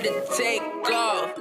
about to take off.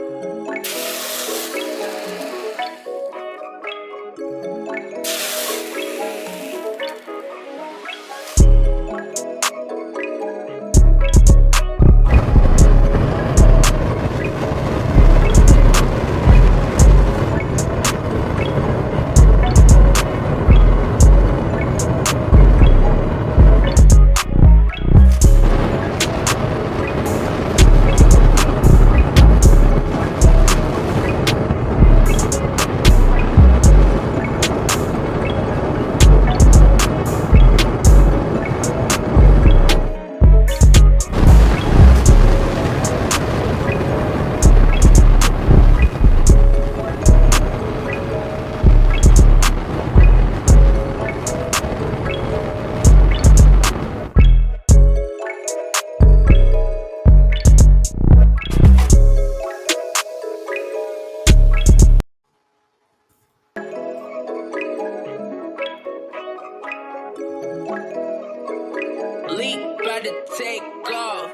Leak about to take off.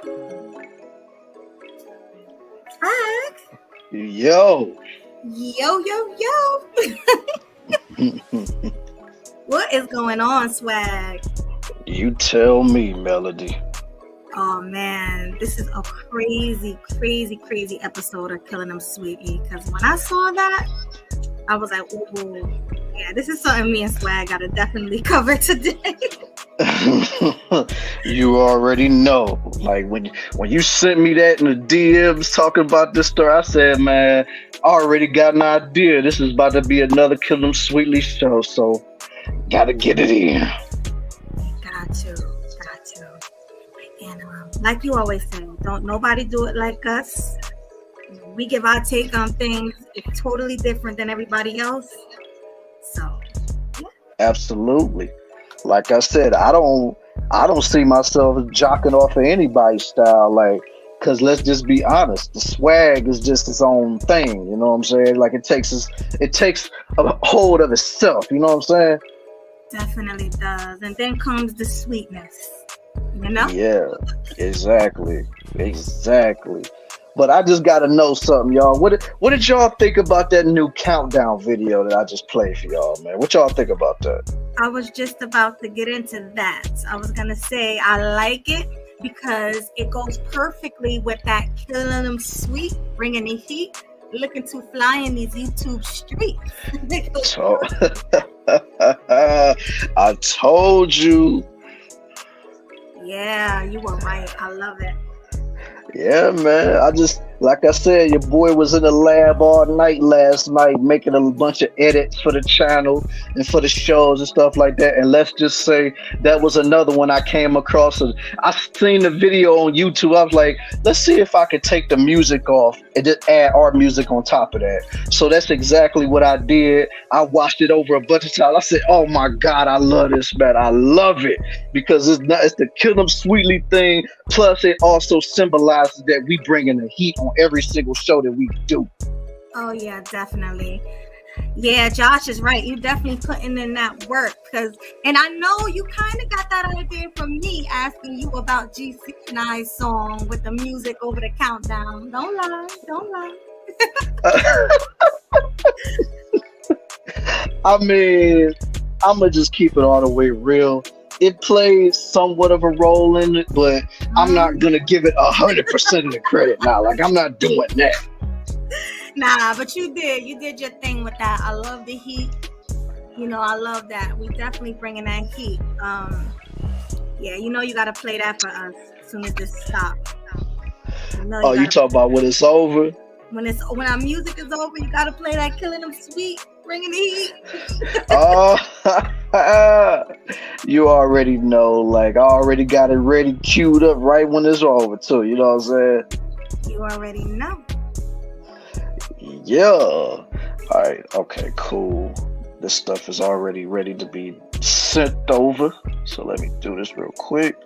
Swag. Yo. Yo. What is going on, Swag? You tell me, Melody. Oh man, this is a crazy episode of KillinEmSweetly. Because when I saw that, I was like, "Ooh, yeah, this is something me and Swag gotta definitely cover today." You already know. Like when you sent me that in the DMs talking about this story, I said, man, I already got an idea. This is about to be another KillinEmSweetly show, so gotta get it in. Got to. And like you always say, don't nobody do it like us. We give our take on things. It's totally different than everybody else. So, yeah. Absolutely. Like I said, I don't see myself jocking off of anybody's style, like, cause let's just be honest, the swag is just its own thing, you know what I'm saying? Like it takes a hold of itself, you know what I'm saying? Definitely does. And then comes the sweetness, you know? Yeah, exactly. But I just gotta know something, y'all. What did y'all think about that new countdown video that I just played for y'all, man? What y'all think about that? I was just about to get into that. I was gonna say I like it because it goes perfectly with that KillinEmSweet, bringing the heat, looking to fly in these YouTube streets. I told you. Yeah, you were right. I love it. Yeah, man. Like I said, your boy was in the lab all night last night making a bunch of edits for the channel and for the shows and stuff like that. And let's just say that was another one I came across. I seen the video on YouTube. I was like, let's see if I could take the music off and just add our music on top of that. So that's exactly what I did. I watched it over a bunch of times. I said, oh my God, I love this, man. I love it because it's the KillinEmSweetly thing. Plus, it also symbolizes that we bring in the heat on every single show that we do. Oh yeah, definitely. Yeah, Josh is right. You definitely putting in that work and I know you kind of got that idea from me asking you about GC and I's song with the music over the countdown. Don't lie. I mean, I'm gonna just keep it all the way real. It plays somewhat of a role in it, but I'm not gonna give it 100% of the credit now. Like I'm not doing that. Nah, but you did your thing with that. I love the heat. You know, I love that. We definitely bringing that heat. Yeah, you know you gotta play that for us as soon as this stops. You talk about when it's over? When our music is over, you gotta play that KillinEmSweet, bringing the heat. Oh, you already know. Like I already got it ready, queued up right when it's over too. You know what I'm saying? You already know. Yeah. All right. Okay. Cool. This stuff is already ready to be sent over. So let me do this real quick.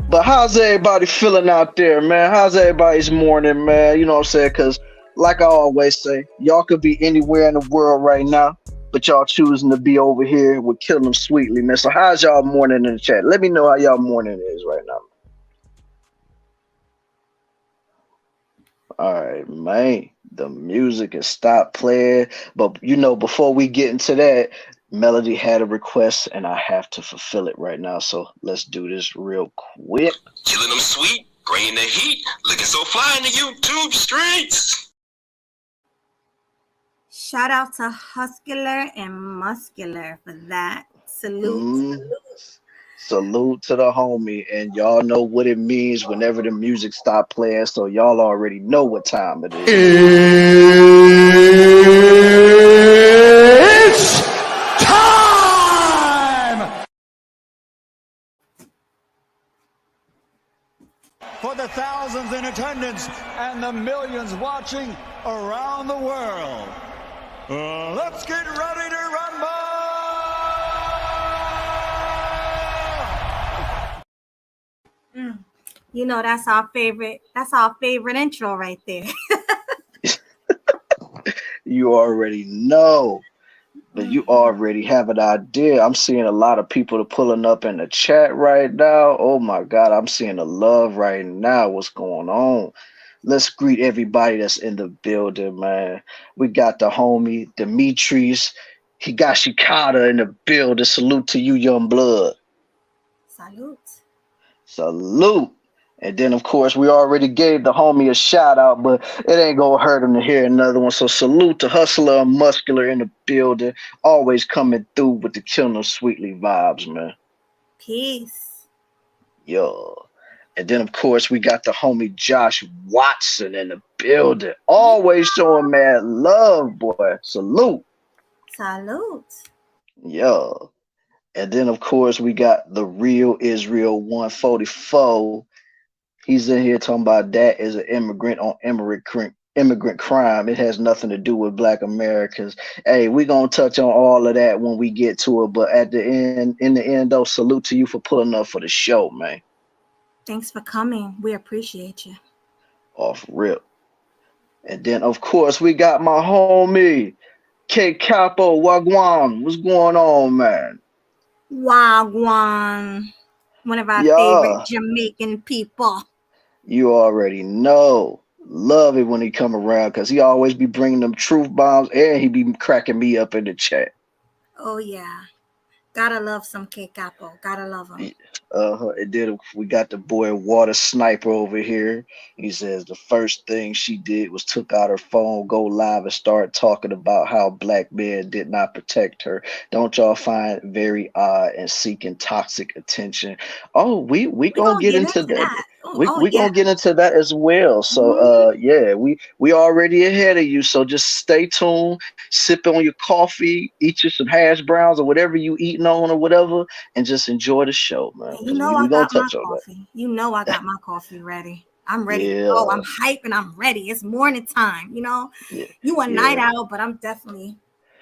But how's everybody feeling out there, man? How's everybody's morning, man? You know what I'm saying? Because like I always say, y'all could be anywhere in the world right now, but y'all choosing to be over here with KillinEmSweetly, man. So how's y'all morning in the chat? Let me know how y'all morning is right now. All right, man. The music has stopped playing. But before we get into that, Melody had a request and I have to fulfill it right now. So let's do this real quick. Killing them sweet, bringing the heat, looking so fly in the YouTube streets. Shout out to Huscular and Muscular for that. Salute. Mm, salute to the homie. And y'all know what it means whenever the music stop playing. So y'all already know what time it is. It's time! For the thousands in attendance and the millions watching around the world, let's get ready to rumble! You know, that's our favorite intro right there. You already know. But you already have an idea. I'm seeing a lot of people pulling up in the chat right now. Oh my God, I'm seeing the love right now. What's going on? Let's greet everybody that's in the building, man. We got the homie Demetrius Higashikata in the building. Salute to you, young blood. Salute. Salute. And then, of course, we already gave the homie a shout out, but it ain't gonna hurt him to hear another one. So salute to Hustler and Muscular in the building, always coming through with the KillinEmSweetly vibes, man. Peace. Yo. And then, of course, we got the homie Josh Watson in the building, always showing mad love, boy. Salute. Salute. Yo. And then, of course, we got the real Israel 144. He's in here talking about that as an immigrant on immigrant crime. It has nothing to do with Black Americans. Hey, we're gonna touch on all of that when we get to it. But in the end, though, salute to you for pulling up for the show, man. Thanks for coming. We appreciate you. Off rip. And then, of course, we got my homie K Capo Wagwan. What's going on, man? Wagwan. One of our favorite Jamaican people. You already know. Love it when he come around because he always be bringing them truth bombs and he be cracking me up in the chat. Oh, yeah. Gotta love some K-Capo. Gotta love him. And then we got the boy Water Sniper over here. He says the first thing she did was took out her phone, go live, and start talking about how Black men did not protect her. Don't y'all find very odd and seeking toxic attention? Oh, we gonna get into that. We gonna get into that as well. So yeah, we already ahead of you. So just stay tuned, sip on your coffee, eat you some hash browns or whatever you eating on or whatever, and just enjoy the show, man. You know I got my coffee. You know I got my coffee ready. I'm ready to go. I'm hype and I'm ready. It's morning time. You know, you a night owl, but I'm definitely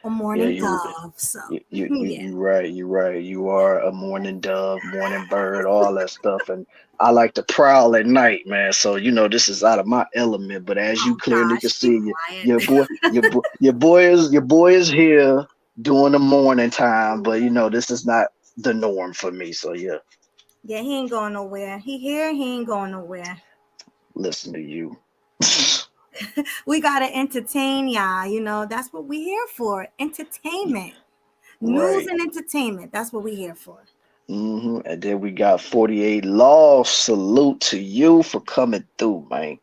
a morning dove. So you're right. You're right. You are a morning dove, morning bird, all that stuff. And I like to prowl at night, man. So this is out of my element. But as you clearly can see, your boy is here during the morning time. But this is not the norm for me. So yeah. Yeah, he ain't going nowhere. He here, he ain't going nowhere. Listen to you. We gotta entertain y'all. That's what we here for. Entertainment. News and entertainment. That's what we here for. And then we got 48 Law. Salute to you for coming through, man.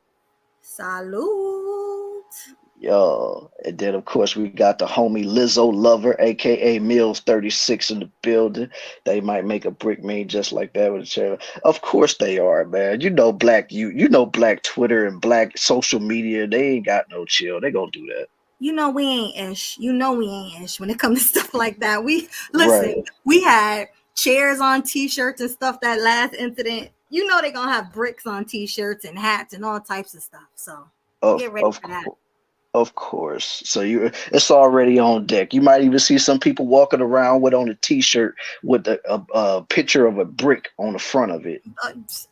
Salute. Yo. And then of course we got the homie Lizzo Lover, aka Mills 36 in the building. They might make a brick made just like that with a chair. Of course they are, man. Black Black Twitter and Black social media, they ain't got no chill. They gonna do that. We ain't ish. We ain't ish when it comes to stuff like that. We had chairs on t-shirts and stuff that last incident. They're gonna have bricks on t-shirts and hats and all types of stuff. So get ready for that. Of course. So it's already on deck. You might even see some people walking around with on a t-shirt with a picture of a brick on the front of it.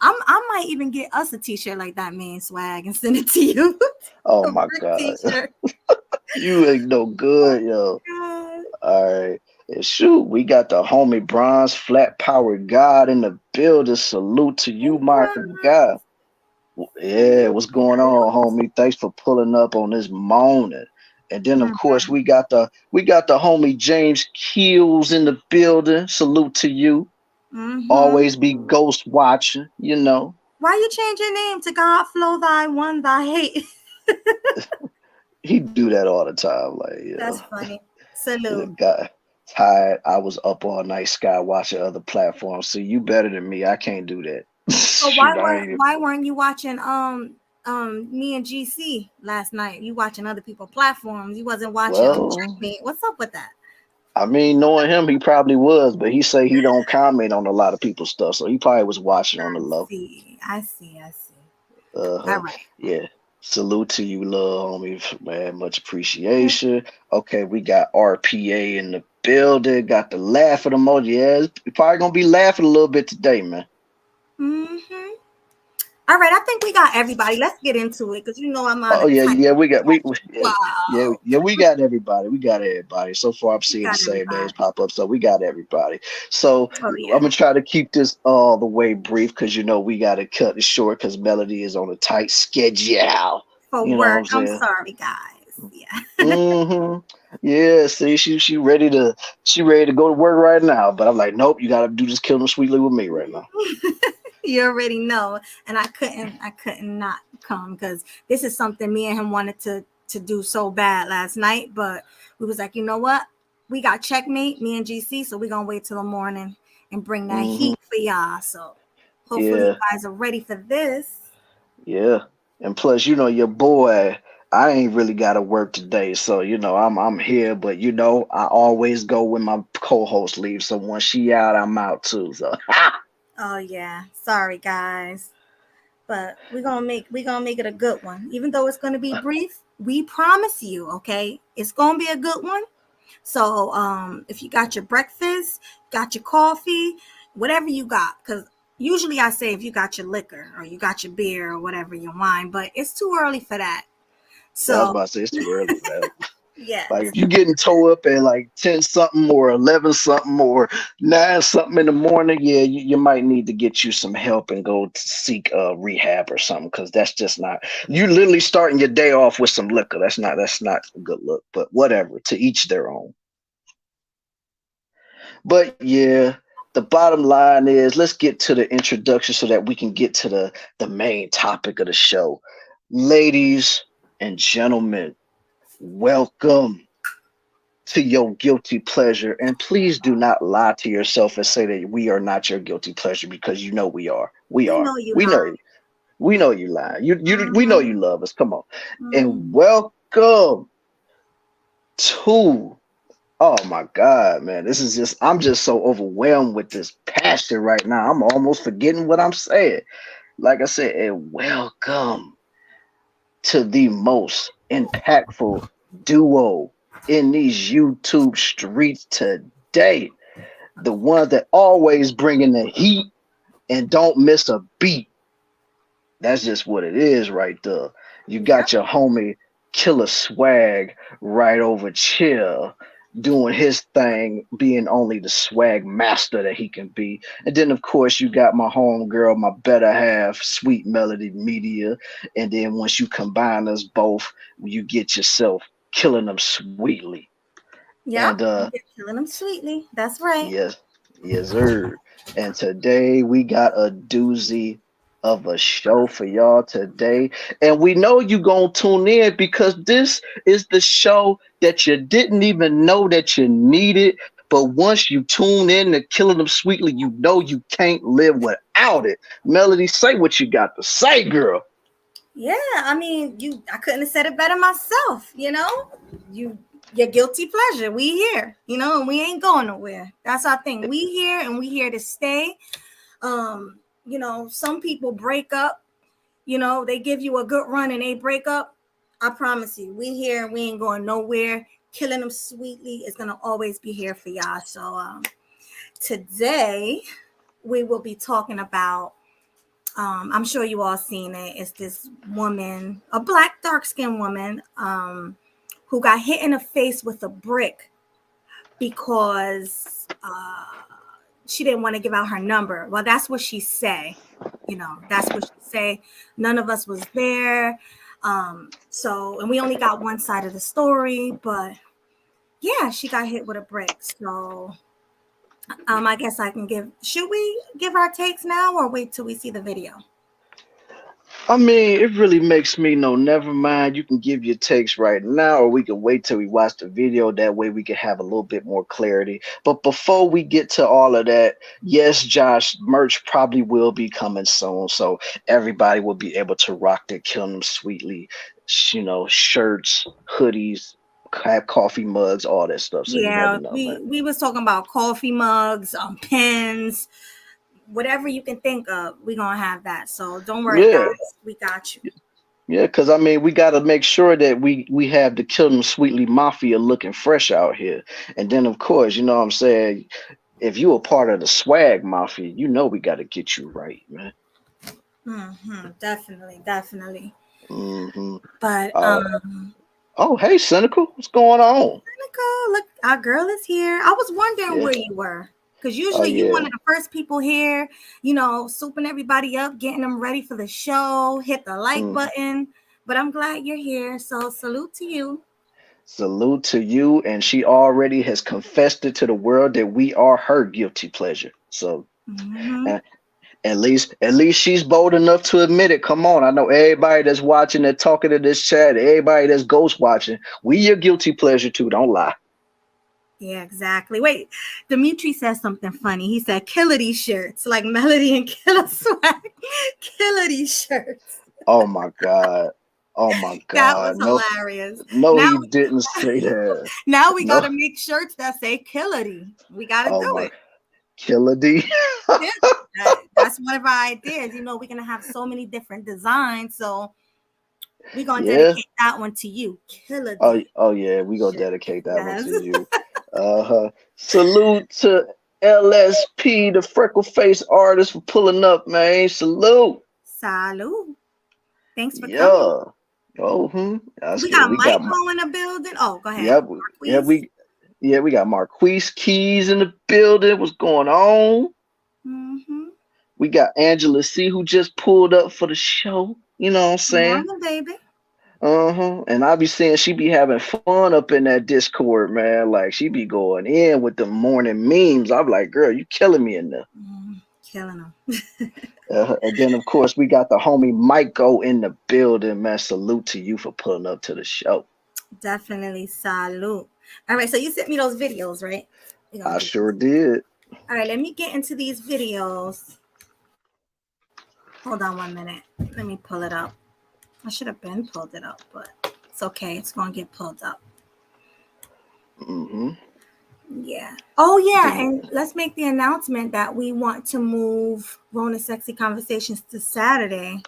I might even get us a t-shirt like that, man, swag, and send it to you. Oh my God. You ain't no good, yo. All right. And shoot, we got the homie Bronze Flat Power God in the building. Salute to you, my God. Yeah, what's going on, homie? Thanks for pulling up on this morning. And then of course Mhm. we got the homie James Keels in the building. Salute to you. Mhm. Always be ghost watching, you know. Why you change your name to God Flow Thy One Thy Hate? He do that all the time, like, That's funny. Salute. got tired. I was up all night sky watching other platforms. See, you better than me. I can't do that. So why Shoot, I weren't ain't even. why weren't you watching me and GC last night? You watching other people platforms. You wasn't watching Well, Checkmate. What's up with that? I mean, knowing him, he probably was, but he say he don't comment on a lot of people's stuff, so he probably was watching on the I low. see. I see. I see. All Uh-huh. right. Yeah. Salute to you, little homie, man. Much appreciation. Okay, we got RPA in the building. Got the laughing emoji. Yeah, it's probably gonna be laughing a little bit today, man. Mm-hmm. All right. I think we got everybody. Let's get into it because you know I'm on Oh a yeah, tight yeah, yeah, yeah, wow. yeah, we got everybody. We got everybody. So far I'm We seeing the got same names everybody. pop up. So we got everybody. So Oh I'm yeah. gonna try to keep this all the way brief because we gotta cut it short because Melody is on a tight schedule. For You know what I'm work. I'm saying? sorry, guys. Yeah. hmm Yeah, see, she ready to go to work right now. But I'm like, nope, you gotta do this Kill 'em sweetly with me right now. You already know. And I couldn't not come because this is something me and him wanted to do so bad last night. But we was like, you know what? We got checkmate, me and GC, so we're gonna wait till the morning and bring that hmm heat for y'all. So hopefully you Yeah, guys are ready for this. yeah. And plus, your boy, I ain't really gotta work today, so I'm here, but I always go when my co-host leaves. So once she out, I'm out too. So Oh yeah. Sorry guys. But we're gonna make it a good one. Even though it's gonna be brief, we promise you, okay? It's gonna be a good one. So if you got your breakfast, got your coffee, whatever you got, because usually I say if you got your liquor or you got your beer or whatever, your wine, but it's too early for that. yeah, I was So about to say it's too early for that. Like yes. if you getting towed up at like 10 something or 11 something or 9 something in the morning, yeah, you might need to get you some help and go to seek rehab or something because that's just not you literally starting your day off with some liquor. That's not a good look, but whatever, to each their own. But yeah, the bottom line is let's get to the introduction so that we can get to the main topic of the show. Ladies and gentlemen, welcome to your guilty pleasure. And please do not lie to yourself and say that we are not your guilty pleasure because you know we are. We We are. know you We know lying. you. We know you lying. We know Mhm, you love us. Come on. And mhm. welcome to oh my God, man. This is just I'm just so overwhelmed with this passion right now. I'm almost forgetting what I'm saying. Like I said, and welcome to the most impactful duo in these YouTube streets today. The one that always bringing the heat and don't miss a beat. That's just what it is right there. You Yep. got your homie Killer Swag right over chill doing his thing, being only the swag master that he can be. And then of course you got my home girl, my better half, Sweet Melody Media. And then once you combine us both, you get yourself killing them sweetly. Yep. And You're killing them sweetly. That's right. yes, yes, sir. And today we got a doozy of a show for y'all today. And we know you gonna tune in because this is the show that you didn't even know that you needed. But once you tune in to Killing Them Sweetly, you know you can't live without it. Melody, say what you got to say, girl. Yeah, I mean, I couldn't have said it better myself, You your guilty pleasure. We here, and we ain't going nowhere. That's our thing. We here and we here to stay. Some people break up, they give you a good run and they break up. I promise you, we here and we ain't going nowhere. Killing them sweetly is gonna always be here for y'all. So today we will be talking about I'm sure you all seen it. It's this woman, a black dark skinned woman, who got hit in the face with a brick because she didn't want to give out her number. Well, that's what she say. That's what she say. None of us was there. So, and we only got one side of the story, but yeah, she got hit with a brick. So, I guess should we give our takes now or wait till we see the video? I mean, it really makes me know, never mind. You can give your takes right now, or we can wait till we watch the video. That way we can have a little bit more clarity. But before we get to all of that, yes, Josh, merch probably will be coming soon. So everybody will be able to rock their Killing Them Sweetly, shirts, hoodies, have coffee mugs, all that stuff. So you never Yeah, know, man. we was talking about coffee mugs, pens, whatever you can think of, we're gonna have that. So don't worry, Yeah. guys, we got you. Yeah, because I mean, we got to make sure that we have the Kill Them Sweetly Mafia looking fresh out here. And then, of course, you know what I'm saying, if you a part of the Swag Mafia, we got to get you right, man. Definitely. Mm-hmm. But oh, hey, Cynical, what's going on? Cynical, look, our girl is here. I was wondering where you were. Because usually you're one of the first people here, souping everybody up, getting them ready for the show, hit the like button. But I'm glad you're here. So salute to you. Salute to you. And she already has confessed it to the world that we are her guilty pleasure. So at least she's bold enough to admit it. Come on. I know everybody that's watching, that talking to this chat, everybody that's ghost watching, we your guilty pleasure too. Don't lie. Yeah, exactly. Wait, Dimitri says something funny. He said, "Killer these shirts," like Melody and Killa Swag. Killer these shirts. Oh my God. That was hilarious. No, he didn't say that. Now we gotta make shirts that say Killity. We gotta do it. Killity. That's one of our ideas. We're gonna have so many different designs. So we're gonna dedicate that one to you. Killity. Oh yeah, we gonna dedicate that one to you. Salute to LSP, the freckle face artist, for pulling up, man. Salute. Thanks for coming. We got Michael in the building. Oh, go ahead. We got Marquise Keys in the building. What's going on? We got Angela C, who just pulled up for the show. You know what I'm saying? Morning, baby. And I be saying she be having fun up in that Discord, man. Like she be going in with the morning memes. I'm like, girl, you killing me in there. Killing them. And then of course we got the homie Michael in the building, man. Salute to you for pulling up to the show. Definitely salute. All right, so you sent me those videos, right? I sure did. All right, let me get into these videos. Hold on 1 minute. Let me pull it up. I should have been pulled it up, but it's okay. It's going to get pulled up. Yeah. Oh, yeah. And let's make the announcement that we want to move Rona Sexy Conversations to Saturday.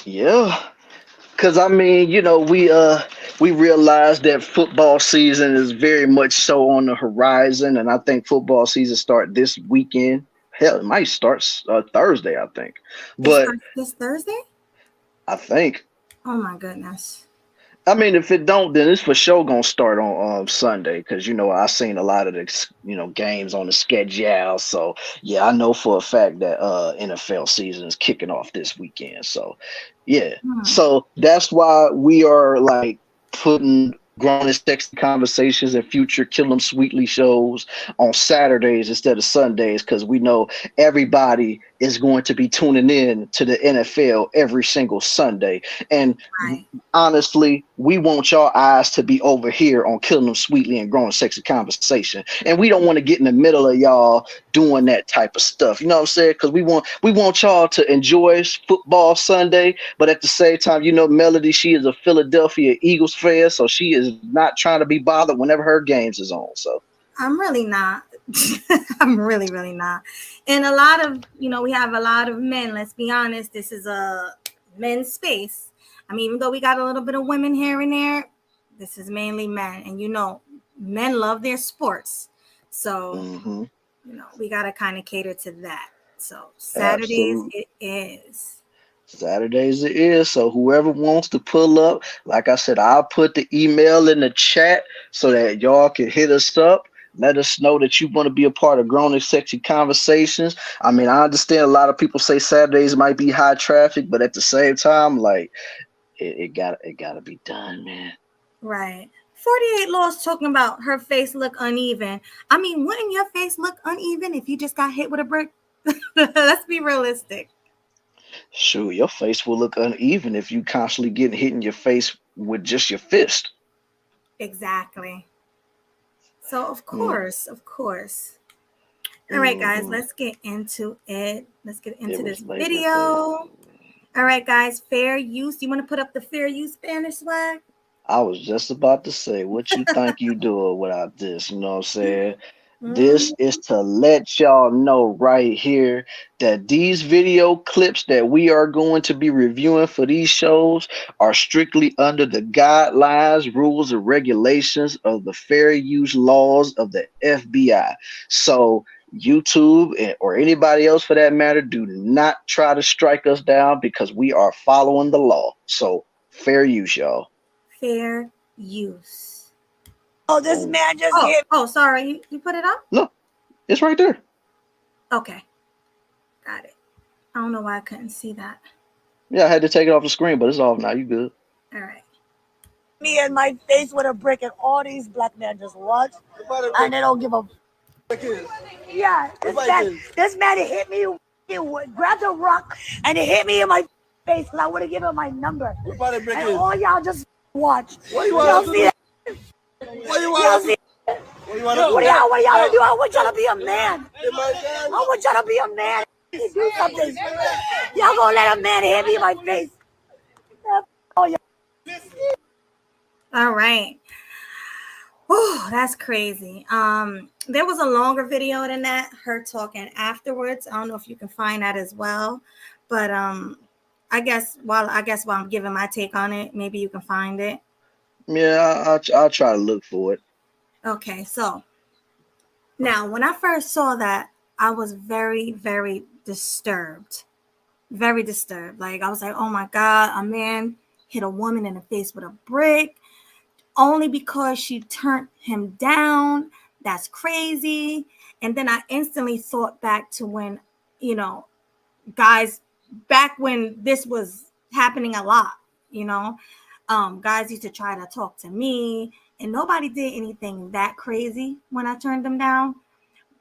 Yeah. Because, I mean, we realized that football season is very much so on the horizon. And I think football season start this weekend. Hell, it might start Thursday, I think. But this Thursday? I think. Oh my goodness. I mean, if it don't, then it's for sure gonna start on Sunday because I seen a lot of the games on the schedule. So yeah, I know for a fact that NFL season is kicking off this weekend. So yeah, so that's why we are like putting Grown and Sexy Conversations and future Kill 'Em Sweetly shows on Saturdays instead of Sundays because we know everybody is going to be tuning in to the NFL every single Sunday. And honestly, we want y'all eyes to be over here on Kill 'Em Sweetly and Grown and Sexy Conversation. And we don't want to get in the middle of y'all doing that type of stuff. You know what I'm saying? Because we want y'all to enjoy football Sunday, but at the same time, Melody, she is a Philadelphia Eagles fan, so she is not trying to be bothered whenever her games is on. So I'm really not. I'm really, really not. And a lot of, we have a lot of men. Let's be honest. This is a men's space. I mean, even though we got a little bit of women here and there, this is mainly men. And, men love their sports. So, we got to kind of cater to that. So Saturdays it is. Saturdays it is. So whoever wants to pull up, like I said, I'll put the email in the chat so that y'all can hit us up. Let us know that you want to be a part of Grown and Sexy Conversations. I mean, I understand a lot of people say Saturdays might be high traffic, but at the same time, like it gotta be done, man. Right. 48 Laws talking about her face look uneven. I mean, wouldn't your face look uneven if you just got hit with a brick? Let's be realistic. Sure, your face will look uneven if you constantly getting hit in your face with just your fist. Exactly. So Mm, of course. All right, guys, mhm. let's get into it. Let's get It into was this Labor Day. video. All right, guys, fair use. You want to put up the fair use banner swag? I was just about to say, what you think you doing without this? You know what I'm saying? This Mhm. is to let y'all know right here that these video clips that we are going to be reviewing for these shows are strictly under the guidelines, rules, and regulations of the fair use laws of the FBI. So YouTube or anybody else for that matter, do not try to strike us down because we are following the law. So fair use, y'all. Fair use. Oh, this Boom. man just hit. Oh, sorry. You put it up? Look, it's right there. Okay, got it. I don't know why I couldn't see that. Yeah, I had to take it off the screen, but it's off now. You good? All right. Me in my face with a brick, and all these black men just watch, and they don't give a. Yeah, this man hit me. He grabbed a rock and he hit me in my face, and I would have given him my number. And all y'all just watch. Y'all see that? Y'all see? What y'all do? I want y'all to be a man. I want y'all to be a man. Do something. Y'all gonna let a man hit me in my face? Oh, yeah. All right. Oh, that's crazy. There was a longer video than that, her talking afterwards. I don't know if you can find that as well, but I guess while I'm giving my take on it, maybe you can find it. Yeah, I'll try to look for it. Okay, so now when I first saw that, I was very, very disturbed. Very disturbed. Like I was like, oh my God, a man hit a woman in the face with a brick only because she turned him down. That's crazy. And then I instantly thought back to when, you know, guys, back when this was happening a lot, you know, guys used to try to talk to me and nobody did anything that crazy when I turned them down.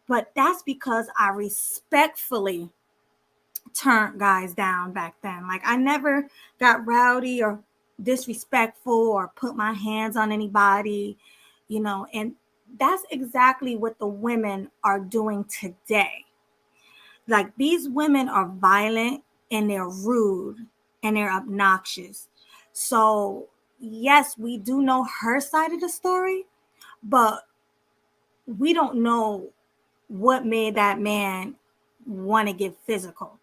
But that's because I respectfully turned guys down back then. Like I never got rowdy or disrespectful or put my hands on anybody, you know, and that's exactly what the women are doing today. Like these women are violent and they're rude and they're obnoxious. So, yes, we do know her side of the story, but we don't know what made that man want to get physical.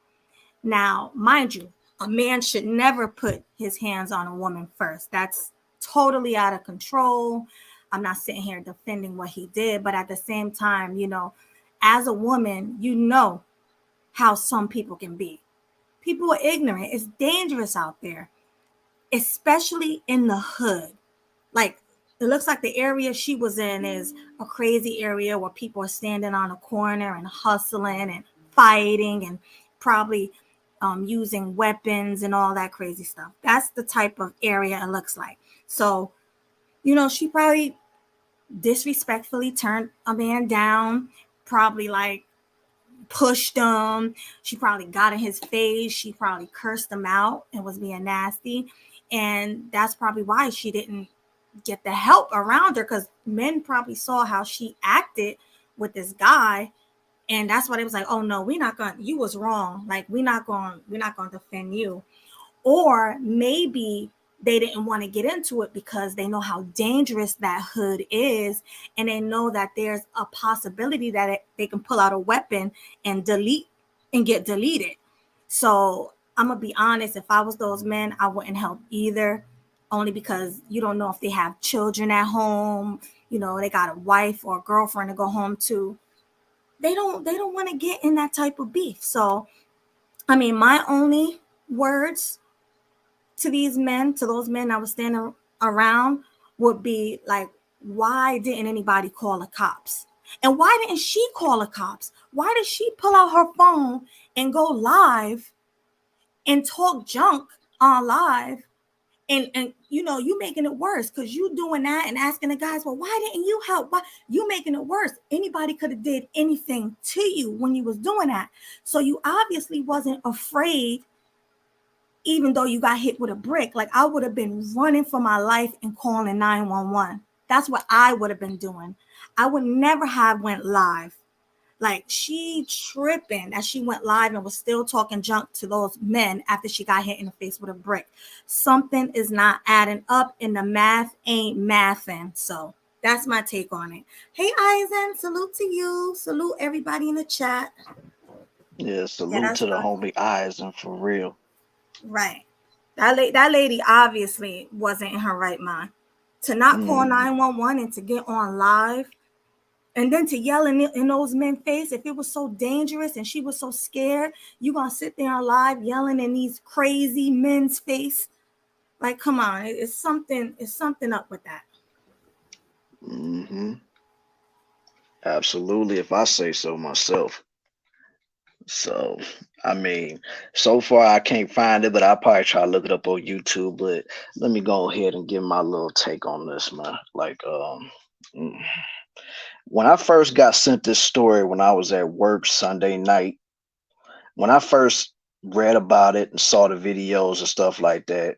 Now, mind you, a man should never put his hands on a woman first. That's totally out of control. I'm not sitting here defending what he did, but at the same time, you know, as a woman, you know how some people can be. People are ignorant. It's dangerous out there, especially in the hood. Like, it looks like the area she was in is a crazy area where people are standing on a corner and hustling and fighting and probably using weapons and all that crazy stuff. That's the type of area it looks like. So, you know, she probably disrespectfully turned a man down, probably like pushed him. She probably got in his face. She probably cursed him out and was being nasty. And that's probably why she didn't get the help around her, because men probably saw how she acted with this guy. And that's why they was like, oh no, you was wrong. Like, we're not going to defend you. Or maybe they didn't want to get into it because they know how dangerous that hood is, and they know that there's a possibility that they can pull out a weapon and get deleted. So I'm gonna be honest, if I was those men, I wouldn't help either, only because you don't know if they have children at home, you know, they got a wife or a girlfriend to go home to. They don't want to get in that type of beef. So I mean, my only words to those men I was standing around, would be like, why didn't anybody call the cops? And why didn't she call the cops? Why did she pull out her phone and go live and talk junk on live? And you know, you making it worse because you doing that and asking the guys, well, why didn't you help? Why you making it worse? Anybody could have did anything to you when you was doing that. So you obviously wasn't afraid, even though you got hit with a brick. Like, I would have been running for my life and calling 911. That's what I would have been doing. I would never have went live. Like, she tripping as she went live and was still talking junk to those men after she got hit in the face with a brick. Something is not adding up and the math ain't mathing. So that's my take on it. Hey, Eisen, salute to you. Salute everybody in the chat. Yeah, salute to the homie Eisen for real. Right. That lady obviously wasn't in her right mind. To not call 911 and to get on live and then to yell in those men's face, if it was so dangerous and she was so scared, you gonna sit there on live yelling in these crazy men's face? Like, come on, it's something up with that. Mm-hmm. Absolutely, if I say so myself. So, I mean, so far I can't find it, but I'll probably try to look it up on YouTube. But let me go ahead and give my little take on this, man. Like, when I first got sent this story when I was at work Sunday night, when I first read about it and saw the videos and stuff like that,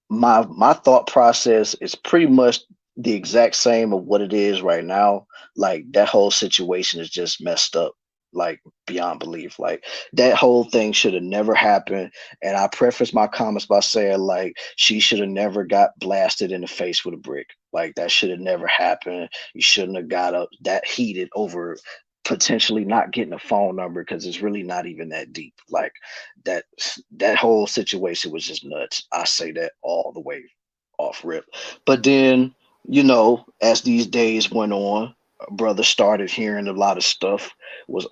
my thought process is pretty much the exact same of what it is right now. Like, that whole situation is just messed up, like beyond belief. Like, that whole thing should have never happened. And I preface my comments by saying, like, she should have never got blasted in the face with a brick. Like, that should have never happened. You shouldn't have got up that heated over potentially not getting a phone number, because it's really not even that deep. Like, that whole situation was just nuts. I say that all the way off rip. But then, you know, as these days went on, brother started hearing a lot of stuff was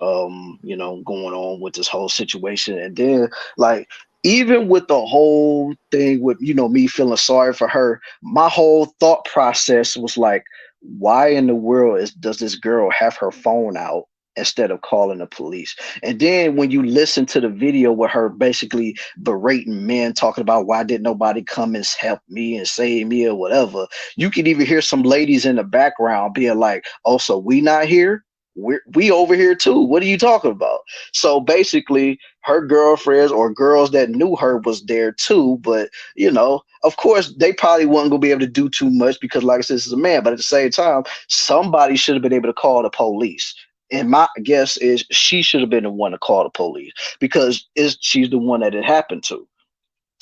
you know, going on with this whole situation. And then, like, even with the whole thing with, you know, me feeling sorry for her, my whole thought process was like, why in the world does this girl have her phone out instead of calling the police? And then when you listen to the video with her basically berating men, talking about why didn't nobody come and help me and save me or whatever, you can even hear some ladies in the background being like, oh, so we not here? We over here too. What are you talking about? So basically, her girlfriends or girls that knew her was there too. But, you know, of course, they probably wasn't going to be able to do too much because, like I said, this is a man. But at the same time, somebody should have been able to call the police. And my guess is she should have been the one to call the police because she's the one that it happened to.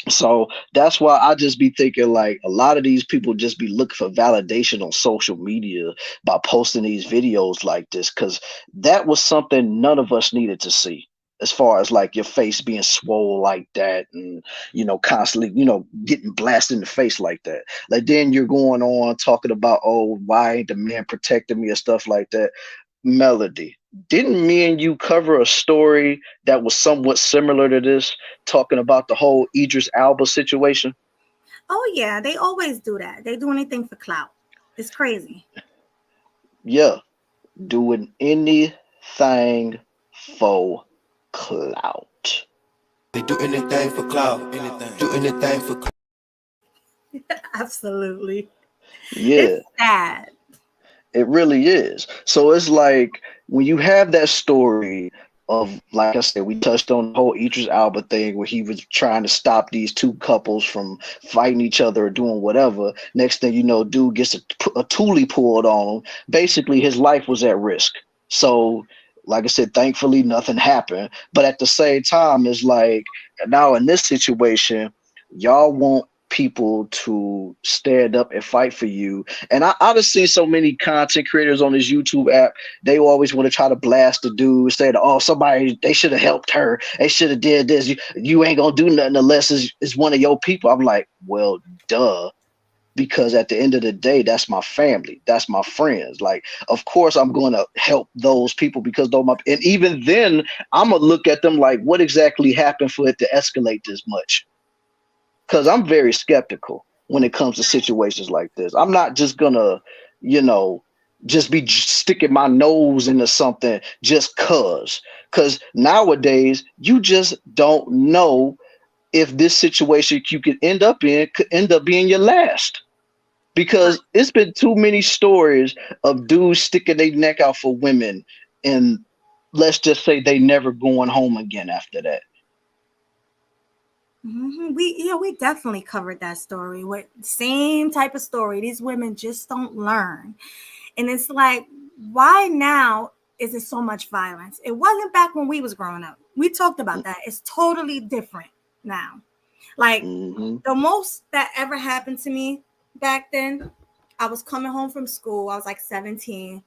So that's why I just be thinking, like, a lot of these people just be looking for validation on social media by posting these videos like this, because that was something none of us needed to see. As far as like your face being swole like that and, you know, constantly, you know, getting blasted in the face like that. Like, then you're going on talking about, oh, why ain't the man protecting me or stuff like that. Melody, didn't me and you cover a story that was somewhat similar to this, talking about the whole Idris Elba situation? Oh yeah, they always do that. They do anything for clout. It's crazy. Yeah, doing anything for clout. They do anything for clout. Do anything for clout. Absolutely. Yeah. It's sad. It really is. So it's like when you have that story of, like I said, we touched on the whole Idris Elba thing where he was trying to stop these two couples from fighting each other or doing whatever. Next thing you know, dude gets a toolie pulled on him. Basically, his life was at risk. So, like I said, thankfully nothing happened. But at the same time, it's like now in this situation, y'all want people to stand up and fight for you. And I just seen so many content creators on this YouTube app. They always want to try to blast the dude, say, oh, somebody, they should have helped her. They should have did this. You ain't gonna do nothing unless it's one of your people. I'm like, well, duh. Because at the end of the day, that's my family. That's my friends. Like, of course, I'm going to help those people because and even then, I'm going to look at them like, what exactly happened for it to escalate this much? Because I'm very skeptical when it comes to situations like this. I'm not just gonna, you know, just be sticking my nose into something just because nowadays you just don't know if this situation you could end up in could end up being your last, because it's been too many stories of dudes sticking their neck out for women, and let's just say they never going home again after that. We definitely covered that story with same type of story. These women just don't learn. And it's like, why now is it so much violence? It wasn't back when we was growing up. We talked about that. It's totally different now. Like the most that ever happened to me back then, I was coming home from school. I was like 17,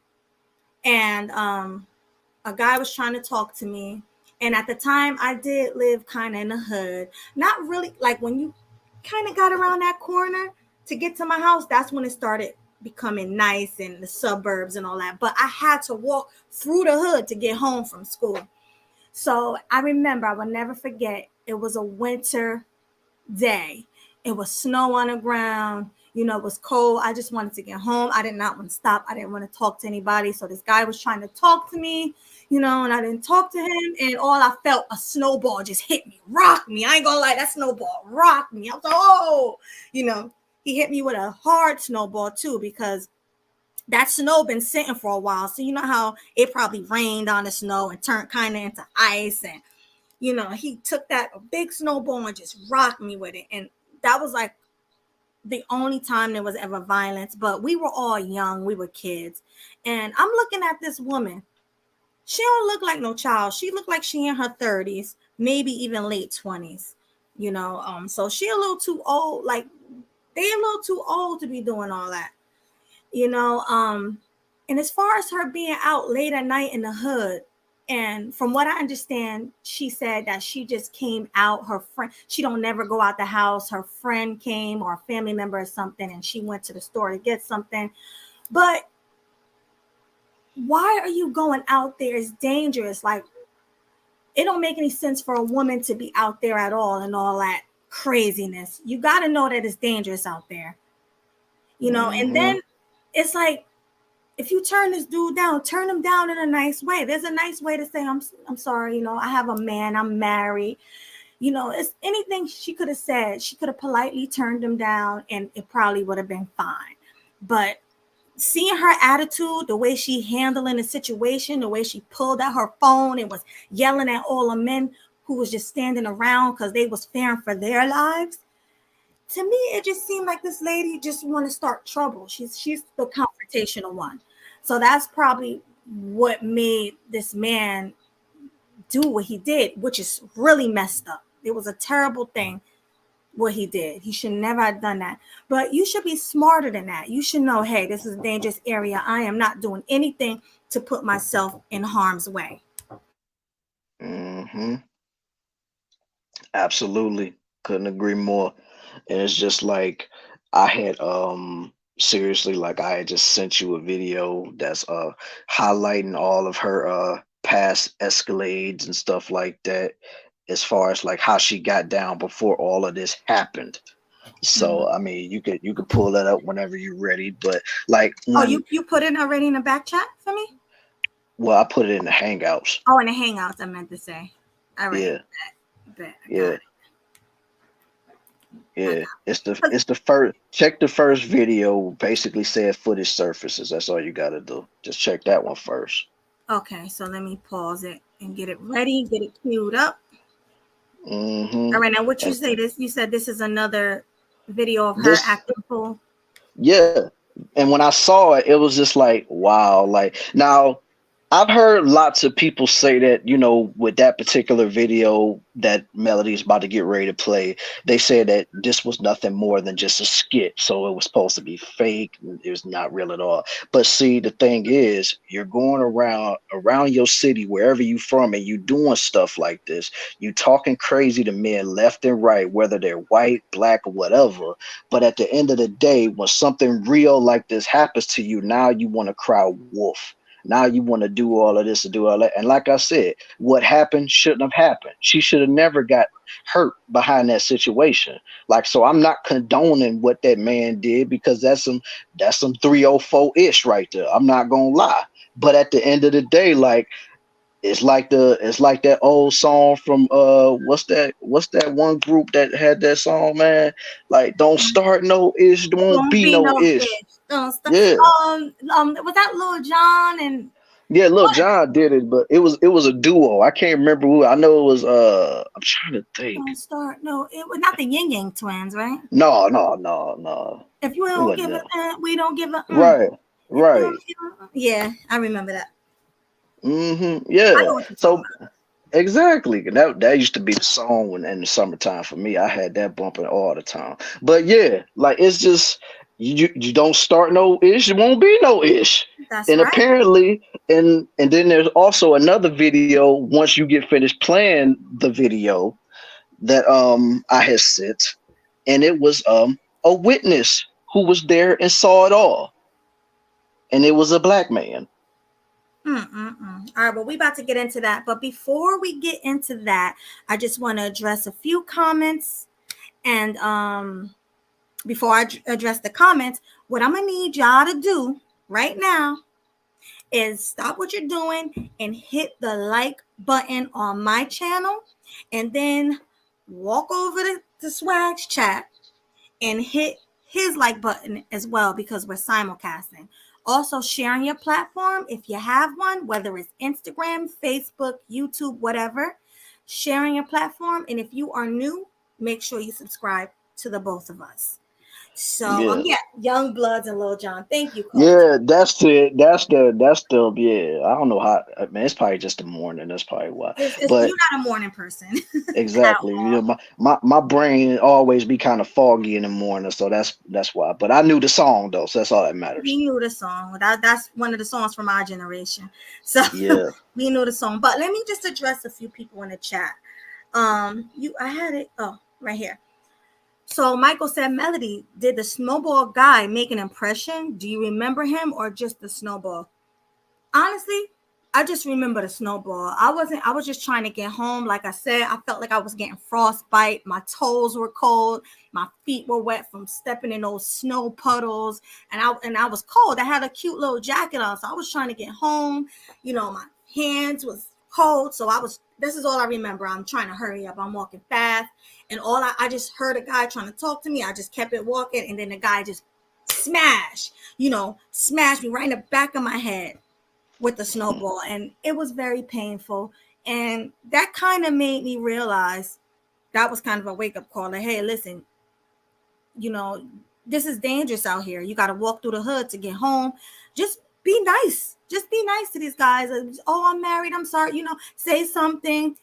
and a guy was trying to talk to me. And at the time, I did live kind of in the hood. Not really, like when you kind of got around that corner to get to my house, that's when it started becoming nice and the suburbs and all that. But I had to walk through the hood to get home from school. So I remember, I will never forget, it was a winter day. It was snow on the ground. It was cold. I just wanted to get home. I did not want to stop. I didn't want to talk to anybody. So this guy was trying to talk to me, and I didn't talk to him. And all I felt, a snowball just hit me, rocked me. I ain't gonna lie, that snowball rocked me. I was like, oh, he hit me with a hard snowball too, because that snow been sitting for a while. So you know how it probably rained on the snow and turned kind of into ice. And, he took that big snowball and just rocked me with it. And that was like the only time there was ever violence. But we were all young. We were kids. And I'm looking at this woman. She don't look like no child. She looked like she in her 30s, maybe even late 20s. So she a little too old. Like, they a little too old to be doing all that. And as far as her being out late at night in the hood, and from what I understand, she said that she just came out. Her friend, she don't never go out the house. Her friend came, or a family member or something, and she went to the store to get something. But why are you going out there? It's dangerous. Like, it don't make any sense for a woman to be out there at all and all that craziness. You got to know that it's dangerous out there, and then it's like, if you turn this dude down, turn him down in a nice way. There's a nice way to say, I'm sorry, I have a man, I'm married. It's anything she could have said. She could have politely turned him down and it probably would have been fine. But seeing her attitude, the way she handling the situation, the way she pulled out her phone and was yelling at all the men who was just standing around because they was fearing for their lives. To me, it just seemed like this lady just want to start trouble. She's the confrontational one. So that's probably what made this man do what he did, which is really messed up. It was a terrible thing what he did. He should never have done that. But you should be smarter than that. You should know, hey, this is a dangerous area. I am not doing anything to put myself in harm's way. Absolutely. Couldn't agree more. And it's just like, I had seriously, like, I had just sent you a video that's highlighting all of her past escalades and stuff like that, as far as like how she got down before all of this happened. So I mean, you could pull that up whenever you're ready. But like, you put it already in the back chat for me? Well, I put it in the Hangouts. Oh, in the Hangouts, I meant to say. All right. Yeah. Yeah. Yeah, it's the first. Check the first video. Basically, said footage surfaces. That's all you gotta do. Just check that one first. Okay, so let me pause it and get it ready. Get it queued up. All right, now what you say? You said this is another video of her acting full. Yeah, and when I saw it, it was just like, wow. Like, now, I've heard lots of people say that, with that particular video that Melody is about to get ready to play, they said that this was nothing more than just a skit. So it was supposed to be fake. It was not real at all. But see, the thing is, you're going around your city, wherever you're from, and you doing stuff like this. You talking crazy to men left and right, whether they're white, black, or whatever. But at the end of the day, when something real like this happens to you, now you want to cry wolf. Now you want to do all of this and do all that. And like I said, what happened shouldn't have happened. She should have never got hurt behind that situation. Like, so I'm not condoning what that man did, because that's some 304-ish right there. I'm not gonna lie. But at the end of the day, like, it's like that old song from what's that one group that had that song, man? Like, don't start no ish, there won't Don't be be no no ish. bitch. Don't stop. Yeah. Was that Lil Jon and Yeah, Lil what? Jon did it, but it was a duo. I can't remember who. I know it was I'm trying to think. Don't start. No, it was not the Yin Yang twins, right? No. If you It don't wasn't give that. a, we don't give a. Right. If you don't Right. give a, yeah, I remember that. Mm-hmm. I know Yeah. what you're talking So about. exactly. And that used to be the song when in the summertime for me. I had that bumping all the time. But yeah, like, it's just you don't start no ish, it won't be no ish. That's And right. apparently, and then there's also another video once you get finished playing the video that I had sent, and it was a witness who was there and saw it all. And it was a black man. All right, well, we about to get into that. But before we get into that, I just want to address a few comments. And before I address the comments, what I'm going to need y'all to do right now is stop what you're doing and hit the like button on my channel. And then walk over to the Swag's chat and hit his like button as well, because we're simulcasting. Also, sharing your platform if you have one, whether it's Instagram, Facebook, YouTube, whatever. Sharing your platform, and if you are new, make sure you subscribe to the both of us. So Yeah. Young Bloods and Lil Jon. Thank you, Coach. Yeah, that's it. That's the yeah. I don't know how. I mean, it's probably just the morning. That's probably why. But You're not a morning person. exactly, you know, my brain always be kind of foggy in the morning, so that's why. But I knew the song though, so that's all that matters. We knew the song. That's one of the songs from our generation. So Yeah. we knew the song. But let me just address a few people in the chat. I had it. Oh, right here. So Michael said, Melody, did the snowball guy make an impression? Do you remember him or just the snowball? Honestly, I just remember the snowball. I was just trying to get home. Like I said, I felt like I was getting frostbite. My toes were cold. My feet were wet from stepping in those snow puddles. And I was cold. I had a cute little jacket on. So I was trying to get home. You know, my hands was cold. So this is all I remember. I'm trying to hurry up. I'm walking fast. And I just heard a guy trying to talk to me. I just kept it walking. And then the guy just smashed me right in the back of my head with the snowball. And it was very painful. And that kind of made me realize that was kind of a wake-up call. Like, hey, listen, this is dangerous out here. You got to walk through the hood to get home. Just be nice. Just be nice to these guys. Oh, I'm married. I'm sorry. Say something.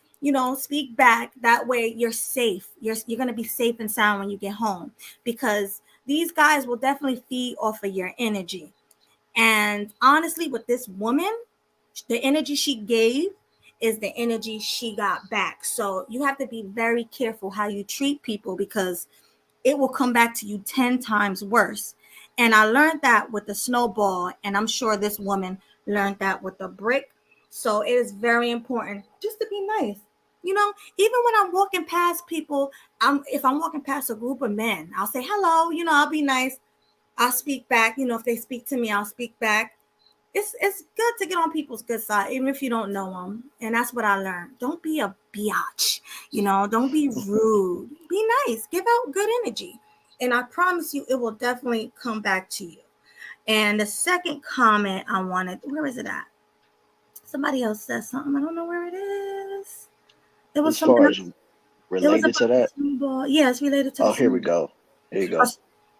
Speak back. That way you're safe. You're going to be safe and sound when you get home, because these guys will definitely feed off of your energy. And honestly, with this woman, the energy she gave is the energy she got back. So you have to be very careful how you treat people, because it will come back to you 10 times worse. And I learned that with the snowball, and I'm sure this woman learned that with the brick. So it is very important just to be nice. Even when I'm walking past people, if I'm walking past a group of men, I'll say hello, I'll be nice. I'll speak back. If they speak to me, I'll speak back. It's good to get on people's good side, even if you don't know them. And that's what I learned. Don't be a biatch. Don't be rude. Be nice. Give out good energy. And I promise you, it will definitely come back to you. And the second comment I wanted, where is it at? Somebody else said something. I don't know where it is. It was As something far else. as related to that. Yeah, it's related to. Oh, here we go. Here you go.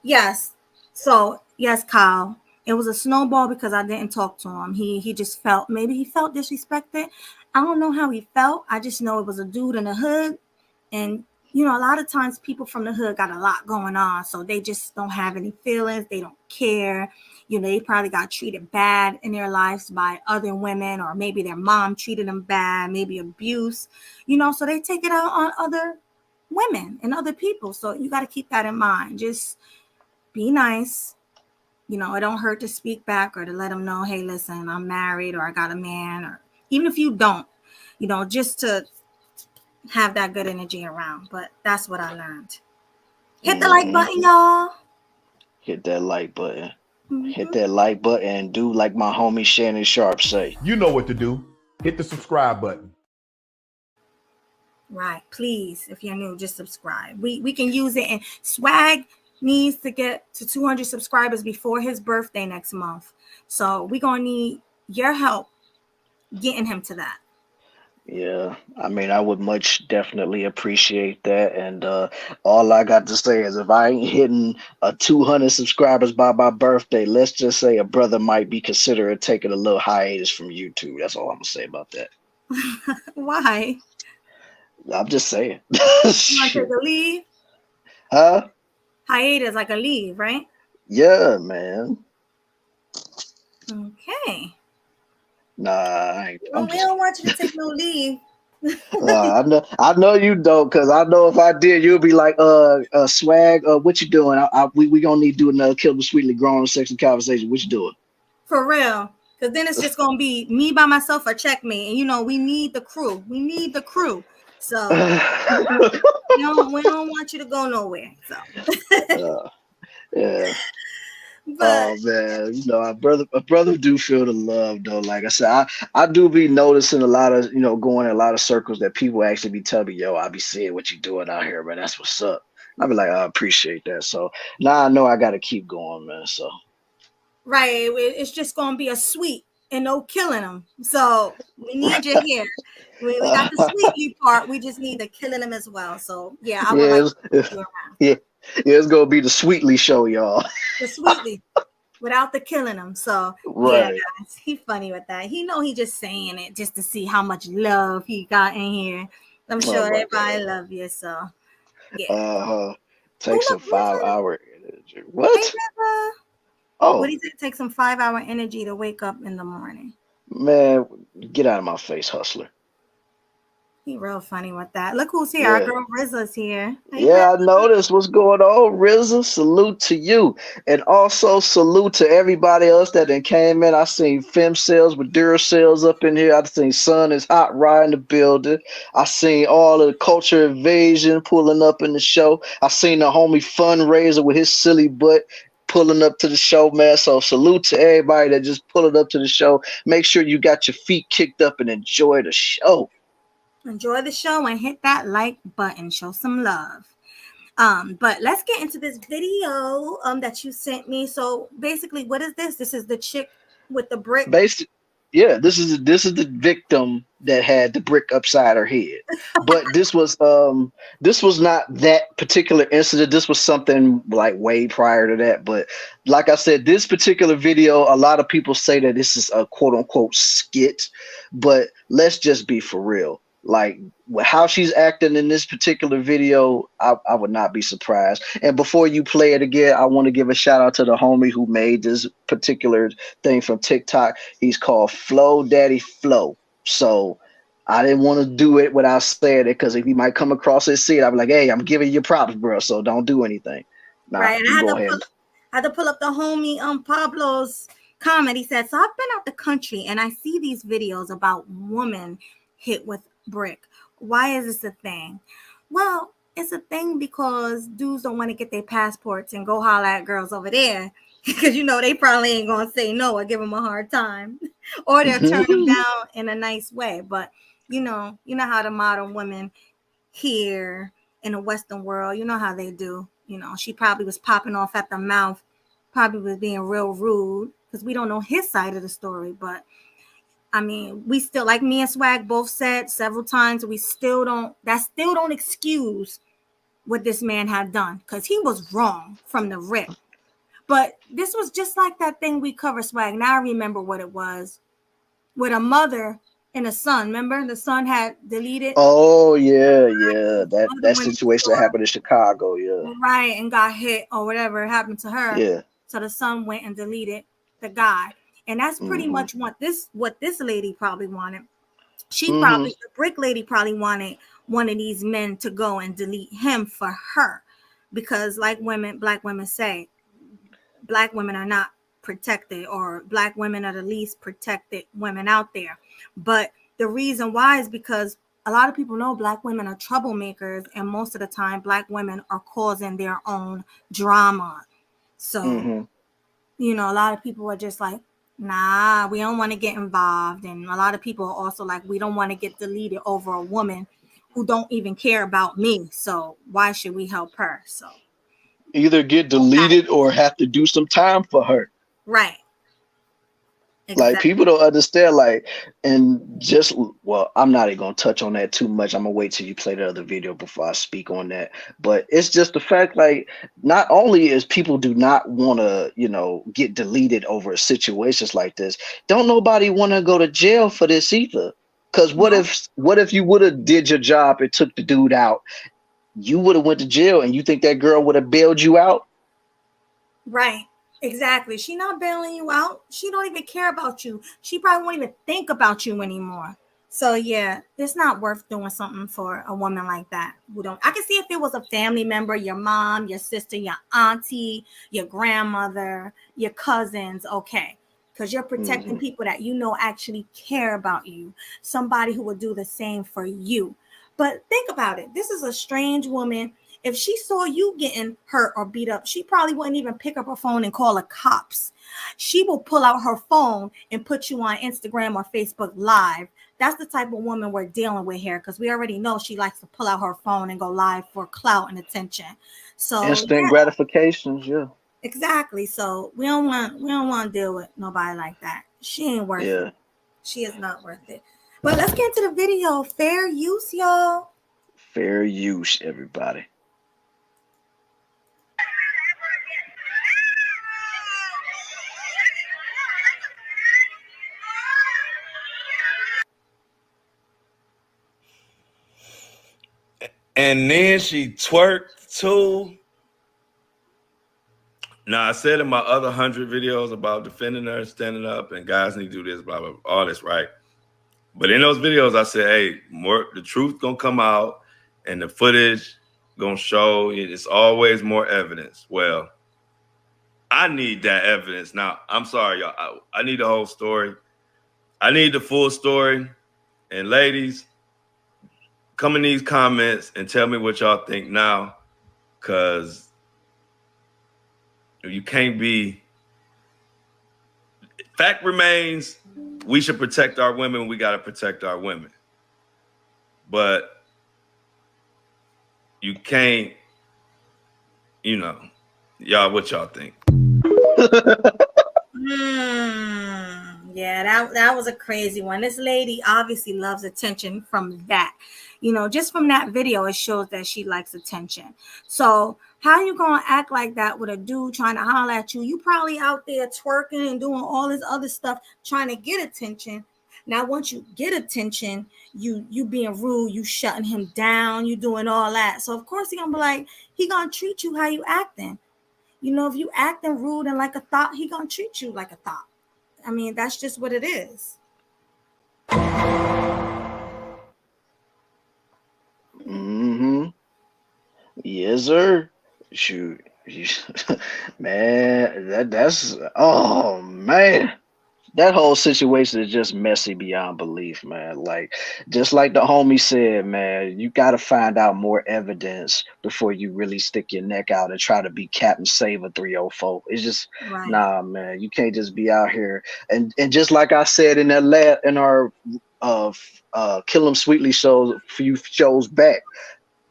Yes. So yes, Kyle. It was a snowball because I didn't talk to him. He just felt disrespected. I don't know how he felt. I just know it was a dude in the hood. And, a lot of times people from the hood got a lot going on. So they just don't have any feelings. They don't care. They probably got treated bad in their lives by other women, or maybe their mom treated them bad, maybe abuse, so they take it out on other women and other people. So you got to keep that in mind. Just be nice. You know, it don't hurt to speak back or to let them know, hey, listen, I'm married or I got a man, or even if you don't, you know, just to have that good energy around. But that's what I learned. Hit the like button, y'all. Hit that like button. Mm-hmm. Hit that like button and do like my homie Shannon Sharp say. You know what to do. Hit the subscribe button. Right. Please, if you're new, just subscribe. We can use it. And Swag needs to get to 200 subscribers before his birthday next month. So we're going to need your help getting him to that. Yeah, I mean, I would much definitely appreciate that. And all I got to say is if I ain't hitting 200 subscribers by my birthday, let's just say a brother might be considering taking a little hiatus from YouTube. That's all I'm going to say about that. Why? I'm just saying. You want to take a leave? Huh? Hiatus, like a leave, right? Yeah, man. Okay. Nah, We don't want you to take no leave. I know you don't, because I know if I did, you'll be like, Swag, what you doing? We gonna need to do another KillinEmSweetly grown section conversation. What you doing? For real. Because then it's just gonna be me by myself or checkmate. And you know, we need the crew. We need the crew. So we don't want you to go nowhere. So yeah. But, oh man, you know, a brother do feel the love though. Like I said, I do be noticing a lot of, you know, going in a lot of circles that people actually be telling me, yo, I be seeing what you doing out here, man. That's what's up. I be like, I appreciate that. So now I know I gotta keep going, man. So right, it's just gonna be a sweet and no killing them. So we need you here. We got the sweetly part. We just need the killing them as well. So yeah, I would like to keep you around. Yeah, it's gonna be the Sweetly show, y'all. The sweetly without the killing them. So right. Yeah, guys, he funny with that. He know he just saying it just to see how much love he got in here. I'm sure everybody love you. So yeah. Take some 5-hour energy. What? Oh, what do you think? Take some 5-hour energy to wake up in the morning. Man, get out of my face, hustler. He real funny with that. Look who's here. Our girl Rizza's here. Hey, yeah, I noticed what's going on. Rizza, salute to you. And also salute to everybody else that then came in. I seen Fem Sales with Duracell's up in here. I seen Sun is Hot Ride in the building. I seen all of the Culture Invasion pulling up in the show. I seen the homie Fundraiser with his silly butt pulling up to the show, man. So salute to everybody that just pulling up to the show. Make sure you got your feet kicked up and enjoy the show. Enjoy the show and hit that like button. Show some love. But let's get into this video that you sent me. So basically, what is this? This is the chick with the brick. Yeah, this is the victim that had the brick upside her head. But this was not that particular incident. This was something like way prior to that. But like I said, this particular video, a lot of people say that this is a quote unquote skit. But let's just be for real. Like how she's acting in this particular video, I would not be surprised. And before you play it again, I want to give a shout out to the homie who made this particular thing from TikTok. He's called Flow Daddy Flow. So I didn't want to do it without saying it, because if you might come across and see it, I'd be like, hey, I'm giving you props, bro. So don't do anything. Nah, right. I had to pull up the homie Pablo's comment. He said, so I've been out the country and I see these videos about women hit with brick. Why is this a thing? Well, it's a thing because dudes don't want to get their passports and go holler at girls over there, because you know they probably ain't gonna say no or give them a hard time, or they'll turn them down in a nice way. But you know how the modern women here in the Western world, you know how they do. You know, she probably was popping off at the mouth, probably was being real rude, because we don't know his side of the story. But I mean, we still, like me and Swag both said several times, that still don't excuse what this man had done, because he was wrong from the rip. But this was just like that thing we covered, Swag. Now I remember what it was, with a mother and a son. Remember, the son had deleted. Oh yeah, that situation that happened in Chicago, yeah. Right, and got hit or whatever happened to her. Yeah. So the son went and deleted the guy. And that's pretty much what this lady probably wanted. The brick lady probably wanted one of these men to go and delete him for her, because like black women say, black women are not protected, or Black women are the least protected women out there. But the reason why is because a lot of people know Black women are troublemakers, and most of the time Black women are causing their own drama. So, you know, a lot of people are just like, nah, we don't want to get involved. And a lot of people are also like, we don't want to get deleted over a woman who don't even care about me. So why should we help her? So either get deleted or have to do some time for her. Right. Like, people don't understand, like, and just, well, I'm not even gonna touch on that too much. I'm gonna wait till you play the other video before I speak on that. But it's just the fact, like, not only is people do not want to, you know, get deleted over situations like this, don't nobody want to go to jail for this either. Because what if you would have did your job and took the dude out, you would have went to jail, and you think that girl would have bailed you out? Right. Exactly. She not bailing you out. She don't even care about you. She probably won't even think about you anymore. So yeah, it's not worth doing something for a woman like that who don't. I can see if it was a family member, your mom, your sister, your auntie, your grandmother, your cousins, okay. Because you're protecting people that you know actually care about you. Somebody who will do the same for you. But think about it. This is a strange woman. If she saw you getting hurt or beat up, she probably wouldn't even pick up her phone and call the cops. She will pull out her phone and put you on Instagram or Facebook Live. That's the type of woman we're dealing with here, because we already know she likes to pull out her phone and go live for clout and attention. So instant gratifications, yeah. Exactly. So we don't want to deal with nobody like that. She ain't worth it. She is not worth it. But let's get into the video. Fair use, y'all. Fair use, everybody. And then she twerked too. Now, I said in my other 100 videos about defending her, standing up, and guys need to do this, blah, blah, blah, all this, right? But in those videos, I said, hey, the truth gonna come out, and the footage gonna show. It's always more evidence. Well, I need that evidence. Now, I'm sorry, y'all. I need the whole story. I need the full story. And ladies, come in these comments and tell me what y'all think now, because you can't be. Fact remains, we should protect our women. We got to protect our women. But you can't, you know, y'all, what y'all think? Yeah, that was a crazy one. This lady obviously loves attention from that. You know, just from that video, it shows that she likes attention. So how you gonna act like that with a dude trying to holler at you? You probably out there twerking and doing all this other stuff trying to get attention. Now, once you get attention, you being rude, you shutting him down, you doing all that. So of course he gonna be like, he gonna treat you how you acting. You know, if you acting rude and like a thought, he gonna treat you like a thought. I mean, that's just what it is. Yes, sir. Shoot. Man, that's oh man. That whole situation is just messy beyond belief, man. Like, just like the homie said, man, you got to find out more evidence before you really stick your neck out and try to be Captain Saver 304. It's just, nah, man, you can't just be out here. And just like I said in that in our KillinEmSweetly show, few shows back,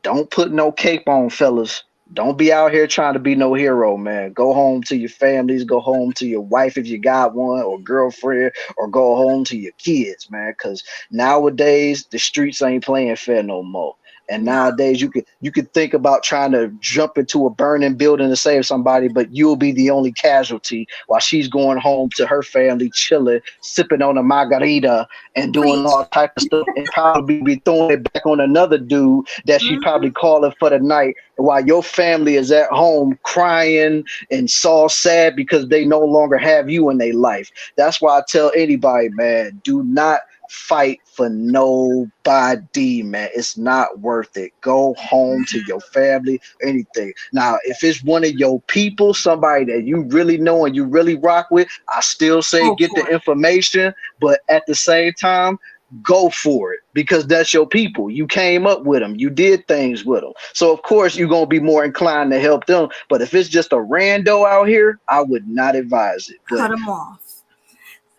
don't put no cape on, fellas. Don't be out here trying to be no hero, man. Go home to your families, go home to your wife if you got one, or girlfriend, or go home to your kids, man. Because nowadays the streets ain't playing fair no more. And nowadays you could think about trying to jump into a burning building to save somebody, but you'll be the only casualty while she's going home to her family, chilling, sipping on a margarita and doing all type of stuff, and probably be throwing it back on another dude that she probably calling for the night, while your family is at home crying and so sad because they no longer have you in their life. That's why I tell anybody, man, do not fight for nobody, man. It's not worth it. Go home to your family, anything. Now, if it's one of your people, somebody that you really know and you really rock with, I still say Go get for the it. information, but at the same time, go for it because that's your people. You came up with them. You did things with them. So, of course, you're going to be more inclined to help them. But if it's just a rando out here, I would not advise it. Cut But them off.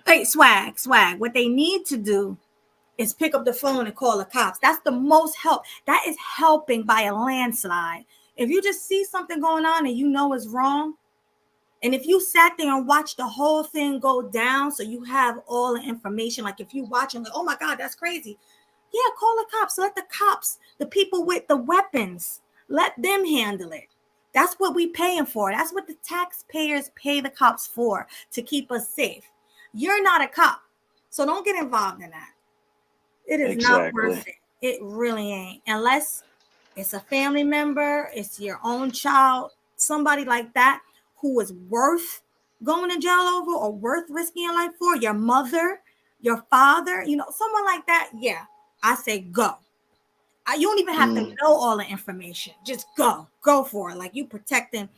Hey, swag. What they need to do is pick up the phone and call the cops. That's the most help. That is helping by a landslide. If you just see something going on and you know it's wrong, and if you sat there and watched the whole thing go down, so you have all the information, like if you watch and like, oh my God, that's crazy. Yeah, call the cops. Let the cops, the people with the weapons, let them handle it. That's what we paying for. That's what the taxpayers pay the cops for, to keep us safe. You're not a cop, so don't get involved in that. It is not worth it. It really ain't. Unless it's a family member, it's your own child, somebody like that who is worth going to jail over or worth risking your life for, your mother, your father, someone like that. Yeah, I say go. You don't even have to know all the information. Just go for it. Like you protecting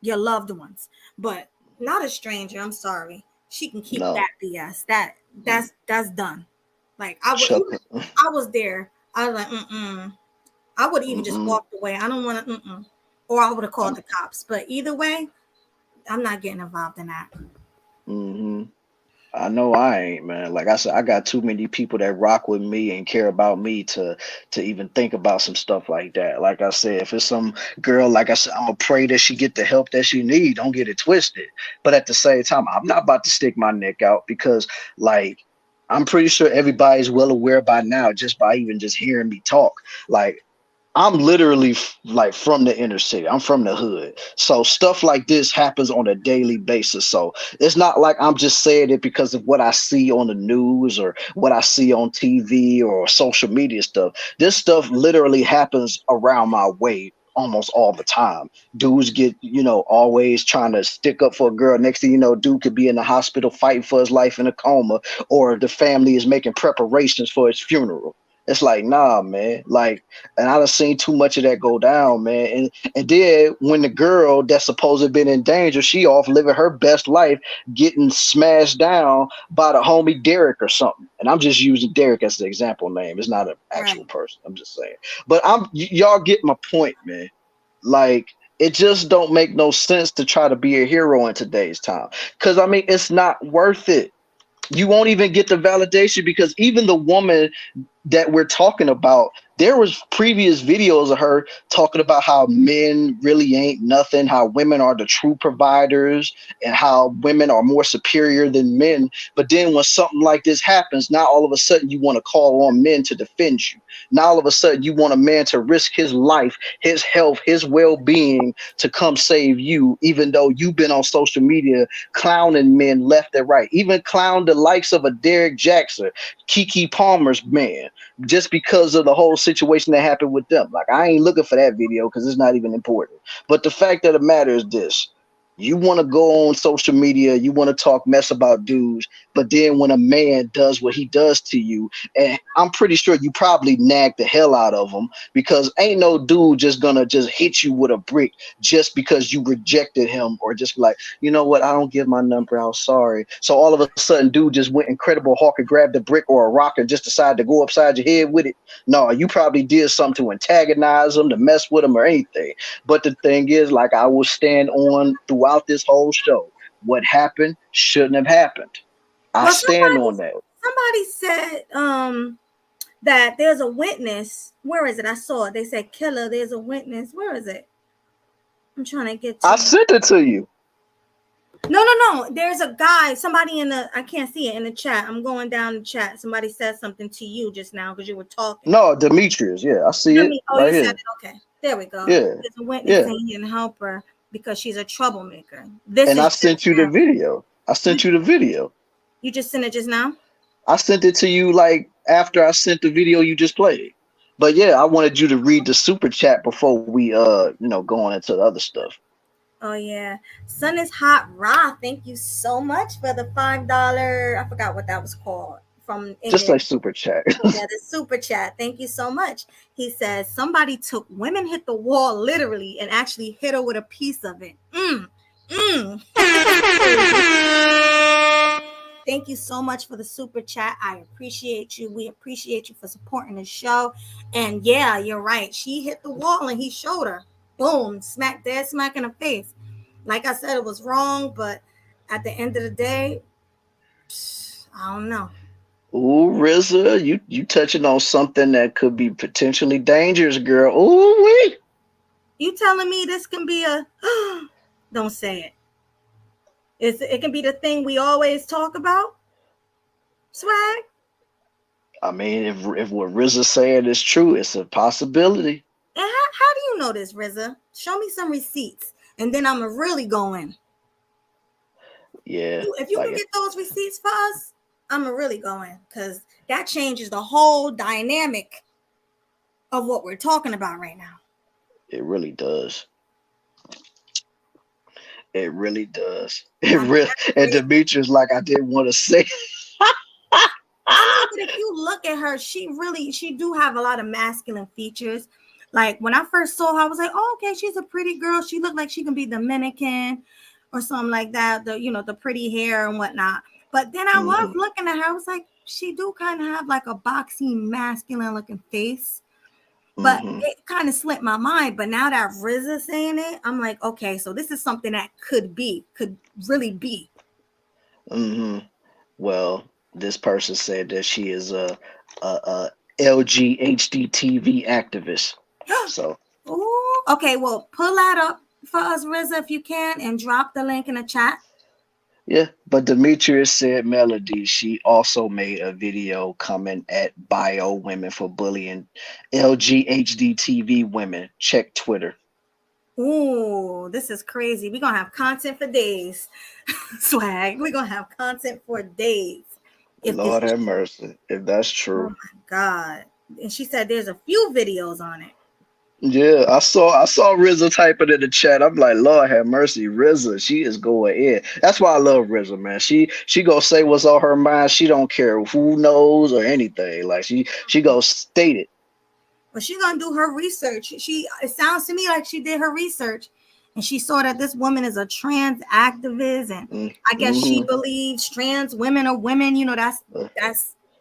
your loved ones, but not a stranger. I'm sorry. She can keep that BS. That's done. Like I was there. I was like, I would even just walked away. I don't want to, or I would have called the cops. But either way, I'm not getting involved in that. I know I ain't, man. Like I said, I got too many people that rock with me and care about me to even think about some stuff like that. Like I said, if it's some girl, like I said, I'm gonna pray that she get the help that she need. Don't get it twisted. But at the same time, I'm not about to stick my neck out because, like, I'm pretty sure everybody's well aware by now, just by even just hearing me talk. Like, I'm literally like from the inner city. I'm from the hood. So stuff like this happens on a daily basis. So it's not like I'm just saying it because of what I see on the news or what I see on TV or social media stuff. This stuff literally happens around my way almost all the time. Dudes get, always trying to stick up for a girl. Next thing you know, dude could be in the hospital fighting for his life in a coma, or the family is making preparations for his funeral. It's like, nah, man. Like, and I done seen too much of that go down, man. And then when the girl that's supposed to have been in danger, she off living her best life, getting smashed down by the homie Derek or something. And I'm just using Derek as the example name. It's not an actual person. I'm just saying. But y'all get my point, man. Like, it just don't make no sense to try to be a hero in today's time. Because, I mean, it's not worth it. You won't even get the validation because even the woman that we're talking about, there was previous videos of her talking about how men really ain't nothing, how women are the true providers and how women are more superior than men. But then when something like this happens, now all of a sudden you want to call on men to defend you. Now all of a sudden you want a man to risk his life, his health, his well-being to come save you, even though you've been on social media clowning men left and right, even clown the likes of a Derek Jackson, Keke Palmer's man, just because of the whole situation that happened with them. Like, I ain't looking for that video because it's not even important. But the fact of the matter is this. You want to go on social media, you want to talk mess about dudes, but then when a man does what he does to you, and I'm pretty sure you probably nag the hell out of him because ain't no dude just gonna just hit you with a brick just because you rejected him or just like, you know what, I don't give my number out, sorry. So all of a sudden, dude just went Incredible Hulk and grabbed a brick or a rock and just decided to go upside your head with it. No, you probably did something to antagonize him, to mess with him or anything. But the thing is, like I will stand on throughout this whole show, what happened shouldn't have happened. I stand on that. Somebody said that there's a witness. Where is it? I saw it. They said, Killa, there's a witness. Where is it? I'm trying to get to I sent it to you. No. There's a guy, somebody I can't see it in the chat. I'm going down the chat. Somebody said something to you just now because you were talking. No, Demetrius. Yeah, I see it. Oh, right you here. said it. Okay. There we go. Yeah. There's a witness saying he didn't help her because she's a troublemaker. I sent you the video. You just sent it just now? I sent it to you like after I sent the video you just played. But yeah, I wanted you to read the super chat before we go on into the other stuff. Oh yeah. Sun is hot raw. Thank you so much for the $5. I forgot what that was called. from just like super chat. Yeah, the super chat. Thank you so much. He says somebody took women hit the wall literally and actually hit her with a piece of it. Thank you so much for the super chat. I appreciate you. We appreciate you for supporting the show. And yeah, you're right. She hit the wall and he showed her. Boom, smack in her face. Like I said, it was wrong, but at the end of the day, I don't know. Ooh, RZA, you touching on something that could be potentially dangerous, girl. Ooh, wee. You telling me this can be a don't say it. It can be the thing we always talk about? Swag? I mean, if what RZA saying is true, it's a possibility. And how do you know this, RZA? Show me some receipts, and then I'm going to really go in. Yeah. If you can get those receipts for us, I'm going to really go in, because that changes the whole dynamic of what we're talking about right now. It really does. It really does. And Demetrius, like, I didn't want to say. I mean, but if you look at her, she do have a lot of masculine features. Like when I first saw her, I was like, oh, okay, she's a pretty girl. She looked like she can be Dominican or something like that. The pretty hair and whatnot. But then I was looking at her, I was like, she do kind of have like a boxy, masculine looking face. But it kind of slipped my mind. But now that RZA saying it, I'm like, okay, so this is something that could really be. Well, this person said that she is a LGHDTV activist. So. Ooh, okay, well, pull that up for us, RZA, if you can, and drop the link in the chat. Yeah, but Demetrius said Melody, she also made a video coming at bio women for bullying LGHDTV women. Check Twitter. Ooh, this is crazy. We're going to have content for days. Swag. We're going to have content for days. Lord have mercy, if that's true. Oh, my God. And she said there's a few videos on it. Yeah, I saw RZA typing in the chat. I'm like, Lord have mercy, RZA. She is going in. That's why I love RZA, man. She gonna say what's on her mind. She don't care who knows or anything. Like she gonna state it. But she's gonna do her research. It sounds to me like she did her research, and she saw that this woman is a trans activist, and I guess she believes trans women are women. You know, that's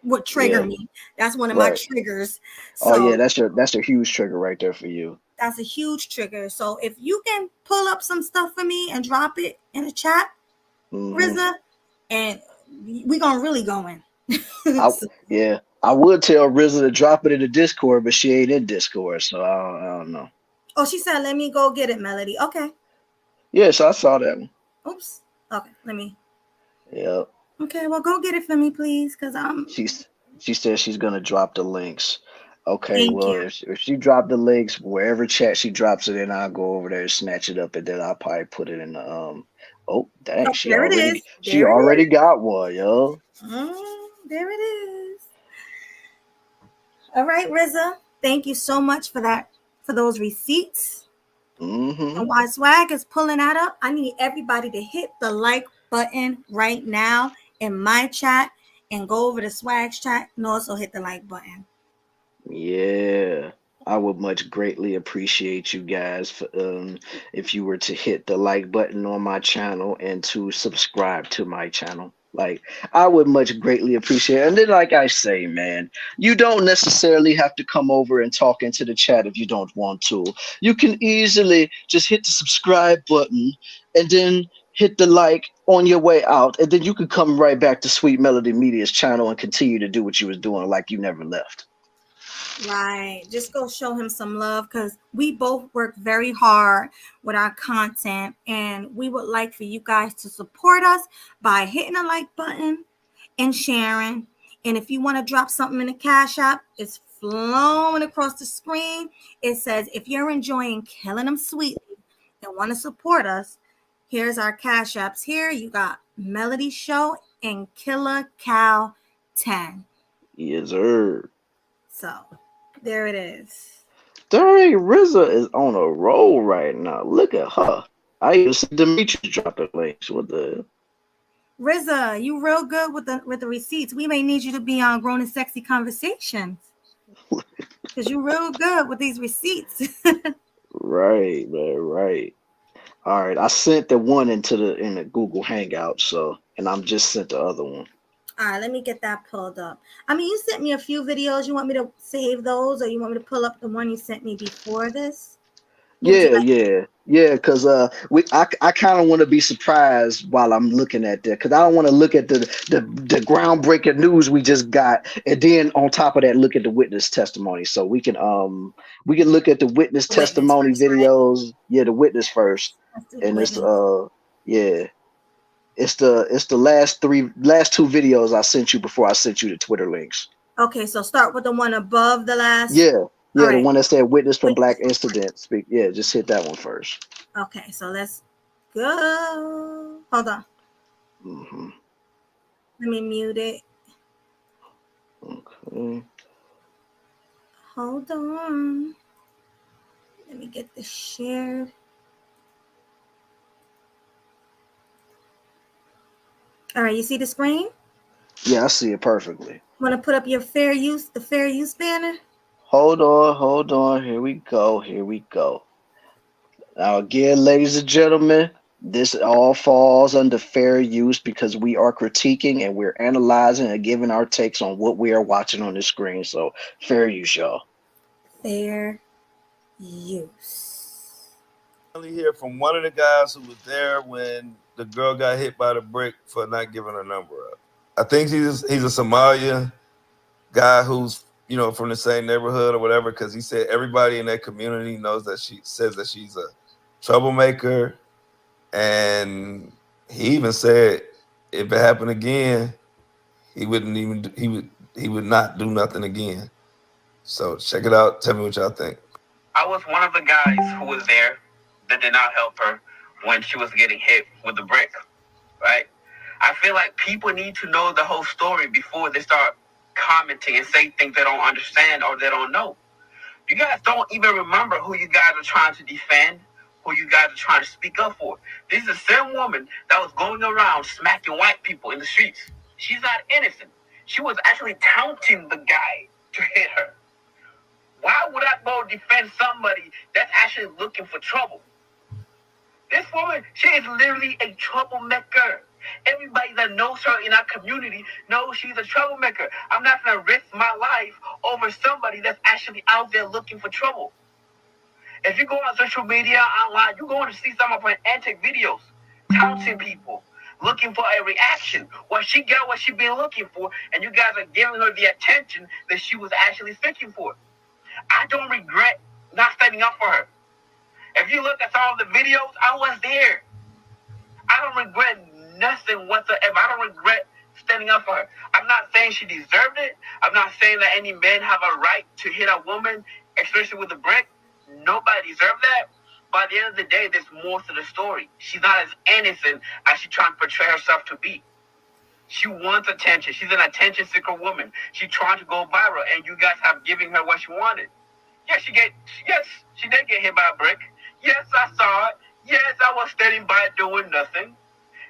what triggered me. That's one of my triggers. So, that's a huge trigger right there for you. That's a huge trigger. So if you can pull up some stuff for me and drop it in the chat, RZA, and we're gonna really go in. I would tell RZA to drop it in the Discord, but she ain't in Discord, so I don't know. Oh, she said, let me go get it, Melody. Okay. Yes, I saw that one. Oops. Okay, let me. Yep. Okay, well, go get it for me, please, because She said she's gonna drop the links. Okay, Thank you. If she dropped the links, wherever chat she drops it in, I'll go over there and snatch it up, and then I'll probably put it in the Oh, dang! Oh, She already got one, yo. There it is. All right, RZA. Thank you so much for that, for those receipts. And while Swag is pulling that up, I need everybody to hit the like button right now in my chat and go over to Swag's chat and also hit the like button. Yeah, I would much greatly appreciate you guys for, if you were to hit the like button on my channel and to subscribe to my channel. Like, I would much greatly appreciate it. And then, like I say, man, you don't necessarily have to come over and talk into the chat if you don't want to. You can easily just hit the subscribe button and then hit the like on your way out. And then you can come right back to Sweet Melody Media's channel and continue to do what you was doing like you never left. Right. Just go show him some love, because we both work very hard with our content, and we would like for you guys to support us by hitting the like button and sharing. And if you want to drop something in the Cash App, it's flowing across the screen. It says, if you're enjoying KillinEmSweetly and want to support us, here's our Cash Apps here. You got Melody Show and Killa Cow 10. Yes, sir. So there it is. Dang, RZA is on a roll right now. Look at her. I even see Demetrius drop the links. What the hell? RZA, you real good with the receipts. We may need you to be on Grown and Sexy Conversations because you real good with these receipts. Right, man, right. All right, I sent the one in the Google Hangout, and I'm just sent the other one. All right, let me get that pulled up. I mean, you sent me a few videos. You want me to save those, or you want me to pull up the one you sent me before this? Yeah, because I kind of want to be surprised while I'm looking at that, because I don't want to look at the groundbreaking news we just got, and then on top of that look at the witness testimony. So we can look at the witness testimony videos. Right? Yeah, the witness first, and it's it's the last two videos I sent you before I sent you the Twitter links. Okay, so start with the one above the last. Yeah. Yeah, right. The one that said witness from Black Incident. Speak. Yeah, just hit that one first. Okay, so let's go. Hold on. Mm-hmm. Let me mute it. Okay. Hold on. Let me get this shared. All right, you see the screen? Yeah, I see it perfectly. Want to put up your fair use banner? Hold on. Here we go. Now, again, ladies and gentlemen, this all falls under fair use because we are critiquing and we're analyzing and giving our takes on what we are watching on the screen. So, fair use, y'all. Fair use. I only hear from one of the guys who was there when the girl got hit by the brick for not giving her number up. I think he's a Somalia guy who's from the same neighborhood or whatever, because he said everybody in that community knows that says that she's a troublemaker, and he even said if it happened again, he would not do nothing again. So check it out. Tell me what y'all think. I was one of the guys who was there that did not help her when she was getting hit with the brick, right? I feel like people need to know the whole story before they start commenting and say things they don't understand or they don't know. You guys don't even remember who you guys are trying to defend, who you guys are trying to speak up for. This is the same woman that was going around smacking white people in the streets. She's not innocent. She was actually taunting the guy to hit her. Why would I go defend somebody that's actually looking for trouble? This woman, she is literally a troublemaker. Everybody that knows her in our community knows she's a troublemaker. I'm not going to risk my life over somebody that's actually out there looking for trouble. If you go on social media, online, you're going to see some of her antic videos, taunting people, looking for a reaction. Well, she got what she been looking for, and you guys are giving her the attention that she was actually seeking for. I don't regret not standing up for her. If you look at some of the videos, I was there. I don't regret nothing whatsoever. I don't regret standing up for her. I'm not saying she deserved it. I'm not saying that any men have a right to hit a woman, especially with a brick. Nobody deserves that. But at the end of the day, there's more to the story. She's not as innocent as she's trying to portray herself to be. She wants attention. She's an attention-seeker woman. She's trying to go viral, and you guys have given her what she wanted. Yes, she did get hit by a brick. Yes, I saw it. Yes, I was standing by doing nothing.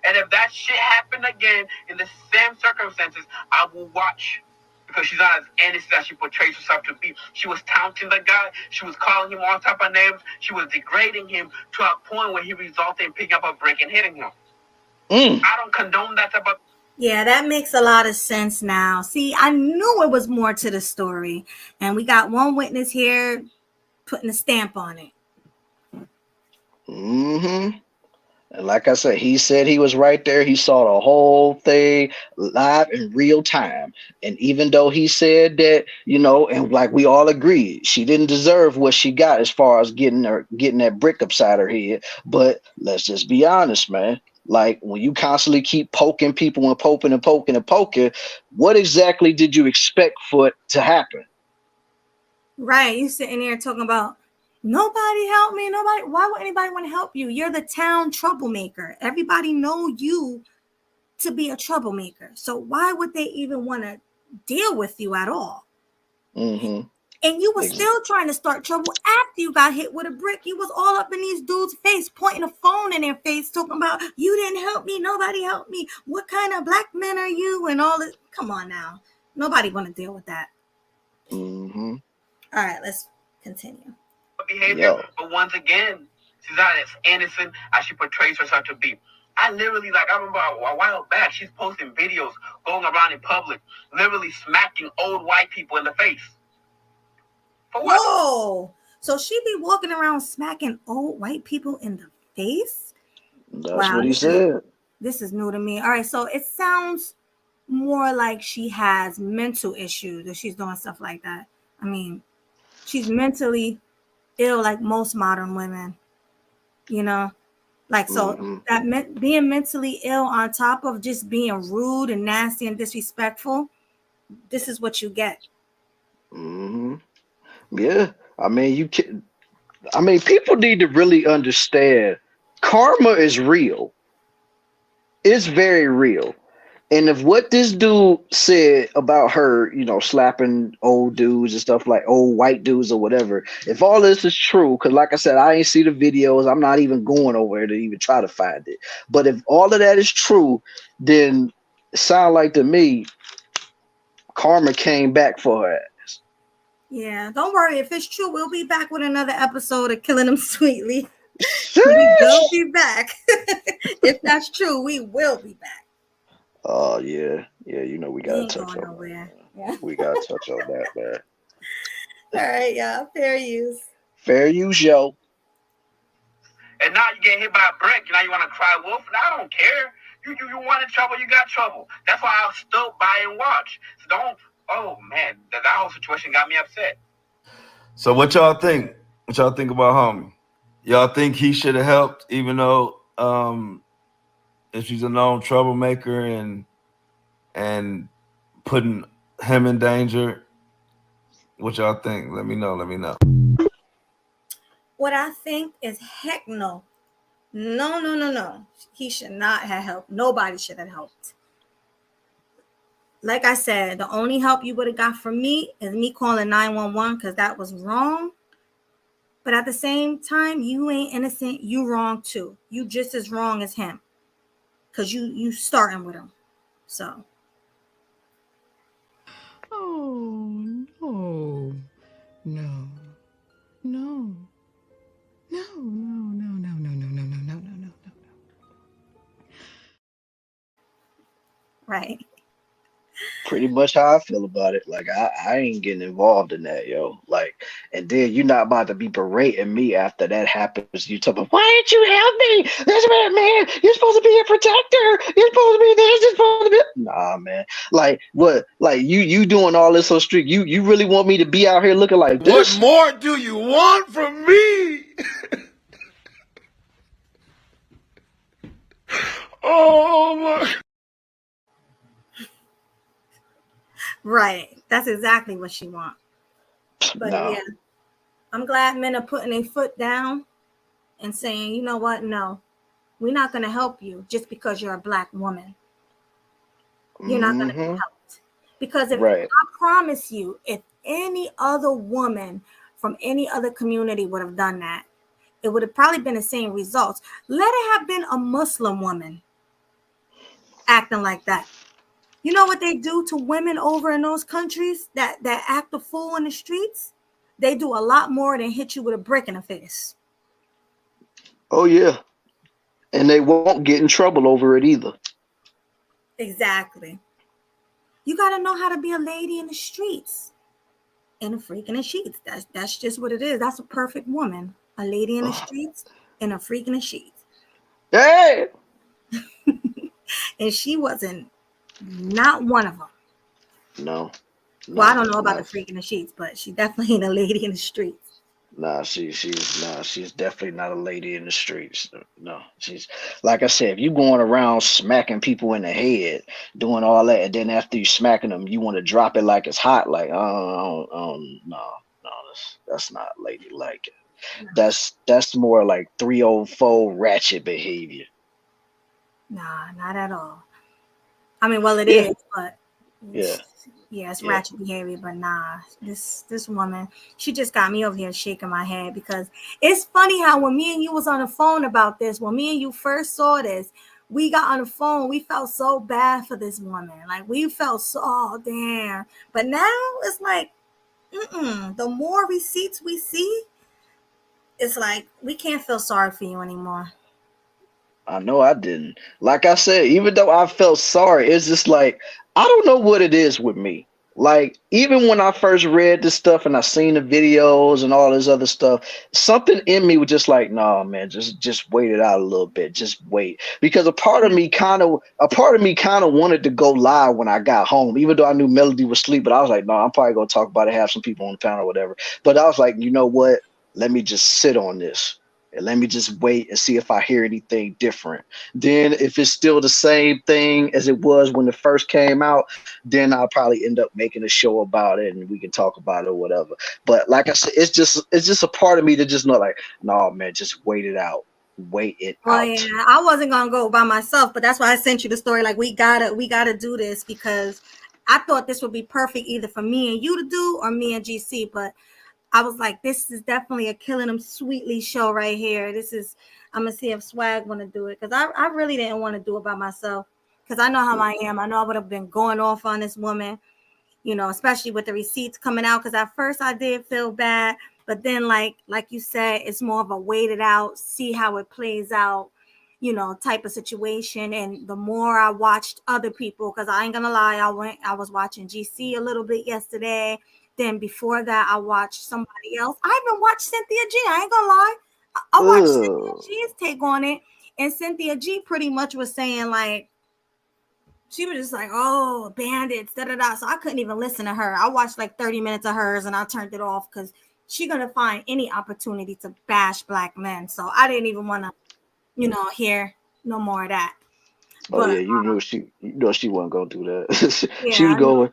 And if that shit happened again in the same circumstances, I will watch. Because she's not as innocent as she portrays herself to be. She was taunting the guy. She was calling him all type of names. She was degrading him to a point where he resulted in picking up a brick and hitting him. I don't condone that type of... Yeah, that makes a lot of sense now. See, I knew it was more to the story. And we got one witness here putting a stamp on it. Mm-hmm. And like I said, he said he was right there. He saw the whole thing live in real time. And even though he said that, and like we all agreed, she didn't deserve what she got as far as getting that brick upside her head. But let's just be honest, man. Like when you constantly keep poking people and poking, what exactly did you expect for it to happen? Right. You sitting there talking about, nobody help me. Nobody. Why would anybody want to help you? You're the town troublemaker. Everybody know you to be a troublemaker. So why would they even want to deal with you at all? Mm-hmm. And you were still trying to start trouble after you got hit with a brick. You was all up in these dudes' face, pointing a phone in their face, talking about, you didn't help me, nobody helped me. What kind of black men are you? And all this. Come on now. Nobody want to deal with that. Mm-hmm. All right, let's continue. Behavior, but once again, she's not as innocent as she portrays herself to be. I literally, I remember a while back, she's posting videos going around in public, literally smacking old white people in the face. For what? Whoa! So she be walking around smacking old white people in the face? That's what he said. This is new to me. All right, so it sounds more like she has mental issues if she's doing stuff like that. I mean, she's mentally ill like most modern women, you know? So that being mentally ill on top of just being rude and nasty and disrespectful, this is what you get. Mm-hmm. Yeah. I mean, people need to really understand karma is real. It's very real. And if what this dude said about her, slapping old dudes and stuff, like old white dudes or whatever, if all this is true, because like I said, I ain't see the videos, I'm not even going over there to even try to find it. But if all of that is true, then it sounds like to me, karma came back for her ass. Yeah, don't worry. If it's true, we'll be back with another episode of Killing Them Sweetly. We will be back. If that's true, we will be back. Oh yeah, we gotta touch on that. Yeah. We gotta touch on that, man. All right, y'all. Fair use. Fair use, yo. And now you get hit by a brick. Now you want to cry wolf? Now I don't care. You wanted trouble, you got trouble. That's why I'll still buy and watch. So don't. Oh man, that whole situation got me upset. So what y'all think? What y'all think about homie? Y'all think he should have helped, even though if she's a known troublemaker and putting him in danger? What y'all think? Let me know. What I think is heck no. No. He should not have helped. Nobody should have helped. Like I said, the only help you would have got from me is me calling 911 because that was wrong. But at the same time, you ain't innocent. You wrong too. You just as wrong as him. Because you starting with him. So. Oh, no. No. Right. Pretty much how I feel about it. Like I ain't getting involved in that, yo. Like, and then you're not about to be berating me after that happens. You talk about, why didn't you help me? This man, you're supposed to be a protector. You're supposed to be this. You're supposed to be. Nah, man. Like what? Like you doing all this so strict. You really want me to be out here looking like this? What more do you want from me? Oh my. Right. That's exactly what she wants. But No. yeah, I'm glad men are putting their foot down and saying, you know what? No, we're not going to help you just because you're a black woman. You're not going to be helped. Because if I promise you, if any other woman from any other community would have done that, it would have probably been the same results. Let it have been a Muslim woman acting like that. You know what they do to women over in those countries that act a fool in the streets? They do a lot more than hit you with a brick in the face. Oh yeah. And they won't get in trouble over it either. Exactly. You got to know how to be a lady in the streets and a freak in the sheets. That's just what it is. That's a perfect woman. A lady in the streets and a freak in the sheets. Hey! And she wasn't not one of them. No. Well, I don't know about the freak in the sheets, but she definitely ain't a lady in the streets. Nah, she's definitely not a lady in the streets. No, she's, like I said, if you going around smacking people in the head, doing all that, and then after you smacking them, you want to drop it like it's hot, like no, that's not ladylike. No. That's more like 304 ratchet behavior. Nah, not at all. I mean, well, it is, but yeah, Yeah, it's ratchet behavior, but nah, this woman, she just got me over here shaking my head because it's funny how when me and you was on the phone about this, when me and you first saw this, we got on the phone, we felt so bad for this woman. Like we felt so, oh, damn. But now it's like, the more receipts we see, it's like we can't feel sorry for you anymore. I know I didn't. Like I said, even though I felt sorry, it's just like I don't know what it is with me. Like even when I first read this stuff and I seen the videos and all this other stuff, something in me was just like, nah, man, just wait it out a little bit. Just wait. Because a part of me kind of wanted to go live when I got home, even though I knew Melody was asleep. But I was like, no, I'm probably gonna talk about it, have some people on the panel or whatever. But I was like, you know what? Let me just sit on this. And let me just wait and see if I hear anything different. Then if it's still the same thing as it was when it first came out, then I'll probably end up making a show about it and we can talk about it or whatever. But like I said, it's just a part of me that just know like, no, man, just wait it out. Wait it out. Yeah, I wasn't gonna go by myself, but that's why I sent you the story. Like we gotta do this because I thought this would be perfect either for me and you to do or me and GC, but I was like, this is definitely a KillinEmSweetly show right here. I'm gonna see if Swag want to do it because I really didn't want to do it by myself because I know how I am. I know I would have been going off on this woman, especially with the receipts coming out. Because at first I did feel bad, but then like you said, it's more of a wait it out, see how it plays out, type of situation. And the more I watched other people, because I ain't gonna lie, I was watching GC a little bit yesterday. Then before that, I watched somebody else. I even watched Cynthia G. I ain't gonna lie. I watched Cynthia G's take on it. And Cynthia G pretty much was saying like, she was just like, oh, bandits, da-da-da. So I couldn't even listen to her. I watched like 30 minutes of hers and I turned it off because she's going to find any opportunity to bash black men. So I didn't even want to, hear no more of that. Oh, yeah, you know she wasn't going to do that. Yeah, she was going...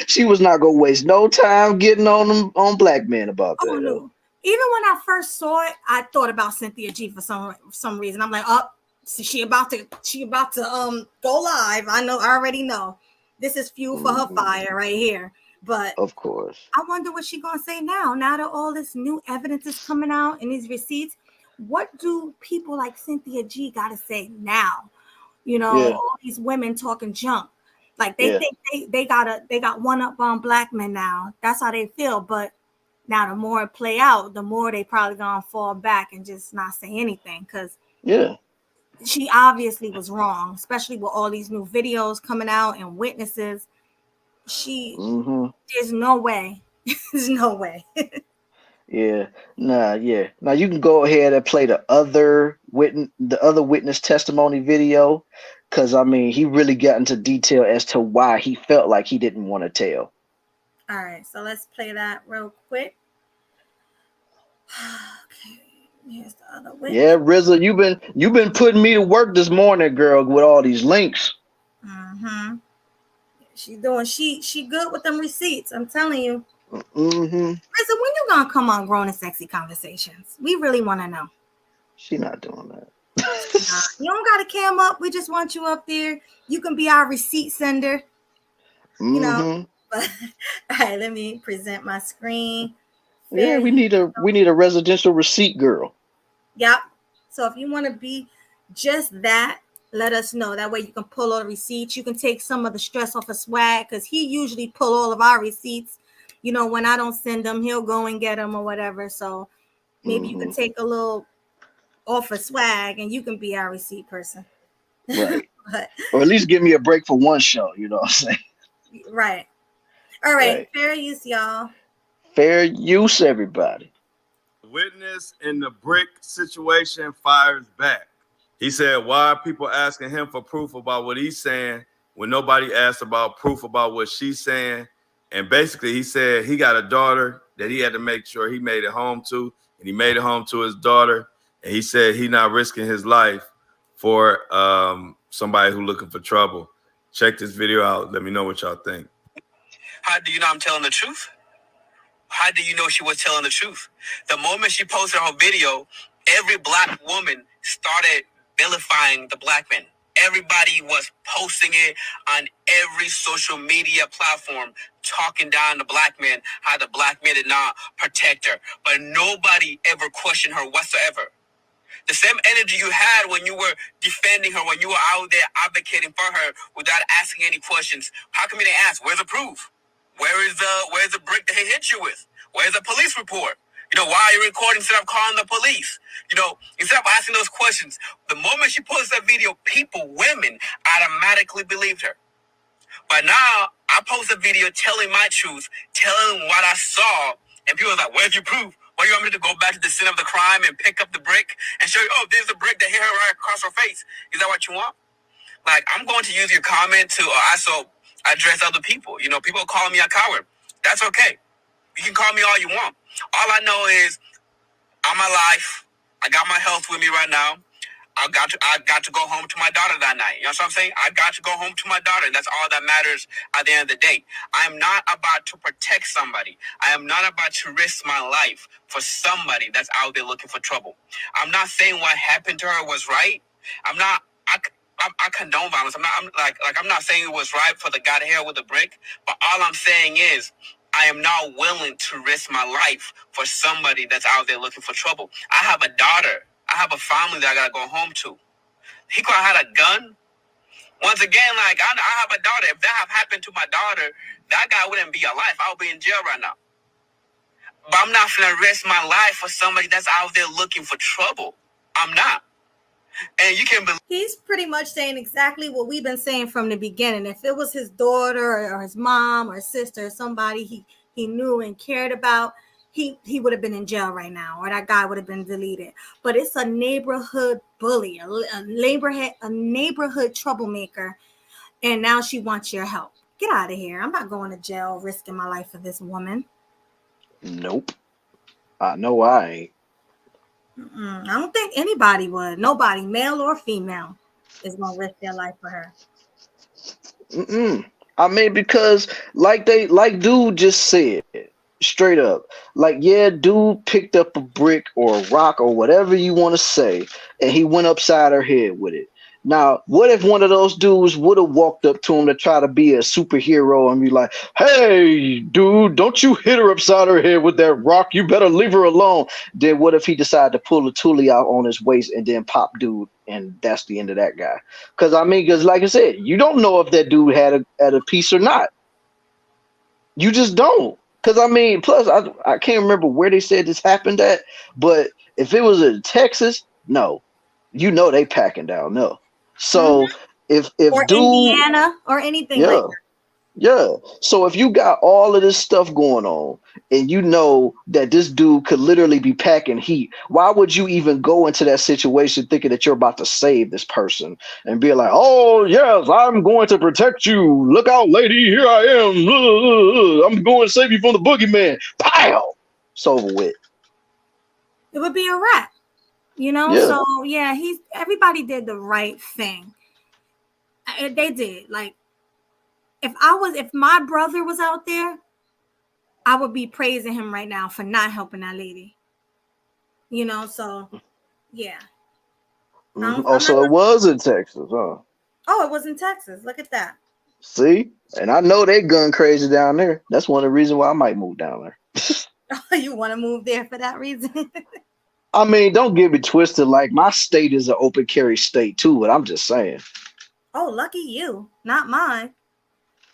She was not gonna waste no time getting on black men about that. Oh no! Even when I first saw it, I thought about Cynthia G for some reason. I'm like, oh, so she about to go live. I already know. This is fuel for her fire right here. But of course, I wonder what she's gonna say now. Now that all this new evidence is coming out and these receipts, what do people like Cynthia G gotta say now? All these women talking junk. Like they think they got one up on black men now. That's how they feel. But now the more it play out, the more they probably gonna fall back and just not say anything. Cause she obviously was wrong, especially with all these new videos coming out and witnesses. There's no way. There's no way. Now you can go ahead and play the other witness testimony video, because I mean he really got into detail as to why he felt like he didn't want to tell. All right, so let's play that real quick. Okay, here's the other witness. Yeah, RZA, you've been putting me to work this morning, girl, with all these links. She's doing she good with them receipts. I'm telling you. RZA, when you gonna come on Grown and Sexy Conversations? We really want to know. She not doing that. You don't gotta cam up. We just want you up there. You can be our receipt sender. But all right, let me present my screen. Yeah, we need a residential receipt girl. Yep. So if you want to be just that, let us know. That way you can pull all the receipts. You can take some of the stress off of Swag, because he usually pull all of our receipts. When I don't send them, he'll go and get them or whatever. So maybe you can take a little off of Swag and you can be our receipt person. Right. Or at least give me a break for one show. You know what I'm saying? Right. All right. Fair use, y'all. Fair use, everybody. Witness in the brick situation fires back. He said, why are people asking him for proof about what he's saying when nobody asked about proof about what she's saying? And basically, he said he got a daughter that he had to make sure he made it home to, and he made it home to his daughter. And he said he's not risking his life for somebody who's looking for trouble. Check this video out. Let me know what y'all think. How do you know I'm telling the truth? How do you know she was telling the truth? The moment she posted her video, every black woman started vilifying the black men. Everybody was posting it on every social media platform, talking down the black man, how the black man did not protect her. But nobody ever questioned her whatsoever. The same energy you had when you were defending her, when you were out there advocating for her without asking any questions. How come you didn't ask? Where's the proof? Where's the brick that he hit you with? Where's the police report? You know, why are you recording instead of calling the police? You know, instead of asking those questions, the moment she posts that video, women automatically believed her. But now I post a video telling my truth, telling what I saw, and people are like, where's your proof? Well, you want me to go back to the scene of the crime and pick up the brick and show you, oh, there's the brick that hit her right across her face. Is that what you want? Like, I'm going to use your comment to also address other people. You know, people call me a coward. That's okay. You can call me all you want. All I know is I'm alive. I got my health with me right now. I got to go home to my daughter that night. You know what I'm saying? I got to go home to my daughter. And that's all that matters at the end of the day. I'm not about to protect somebody. I am not about to risk my life for somebody that's out there looking for trouble. I'm not saying what happened to her was right. I condone violence. I'm not saying it was right for the guy to hit her with a brick. But all I'm saying is, I am not willing to risk my life for somebody that's out there looking for trouble. I have a daughter. I have a family that I gotta go home to. He could have had a gun. Once again, like, I have a daughter. If that have happened to my daughter, that guy wouldn't be alive. I would be in jail right now. But I'm not gonna risk my life for somebody that's out there looking for trouble. I'm not. And you can believe. He's pretty much saying exactly what we've been saying from the beginning. If it was his daughter or his mom or sister, or somebody he knew and cared about, he would have been in jail right now, or that guy would have been deleted. But it's a neighborhood bully, a neighborhood troublemaker, and now she wants your help. Get out of here. I'm not going to jail risking my life for this woman. Nope. I know I ain't. I don't think anybody would. Nobody, male or female, is going to risk their life for her. I mean, because like dude just said, straight up, like, yeah, dude picked up a brick or a rock or whatever you want to say, and he went upside her head with it. Now, what if one of those dudes would have walked up to him to try to be a superhero and be like, hey, dude, don't you hit her upside her head with that rock. You better leave her alone. Then what if he decided to pull a toolie out on his waist and then pop dude, and that's the end of that guy? Because like I said, you don't know if that dude had a piece or not. You just don't. Because, plus, I can't remember where they said this happened at, but if it was in Texas, no. You know they packing down, no. So if or dude, Indiana or anything like that. Yeah. So if you got all of this stuff going on and you know that this dude could literally be packing heat, why would you even go into that situation thinking that you're about to save this person and be like, oh, yes, I'm going to protect you. Look out, lady. Here I am. I'm going to save you from the boogeyman. Pow! It's over with. It would be a wrap. You know, Yeah. So yeah, everybody did the right thing. They did. Like, if my brother was out there, I would be praising him right now for not helping that lady. You know, so yeah. So it was in Texas, huh? Oh, it was in Texas. Look at that. See? And I know they gun crazy down there. That's one of the reasons why I might move down there. You want to move there for that reason? Don't get me twisted. Like, my state is an open carry state too, but I'm just saying. Oh, lucky you, not mine.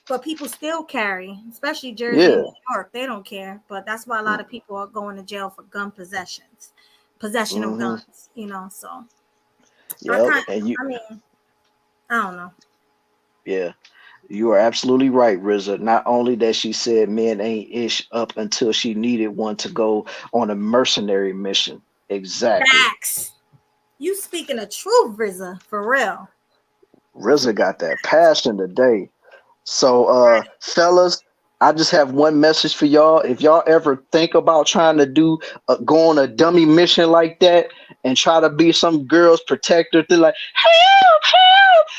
But people still carry, especially Jersey and New York. They don't care. But that's why a lot of people are going to jail for gun possession of guns. You know, so. Yeah, I don't know. Yeah, you are absolutely right, RZA. Not only that she said men ain't ish up until she needed one to go on a mercenary mission. Exactly. Facts. You speaking the truth, RZA, for real. RZA got that passion today. So, fellas, I just have one message for y'all. If y'all ever think about trying to go on a dummy mission like that and try to be some girl's protector, they're like, help,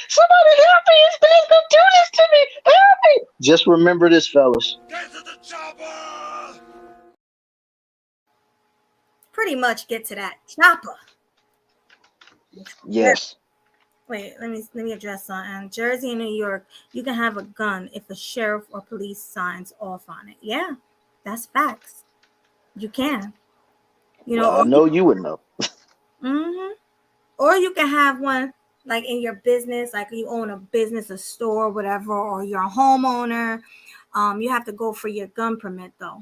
somebody help me, this man's gonna do this to me, help me. Just remember this, fellas. Get to the chopper! Pretty much get to that chopper. Yes. Wait, let me address something. Jersey and New York, you can have a gun if a sheriff or police signs off on it. Yeah, that's facts. You can. You know, Well, I know you would know. mm-hmm. Or you can have one like in your business, like you own a business, a store, whatever, or you're a homeowner. You have to go for your gun permit though.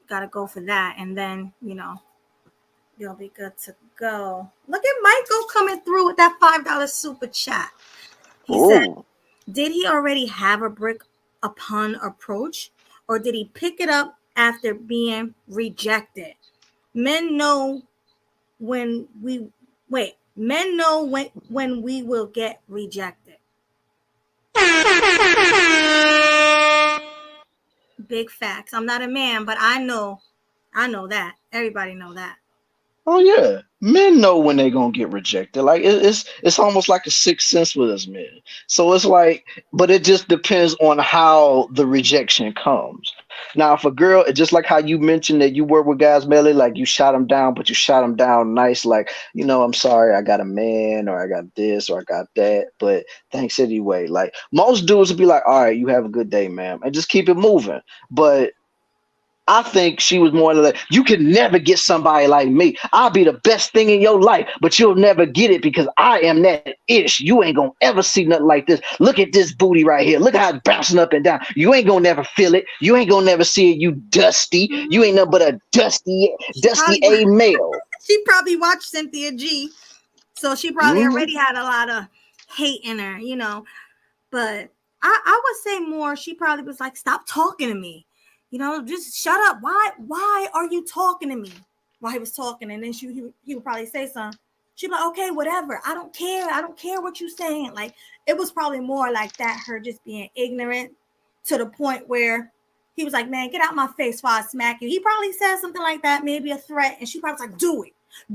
You gotta go for that, and then you'll be good to go. Look at Michael coming through with that $5 super chat. He said, Oh, did he already have a brick upon approach, or did he pick it up after being rejected? Men know when we wait. Men know when we will get rejected. Big facts. I'm not a man, but I know that. Everybody know that. oh yeah. Men know when they're gonna get rejected. Like it's almost like a sixth sense with us men. So it's like, but it just depends on how the rejection comes. Now, if a girl, just like how you mentioned that you work with guys, Melly, like you shot him down, but you shot him down nice, like, I'm sorry, I got a man, or I got this, or I got that, but thanks anyway. Like most dudes would be like, all right, you have a good day, ma'am, and just keep it moving. But I think she was more like, you can never get somebody like me. I'll be the best thing in your life, but you'll never get it because I am that ish. You ain't gonna ever see nothing like this. Look at this booty right here. Look how it's bouncing up and down. You ain't gonna never feel it. You ain't gonna never see it. You dusty. You ain't nothing but a dusty A male. She probably watched Cynthia G, so she probably already had a lot of hate in her, But I would say more. She probably was like, "Stop talking to me." Just shut up. Why are you talking to me? While he was talking, and then he would probably say something. She'd be like, okay, whatever. I don't care what you're saying. Like, it was probably more like that, her just being ignorant to the point where he was like, man, get out my face while I smack you. He probably said something like that, maybe a threat, and she probably was like,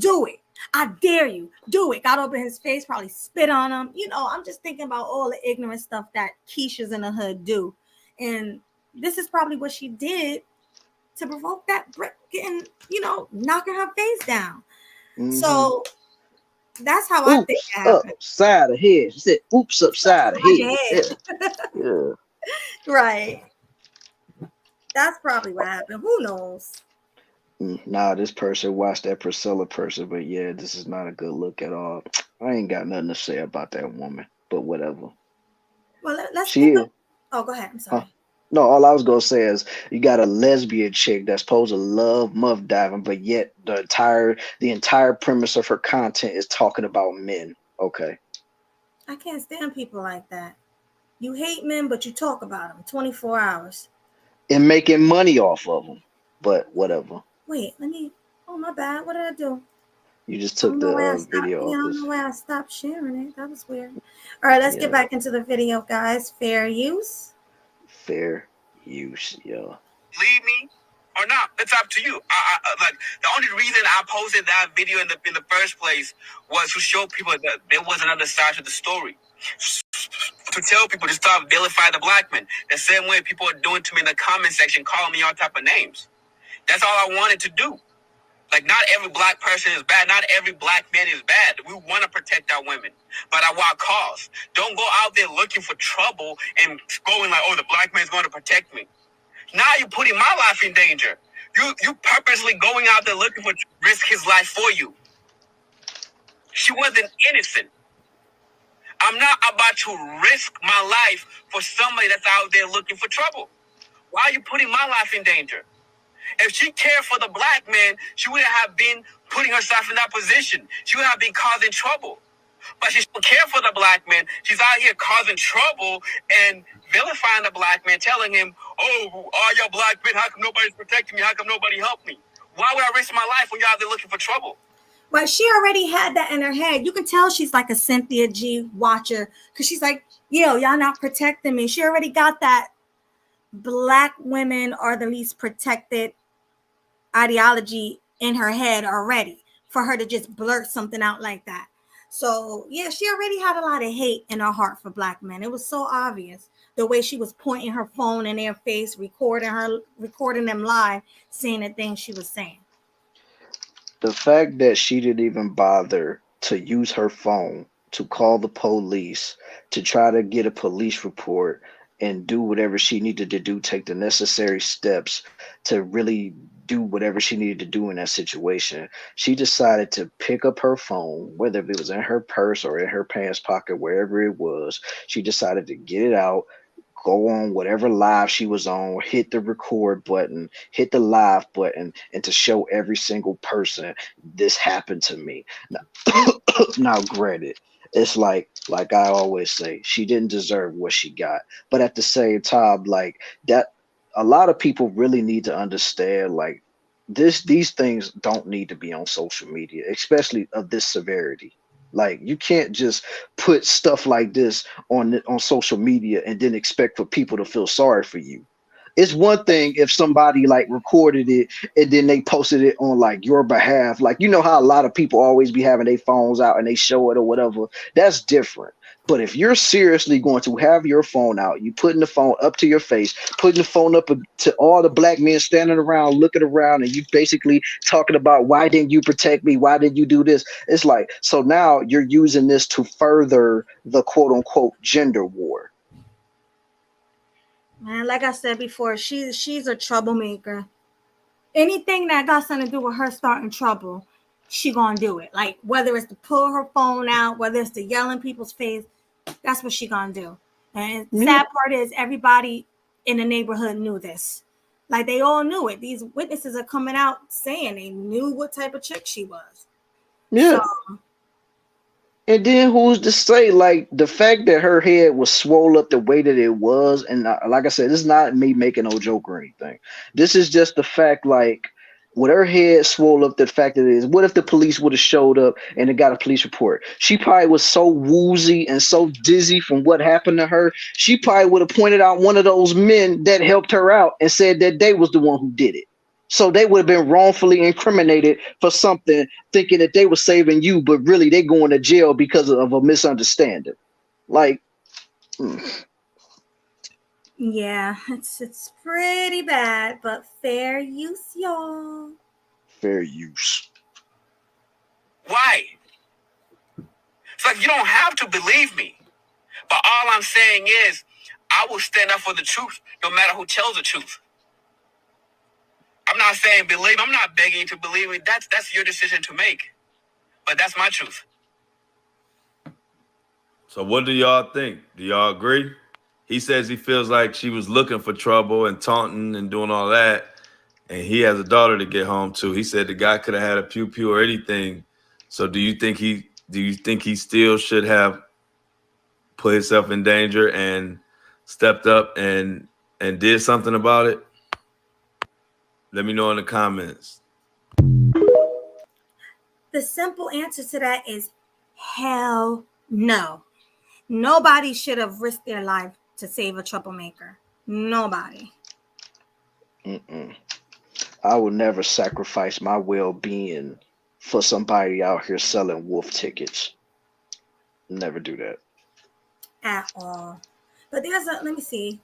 do it. I dare you. Do it. Got up in his face, probably spit on him. I'm just thinking about all the ignorant stuff that Keisha's in the hood do. And this is probably what she did to provoke that brick getting, knocking her face down. So that's how I think it happened. Upside of head. She said, oops, upside of head. Yeah. Right. That's probably what happened. Who knows? Nah, this person watched that Priscilla person, but yeah, this is not a good look at all. I ain't got nothing to say about that woman, but whatever. Well, let's Oh, go ahead. I'm sorry. No, all I was gonna say is you got a lesbian chick that's supposed to love muff diving, but yet the entire premise of her content is talking about men. Okay. I can't stand people like that. You hate men, but you talk about them 24 hours. And making money off of them, but whatever. Wait, oh, my bad. What did I do? You just took the video off. I don't know why I stopped sharing it. That was weird. All right, let's get back into the video, guys. Fair use. Fair use, yo. Leave me or not? It's up to you. Like the only reason I posted that video in the first place was to show people that there was another side to the story. To tell people to stop vilifying the black men. The same way people are doing to me in the comment section, calling me all type of names. That's all I wanted to do. Like, not every black person is bad. Not every black man is bad. We want to protect our women, but at what cost? Don't go out there looking for trouble and going like, oh, the black man's going to protect me. Now you're putting my life in danger. You purposely going out there looking for risk his life for you. She wasn't innocent. I'm not about to risk my life for somebody that's out there looking for trouble. Why are you putting my life in danger? If she cared for the black man, she wouldn't have been putting herself in that position. She would have been causing trouble. But she don't care for the black man. She's out here causing trouble and vilifying the black man, telling him, oh, all y'all black men, how come nobody's protecting me? How come nobody helped me? Why would I risk my life when y'all out there looking for trouble? But she already had that in her head. You can tell she's like a Cynthia G watcher because she's like, yo, y'all not protecting me. She already got that black women are the least protected ideology in her head already for her to just blurt something out like that. So yeah, she already had a lot of hate in her heart for black men. It was so obvious the way she was pointing her phone in their face, recording them live, saying the things she was saying. The fact that she didn't even bother to use her phone to call the police, to try to get a police report and do whatever she needed to do, take the necessary steps to really do whatever she needed to do in that situation. She decided to pick up her phone, whether it was in her purse or in her pants pocket, wherever it was. She decided to get it out, go on whatever live she was on, hit the record button, hit the live button, and to show every single person this happened to me. Now granted, it's like I always say, she didn't deserve what she got. But at the same time, like that, a lot of people really need to understand, like these things don't need to be on social media, especially of this severity. Like you can't just put stuff like this on social media and then expect for people to feel sorry for you. It's one thing if somebody like recorded it and then they posted it on like your behalf. Like, you know how a lot of people always be having their phones out and they show it or whatever. That's different. But if you're seriously going to have your phone out, you putting the phone up to your face, putting the phone up to all the black men standing around, looking around, and you basically talking about, why didn't you protect me? Why did you do this? It's like, so now you're using this to further the quote unquote gender war. Man, like I said before, she's a troublemaker. Anything that got something to do with her starting trouble, she gonna do it. Like whether it's to pull her phone out, whether it's to yell in people's face, that's what she gonna do. And the sad part is everybody in the neighborhood knew this. Like they all knew it. These witnesses are coming out saying they knew what type of chick she was. Yeah. So, and then who's to say, like, the fact that her head was swole up the way that it was, and like I said, this is not me making no joke or anything. This is just the fact, like, with her head swole up, the fact that it is, what if the police would have showed up and it got a police report? She probably was so woozy and so dizzy from what happened to her, she probably would have pointed out one of those men that helped her out and said that they was the one who did it. So they would have been wrongfully incriminated for something, thinking that they were saving you, but really they going to jail because of a misunderstanding. Like, yeah, it's pretty bad, but fair use, y'all. Fair use. Why? It's like, you don't have to believe me. But all I'm saying is, I will stand up for the truth, no matter who tells the truth. I'm not saying believe. I'm not begging you to believe me. That's your decision to make. But that's my truth. So what do y'all think? Do y'all agree? He says he feels like she was looking for trouble and taunting and doing all that. And he has a daughter to get home to. He said the guy could have had a pew-pew or anything. So do you think he still should have put himself in danger and stepped up and did something about it? Let me know in the comments. The simple answer to that is hell no. Nobody should have risked their life to save a troublemaker. Nobody. I would never sacrifice my well-being for somebody out here selling wolf tickets. Never do that. At all. But let me see.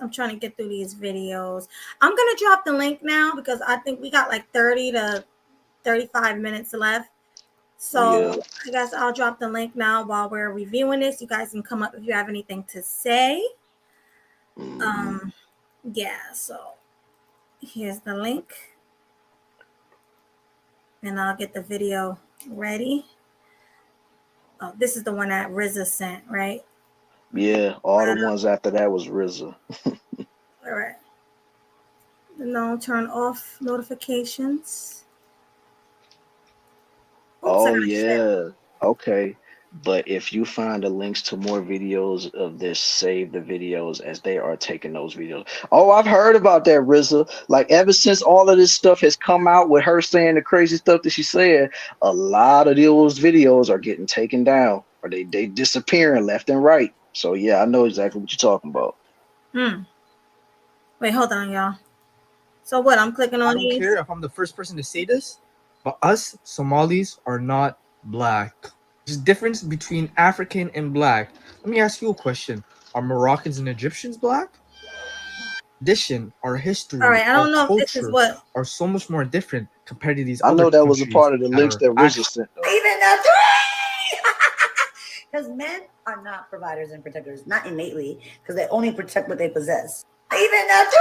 I'm trying to get through these videos. I'm going to drop the link now because I think we got like 30 to 35 minutes left. So yeah. I guess I'll drop the link now while we're reviewing this. You guys can come up if you have anything to say. Yeah, so here's the link. And I'll get the video ready. Oh, this is the one that RZA sent, right? Yeah, all the ones after that was RZA. All right. No, turn off notifications. Oh, yeah. Okay. But if you find the links to more videos of this, save the videos as they are taking those videos. Oh, I've heard about that, RZA. Like, ever since all of this stuff has come out with her saying the crazy stuff that she said, a lot of those videos are getting taken down or they disappearing left and right. So, yeah, I know exactly what you're talking about. Wait, hold on, y'all. So what? I'm clicking on these. I don't care if I'm the first person to say this, but us Somalis are not black. There's a difference between African and black. Let me ask you a question. Are Moroccans and Egyptians black? Tradition, our history, all right, I don't know culture if this is what are so much more different compared to these I other know that was a part of the links that RZA sent. Even the three! Because men are not providers and protectors, not innately, because they only protect what they possess. Even that.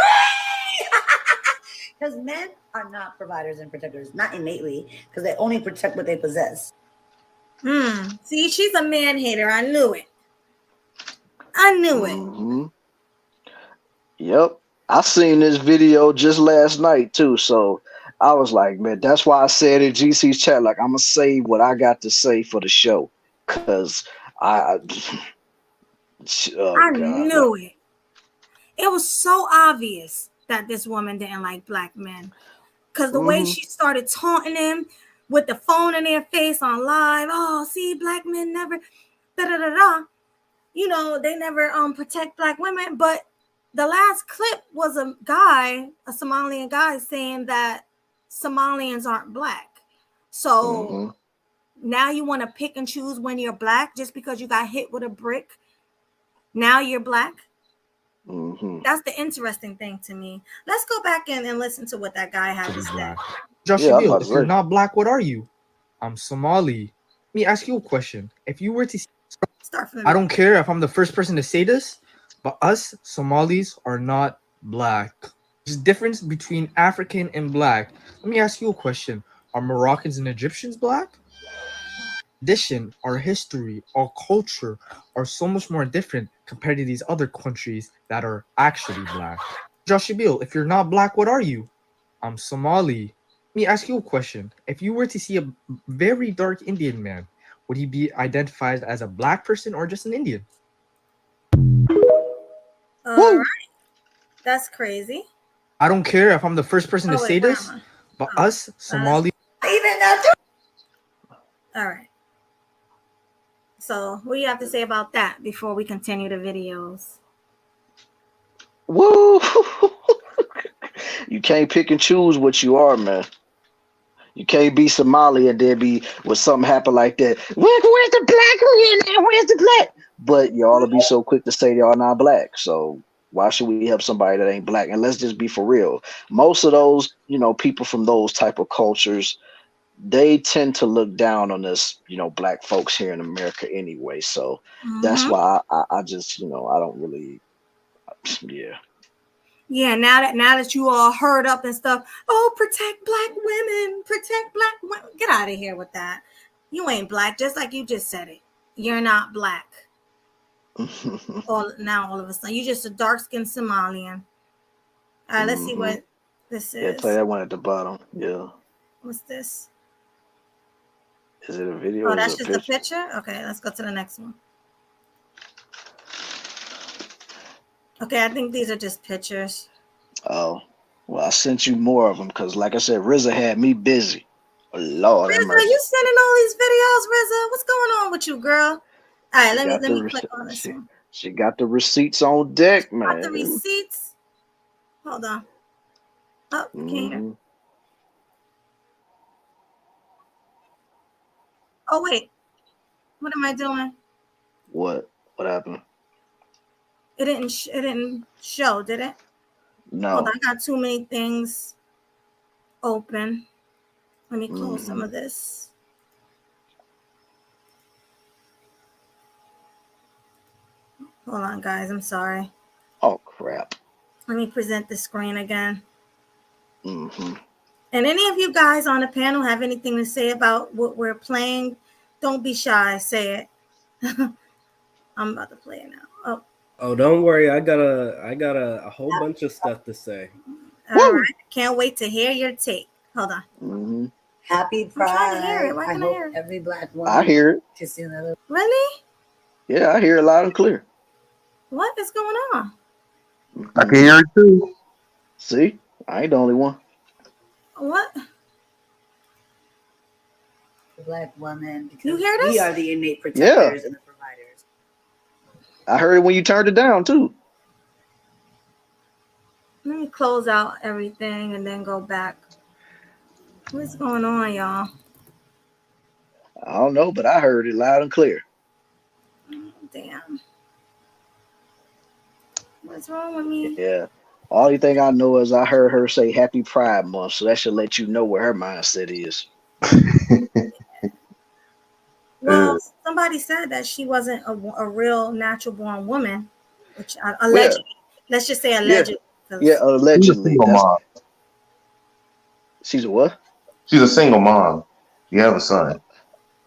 Because men are not providers and protectors, not innately, because they only protect what they possess. See, she's a man hater. I knew it. I knew it. Yep. I seen this video just last night too, so I was like, man, that's why I said in GC's chat, like, I'm gonna save what I got to say for the show, cause I knew it. It was so obvious that this woman didn't like black men, because the way she started taunting them with the phone in their face on live. Oh, see, black men never, you know, they never protect black women, but the last clip was a Somalian guy saying that Somalians aren't black. So now you want to pick and choose when you're black just because you got hit with a brick. Now you're black. That's the interesting thing to me. Let's go back in and listen to what that guy had to say. Josh Shabil, if you're not black, what are you? I'm Somali. Let me ask you a question. If you were to start from I don't care if I'm the first person to say this, but us Somalis are not black. There's a difference between African and black. Let me ask you a question. Are Moroccans and Egyptians black? Tradition, our history, our culture are so much more different compared to these other countries that are actually black. Josh Shabil, if you're not black, what are you? I'm Somali. Let me ask you a question. If you were to see a very dark Indian man, would he be identified as a black person or just an Indian? All right. That's crazy. I don't care if I'm the first person to say this, but us Somali. All right. So, what do you have to say about that before we continue the videos? Woo! You can't pick and choose what you are, man. You can't be Somali and then be when something happen like that. Where's the black man? Where's the black? But y'all to be so quick to say y'all not black. So why should we help somebody that ain't black? And let's just be for real. Most of those, you know, people from those type of cultures, they tend to look down on us, you know, black folks here in America anyway. So that's why I just, you know, I don't really, yeah. Yeah, now that you all heard up and stuff, oh, protect black women, protect black women. Get out of here with that. You ain't black, just like you just said it. You're not black. All of a sudden, you're just a dark-skinned Somalian. All right, let's see what this is. Yeah, play that one at the bottom. Yeah. What's this? Is it a video? Oh, that's just a picture? Okay, let's go to the next one. Okay, I think these are just pictures. Oh, well, I sent you more of them because, like I said, RZA had me busy. Oh, Lord, RZA, you sending all these videos, RZA? What's going on with you, girl? All right, let me click on this one. She got the receipts on deck, man. Got the receipts. Hold on. Oh, can't hear. Oh wait, what am I doing? What happened? It didn't show, did it? No. Hold on, I got too many things open. Let me close some of this. Hold on, guys. I'm sorry. Oh, crap. Let me present the screen again. And any of you guys on the panel have anything to say about what we're playing? Don't be shy. Say it. I'm about to play it now. Oh, don't worry. I got a whole bunch of stuff to say. All right. Can't wait to hear your take. Hold on. Happy Pride. I'm trying to hear it. Why can't I hear it? Every black woman. I hear it. To see another. Really? Yeah, I hear it loud and clear. What is going on? I can hear it too. See? I ain't the only one. What? The black woman. Because you hear this? We are the innate protectors and the providers. I heard it when you turned it down too. Let me close out everything and then go back. What's going on, y'all? I don't know, but I heard it loud and clear. Damn. What's wrong with me? Yeah. Only thing I know is I heard her say Happy Pride Month, so that should let you know where her mindset is. Well, somebody somebody said that she wasn't a real natural born woman, which Yeah, allegedly, let's just say yeah, allegedly. yeah. She's a Allegedly, single that's mom. she's a what? She's a single mom. You have a son.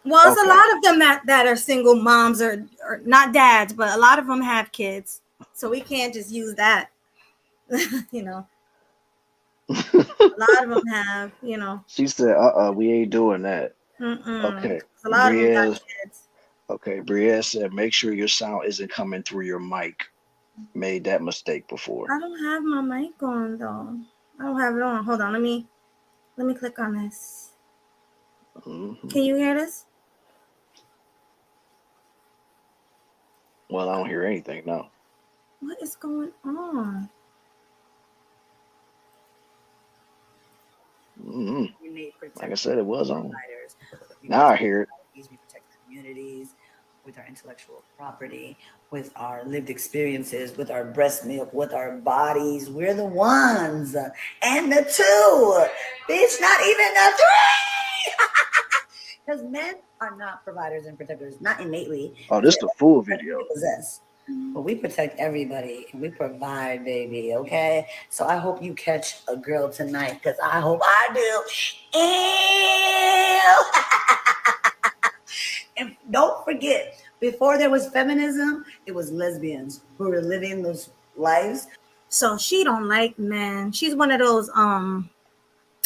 Well, it's a Okay. lot of them that are single moms or not dads, but a lot of them have kids. So we can't just use that. You know, a lot of them have, you know, She said, we ain't doing that. Okay. a lot of them got Brienne, kids. okay, Brienne said, make sure your sound isn't coming through your mic. Made that mistake before. I don't have my mic on though. I don't have it on. Hold on. Let me click on this. Mhm. Can you hear this? Well, I don't hear anything now. What is going on? Mhm. We need Like I protection said, it was on. providers. We Now I protect hear it. communities, we protect communities with our intellectual property, with our lived experiences, with our breast milk, with our bodies. We're the ones and the two. Bitch, not even the three. Because men are not providers and protectors, not innately. Oh, this the full video. They possess. But we protect everybody and we provide, baby, okay? So I hope you catch a girl tonight because I hope I do. And don't forget, before there was feminism, it was lesbians who were living those lives. So she don't like men. She's one of those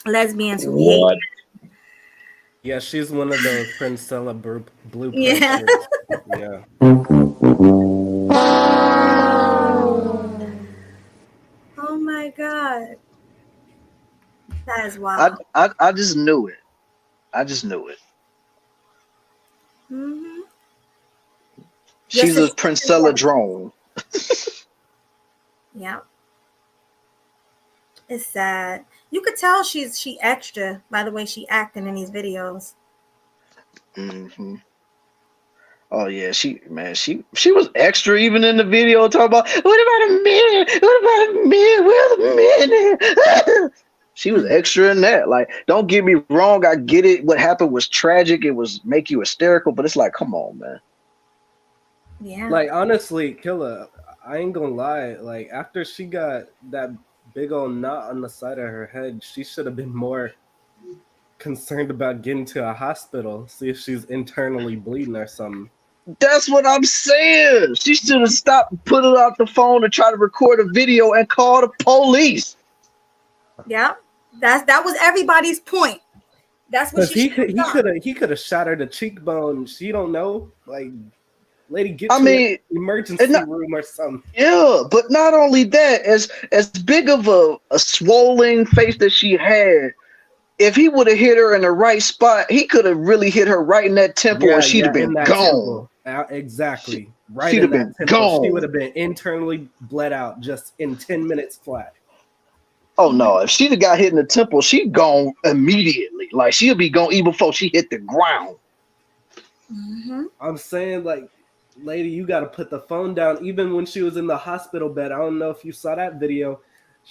lesbians who hate. What? Yeah, she's one of those Princella blueprint. Yeah. Yeah. Oh my God. That is wild. I just knew it. I just knew it. Mm-hmm. She's a Princella drone. Yeah. It's sad. You could tell she extra by the way she acting in these videos. Mm-hmm. Oh yeah, she was extra even in the video talking about what about a man? What about a man? Where's the man? She was extra in that. Like, don't get me wrong, I get it. What happened was tragic. It was make you hysterical, but it's like, come on, man. Yeah. Like, honestly, Killa, I ain't gonna lie. Like, after she got that big old knot on the side of her head, she should have been more concerned about getting to a hospital, see if she's internally bleeding or something. That's what I'm saying. She should have stopped, put it out the phone to try to record a video and call the police. Yeah. That was everybody's point. That's what he could have shot her the cheekbone. She don't know. Like, lady, get to the emergency room or something. Yeah, but not only that, as big of a swollen face that she had, if he would have hit her in the right spot, he could have really hit her right in that temple, and she'd have been gone. Exactly. Right. She'd have been gone. She would have been internally bled out just in 10 minutes flat. Oh no! If she'd have got hit in the temple, she'd gone immediately. Like, she'll be gone even before she hit the ground. Mm-hmm. I'm saying, like, lady, you got to put the phone down. Even when she was in the hospital bed, I don't know if you saw that video.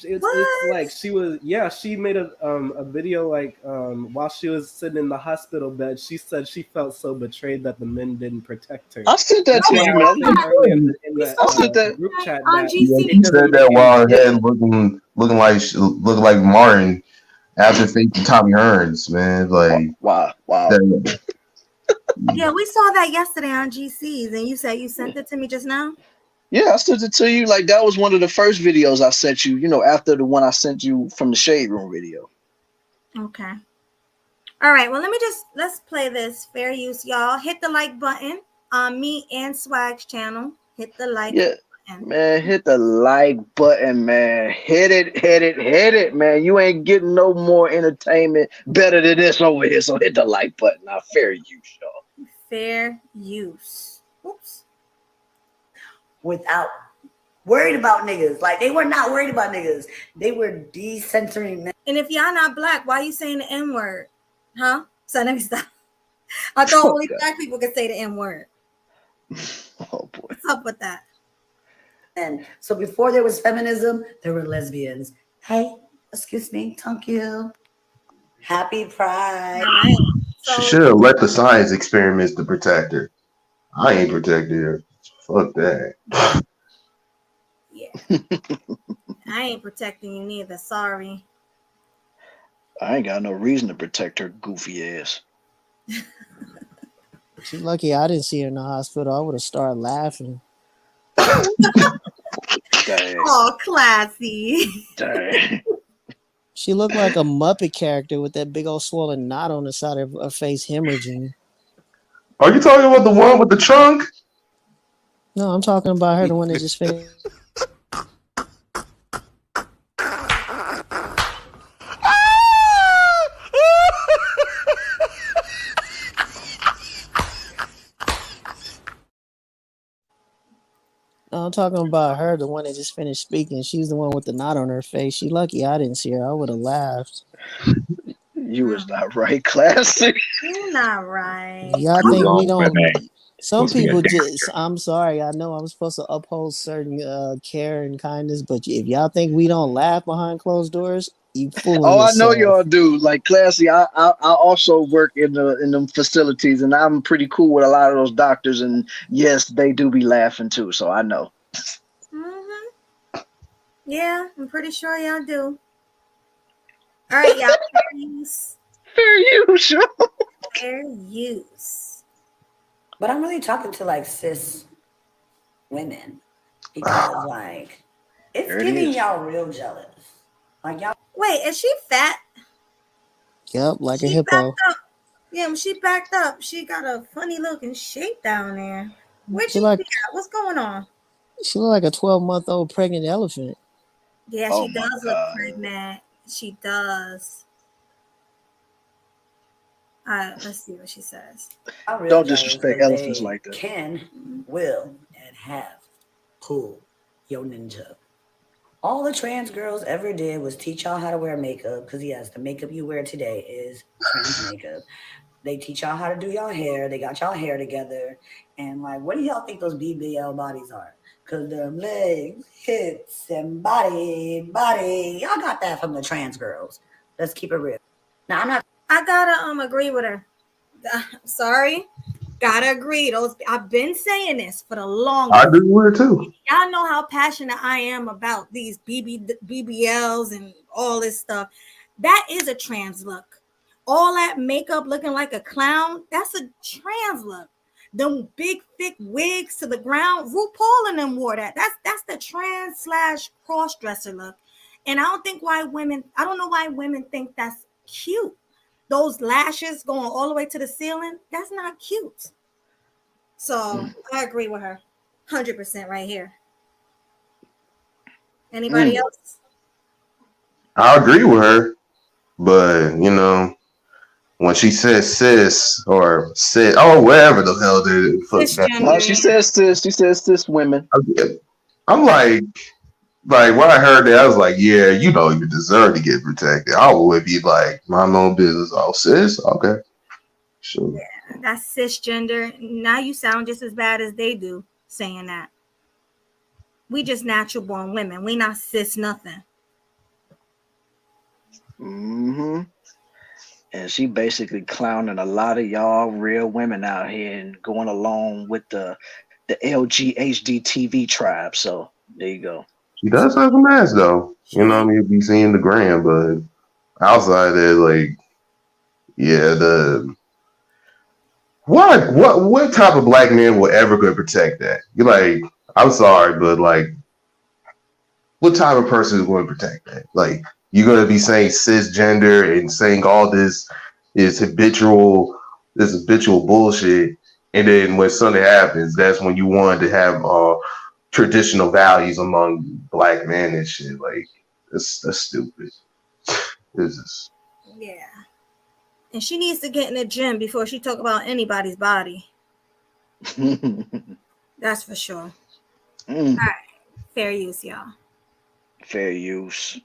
It's like she was, she made a video like while she was sitting in the hospital bed. She said she felt so betrayed that the men didn't protect her. I sent that to you, Melly. In the group chat. She said that while her head looking like Martin after facing Tommy Hearns, man. Like, wow. Yeah, we saw that yesterday on GCs, and you said you sent it to me just now. Yeah, I sent it to you. Like, that was one of the first videos I sent you, after the one I sent you from the Shade Room video. Okay. All right. Well, let's play this. Fair use, y'all. Hit the like button on me and Swag's channel. Hit the like button. Man, hit the like button, man. Hit it, man. You ain't getting no more entertainment better than this over here. So hit the like button. Now, fair use, y'all. Fair use. Oops. Without worried about niggas. Like, they were not worried about niggas. They were decentering men. And if y'all not black, why you saying the N-word? Huh? So let me stop. I thought only black people could say the N-word. Oh boy. What's up with that? And so before there was feminism, there were lesbians. Hey, excuse me, thank you. Happy Pride. All right. She should have let the science experiments to protect her. I ain't protected her. Fuck that. Yeah. I ain't protecting you neither. Sorry. I ain't got no reason to protect her goofy ass. She lucky I didn't see her in the hospital. I would have started laughing. Dang. Oh, classy. Dang. She looked like a Muppet character with that big old swollen knot on the side of her face hemorrhaging. Are you talking about the one with the trunk? No, I'm talking about her, the one that just finished. No, I'm talking about her, the one that just finished speaking. She's the one with the knot on her face. She lucky I didn't see her. I would have laughed. You was not right, classic. You're not right. Y'all think we don't? Some people just. I'm sorry. I know I'm supposed to uphold certain care and kindness, but if y'all think we don't laugh behind closed doors, you fooling Oh, I know yourself. y'all do. Like classy. I also work in them facilities, and I'm pretty cool with a lot of those doctors. And yes, they do be laughing too. So I know. Yeah, I'm pretty sure y'all do. All right, y'all. Fair use. Fair use. Fair use. But I'm really talking to like cis women because like it's There it giving is. y'all real jealous. Like y'all. Wait, is she fat? Yep, like a She hippo. backed up. Yeah, when she backed up, she got a funny looking shape down there. Where'd She you like see that? What's going on? she look like a 12-month-old pregnant elephant. Yeah, Oh she my does look God. pregnant. She does. Let's see what she says. I'm real Don't jealous disrespect 'cause elephants they like that. can, will, and have pulled your ninja. All the trans girls ever did was teach y'all how to wear makeup because yes, the makeup you wear today is trans makeup. They teach y'all how to do y'all hair. They got y'all hair together. And like, what do y'all think those BBL bodies are? Because the legs, hips, and body, y'all got that from the trans girls. Let's keep it real. Now I'm not. I gotta agree with her. Sorry, gotta agree. I've been saying this for the longest. I do wear too. Y'all know how passionate I am about these BBLs and all this stuff. That is a trans look. All that makeup looking like a clown, that's a trans look. Them big thick wigs to the ground, RuPaul and them wore that. That's the trans / cross-dresser look. And I don't know why women think that's cute. Those lashes going all the way to the ceiling, that's not cute. So I agree with her. 100% right here. Anybody else? I agree with her, but you know, when she says sis or sis, whatever the hell they fuck that. No, she says sis. She says sis women. I'm like when I heard that, I was like, yeah, you know, you deserve to get protected. I would be like, my own business. Oh, sis, okay, sure. Yeah, that's cisgender. Now you sound just as bad as they do saying that. We just natural born women. We not cis nothing. Mm-hmm. And she basically clowning a lot of y'all real women out here and going along with the LGHD TV tribe. So there you go. She does have some ass though. You know what I mean? You be seeing the gram, but outside there, like, yeah, what type of black man will ever go protect that? You're like, I'm sorry, but like, what type of person is going to protect that? Like, you're going to be saying cisgender and saying all this is habitual bullshit, and then when something happens, that's when you want to have traditional values among black men and shit. Like, that's stupid. This is. Yeah. And she needs to get in the gym before she talk about anybody's body. That's for sure. All right. Fair use, y'all. Fair use.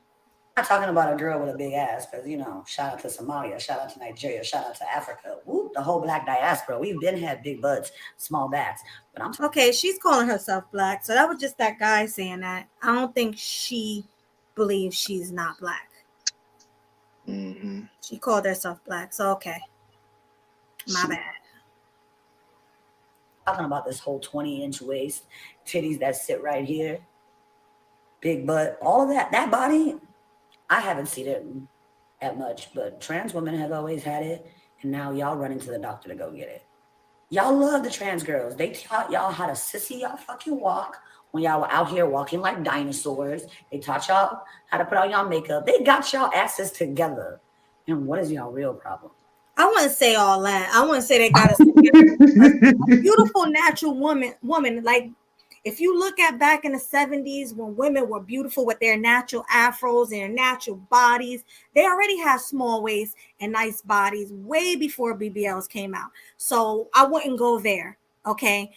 I'm not talking about a girl with a big ass because, you know, shout out to Somalia, shout out to Nigeria, shout out to Africa. Whoop, the whole black diaspora. We've been had big butts, small backs. But I'm okay, she's calling herself black. So that was just that guy saying that. I don't think she believes she's not black. Mm-hmm. She called herself black. So, okay. My bad. talking about this whole 20-inch waist, titties that sit right here, big butt, all of that body, I haven't seen it at much, but trans women have always had it, and now y'all running to the doctor to go get it. Y'all love the trans girls. They taught y'all how to sissy y'all fucking walk when y'all were out here walking like dinosaurs. They taught y'all how to put on y'all makeup. They got y'all asses together. And what is y'all real problem? I wouldn't say all that. I wouldn't say they got us a beautiful natural woman. Like, if you look at back in the 70s when women were beautiful with their natural afros and their natural bodies, they already had small waists and nice bodies way before BBLs came out. So I wouldn't go there. Okay.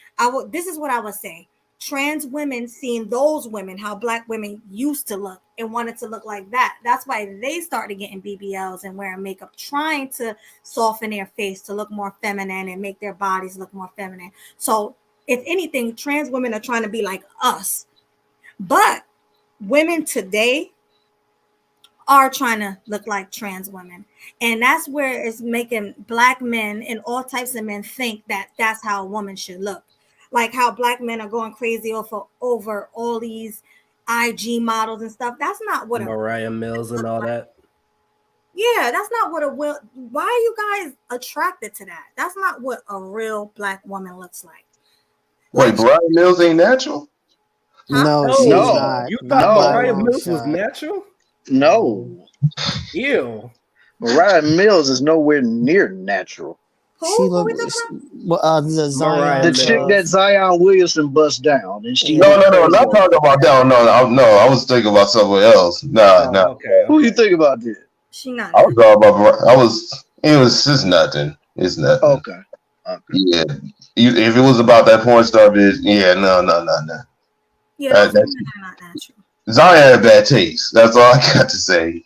This is what I would say. Trans women seeing those women, how black women used to look and wanted to look like that. That's why they started getting BBLs and wearing makeup, trying to soften their face to look more feminine and make their bodies look more feminine. So if anything, trans women are trying to be like us. But women today are trying to look like trans women. And that's where it's making black men and all types of men think that that's how a woman should look. Like how black men are going crazy over all these IG models and stuff. That's not what Mariah Mills and all that. Yeah, that's not what why are you guys attracted to that? That's not what a real black woman looks like. Wait, Mariah Mills ain't natural? No, she's not. You thought Mariah Mills was natural? No. Ew. Mariah Mills is nowhere near natural. She looked the chick that Zion Williamson bust down. And she no, not talking about that one. No, I was thinking about somewhere else. Nah. Okay. Who you think about this? She not. I was talking about. It's just nothing. It's nothing. Okay. Yeah. If it was about that porn star bitch, no. Yeah, that's not natural. Zion had bad taste. That's all I got to say.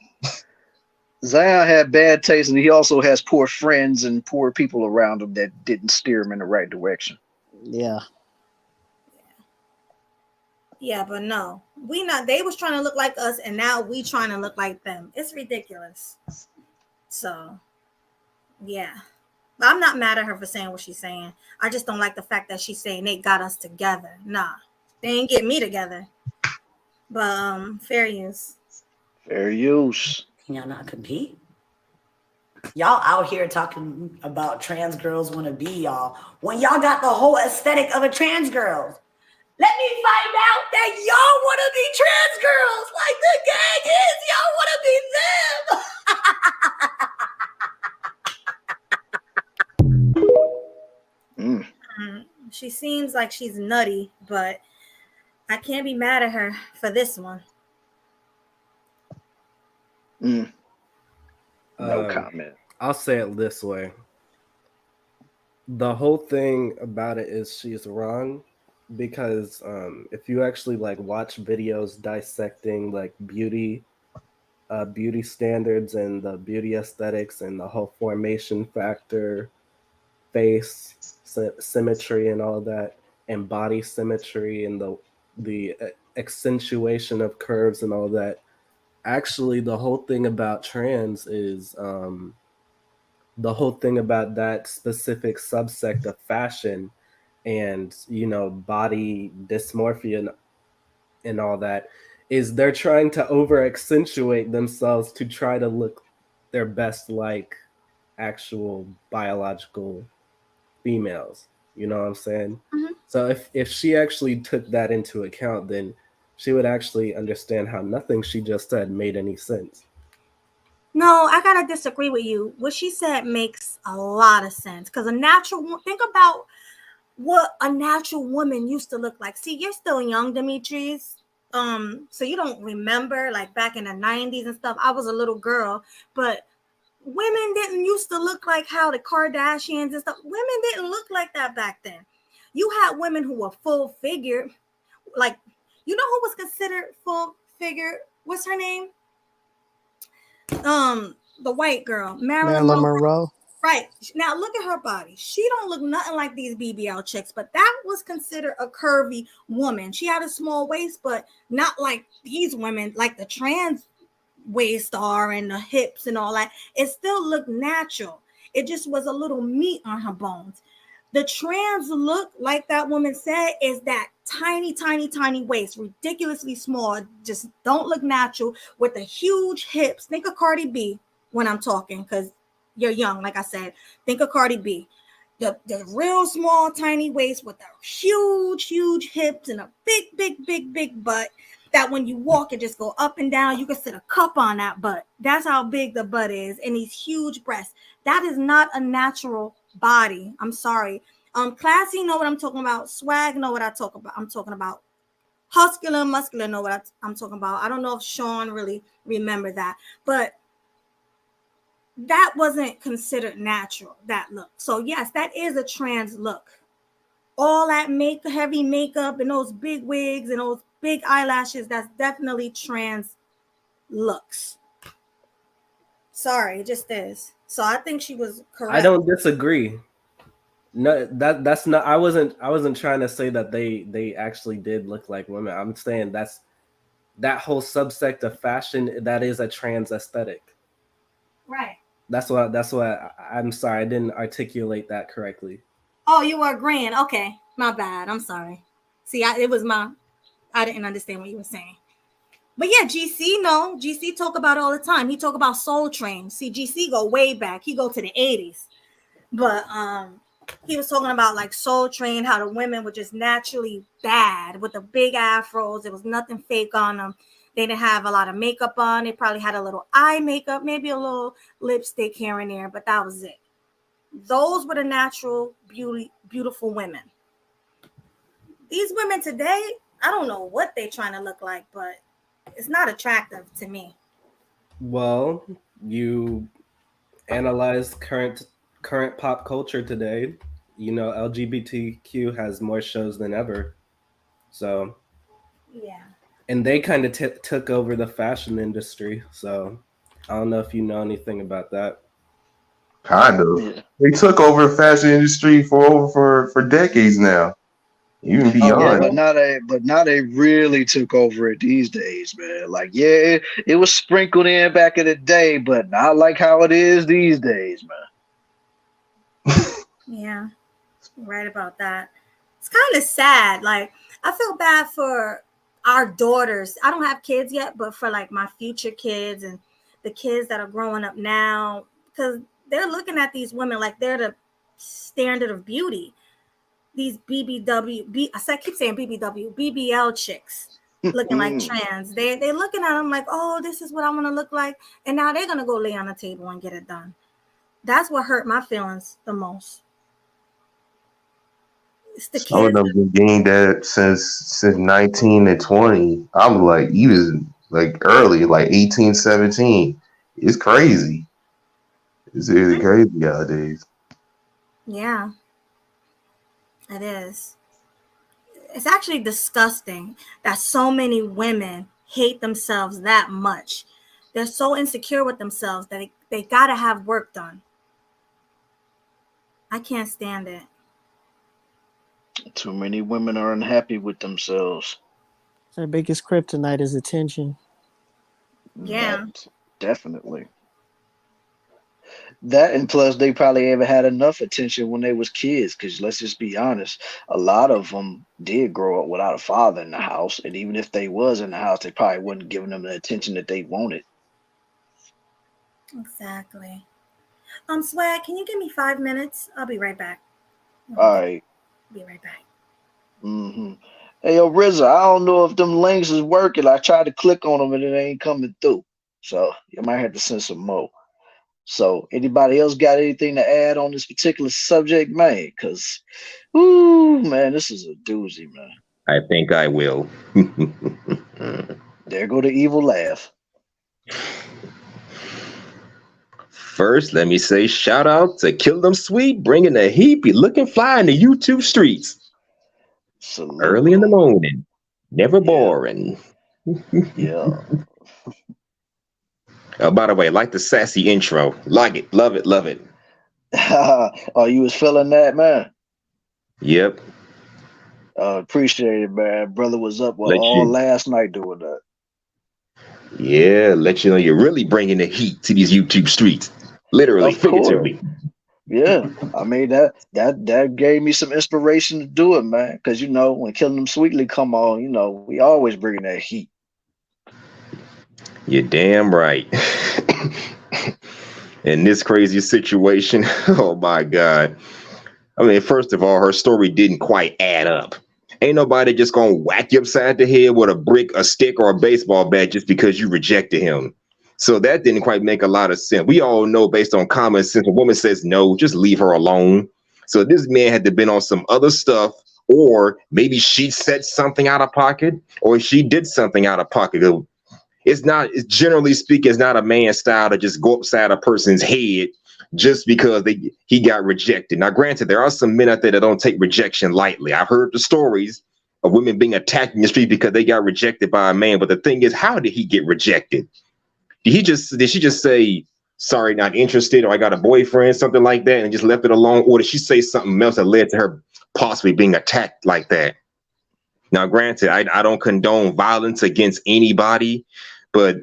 Zion had bad taste, and he also has poor friends and poor people around him that didn't steer him in the right direction. Yeah. Yeah, but no, we not. They was trying to look like us, and now we trying to look like them. It's ridiculous. So, yeah, but I'm not mad at her for saying what she's saying. I just don't like the fact that she's saying they got us together. Nah, they ain't get me together. But fair use. Fair use. Can y'all not compete? Y'all out here talking about trans girls want to be y'all when y'all got the whole aesthetic of a trans girl. Let me find out that y'all want to be trans girls like the gang is. Y'all want to be them. She seems like she's nutty, but I can't be mad at her for this one. No comment. I'll say it this way. The whole thing about it is she's wrong because if you actually like watch videos dissecting like beauty standards and the beauty aesthetics and the whole formation factor, face symmetry and all that, and body symmetry and the accentuation of curves and all that. Actually, the whole thing about trans is the whole thing about that specific subsect of fashion and, body dysmorphia and all that is they're trying to over accentuate themselves to try to look their best like actual biological females. You know what I'm saying? Mm-hmm. So if she actually took that into account, then she would actually understand how nothing she just said made any sense. No, I gotta disagree with you. What she said makes a lot of sense because think about what a natural woman used to look like. See, you're still young, Demetrius. So you don't remember like back in the 90s and stuff. I was a little girl, but women didn't used to look like how the Kardashians and stuff. Women didn't look like that back then. You had women who were full figured, like. You know who was considered full figure? What's her name? The white girl, Marilyn Monroe. Right. Now look at her body. She don't look nothing like these BBL chicks, but that was considered a curvy woman. She had a small waist, but not like these women, like the trans waist are and the hips and all that. It still looked natural. It just was a little meat on her bones. The trans look, like that woman said, is that tiny, tiny, tiny waist, ridiculously small, just don't look natural, with the huge hips. Think of Cardi B when I'm talking, because you're young, like I said. Think of Cardi B. The real small, tiny waist with the huge, huge hips and a big, big, big, big butt that when you walk, it just go up and down. You can sit a cup on that butt. That's how big the butt is, and these huge breasts. That is not a natural body. I'm sorry. Classy know what I'm talking about. Swag know what I'm talking about. Muscular know what I'm talking about. I don't know if Sean really remember that, but that wasn't considered natural, that look. So yes, that is a trans look. All that heavy makeup and those big wigs and those big eyelashes, that's definitely trans looks. Sorry, it just is. So I think she was correct. I don't disagree. No, that's not. I wasn't trying to say that they actually did look like women. I'm saying that whole subsect of fashion, that is a trans aesthetic. Right. That's what I'm sorry, I didn't articulate that correctly. Oh, you were agreeing. Okay, my bad. I'm sorry. See, I didn't understand what you were saying. But yeah, GC talk about it all the time. He talk about Soul Train. See, GC go way back. He go to the 80s. But he was talking about like Soul Train, how the women were just naturally bad with the big afros. There was nothing fake on them. They didn't have a lot of makeup on. They probably had a little eye makeup, maybe a little lipstick here and there, but that was it. Those were the natural, beautiful women. These women today, I don't know what they're trying to look like, but it's not attractive to me. Well, you analyze current pop culture today. You know, LGBTQ has more shows than ever. So, yeah. And they kind of took over the fashion industry. So, I don't know if you know anything about that. Kind of. Yeah. They took over the fashion industry for decades now. Even beyond. Oh, yeah, but now they really took over it these days, man. Like, yeah, it was sprinkled in back in the day, but not like how it is these days, man. Yeah, right about that. It's kind of sad. Like, I feel bad for our daughters. I don't have kids yet, but for like my future kids and the kids that are growing up now, because they're looking at these women like they're the standard of beauty. These BBL chicks looking like trans. They're looking at them like, oh, this is what I want to look like. And now they're going to go lay on the table and get it done. That's what hurt my feelings the most. It's the Some of them been getting that since 19 and 20. I'm like, even like early, like 18, 17. It's crazy. It's really crazy nowadays. Yeah. It is. It's actually disgusting that so many women hate themselves that much. They're so insecure with themselves that they got to have work done. I can't stand it. Too many women are unhappy with themselves. Their biggest kryptonite is attention. Yeah. Definitely. That, and plus they probably ever had enough attention when they was kids, because let's just be honest, a lot of them did grow up without a father in the house, and even if they was in the house, they probably wasn't giving them the attention that they wanted. Exactly. Swag, can you give me 5 minutes? I'll be right back. All right. Be right back. Hey, yo, RZA, I don't know if them links is working. I tried to click on them and it ain't coming through, so you might have to send some more. So anybody else got anything to add on this particular subject, man? Because, ooh, man, this is a doozy, man. I think I will. There go the evil laugh. First, let me say shout out to KillinEmSweetly, bringing the heat, be looking fly in the YouTube streets. Salute. Early in the morning, never boring. Yeah. By the way, like the sassy intro. Like it. Love it. Love it. Oh, you was feeling that, man? Yep. Appreciate it, man. Brother was up all last night doing that. Yeah, let you know you're really bringing the heat to these YouTube streets. Literally, figuratively. Yeah, I mean that gave me some inspiration to do it, man. Because you know when Killing Them Sweetly come on, you know we always bringing that heat. You're damn right. In this crazy situation, oh my God. I mean, first of all, her story didn't quite add up. Ain't nobody just gonna whack you upside the head with a brick, a stick, or a baseball bat just because you rejected him. So that didn't quite make a lot of sense. We all know based on common sense, a woman says no, just leave her alone. So this man had to been on some other stuff, or maybe she said something out of pocket, or she did something out of pocket. It's not, it's generally speaking, it's not a man's style to just go upside a person's head just because he got rejected. Now, granted, there are some men out there that don't take rejection lightly. I've heard the stories of women being attacked in the street because they got rejected by a man. But the thing is, how did he get rejected? Did she just say, sorry, not interested, or I got a boyfriend, something like that, and just left it alone? Or did she say something else that led to her possibly being attacked like that? Now, granted, I don't condone violence against anybody, but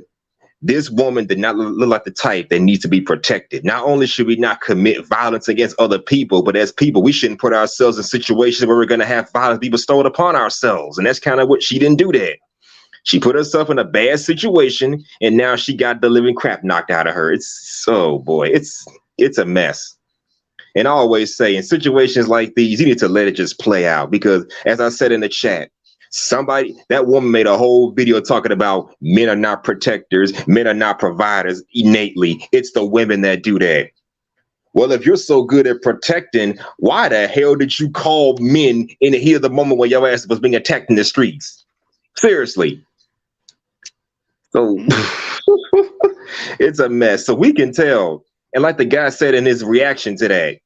this woman did not look like the type that needs to be protected. Not only should we not commit violence against other people, but as people, we shouldn't put ourselves in situations where we're going to have violence be bestowed upon ourselves. And that's kind of what she didn't do that. She put herself in a bad situation, and now she got the living crap knocked out of her. It's, oh boy, it's a mess. And I always say in situations like these, you need to let it just play out, because as I said in the chat, that woman made a whole video talking about men are not protectors, men are not providers innately. It's the women that do that. Well, if you're so good at protecting, why the hell did you call men in the heat of the moment when your ass was being attacked in the streets? Seriously. So it's a mess. So we can tell. And like the guy said in his reaction to that,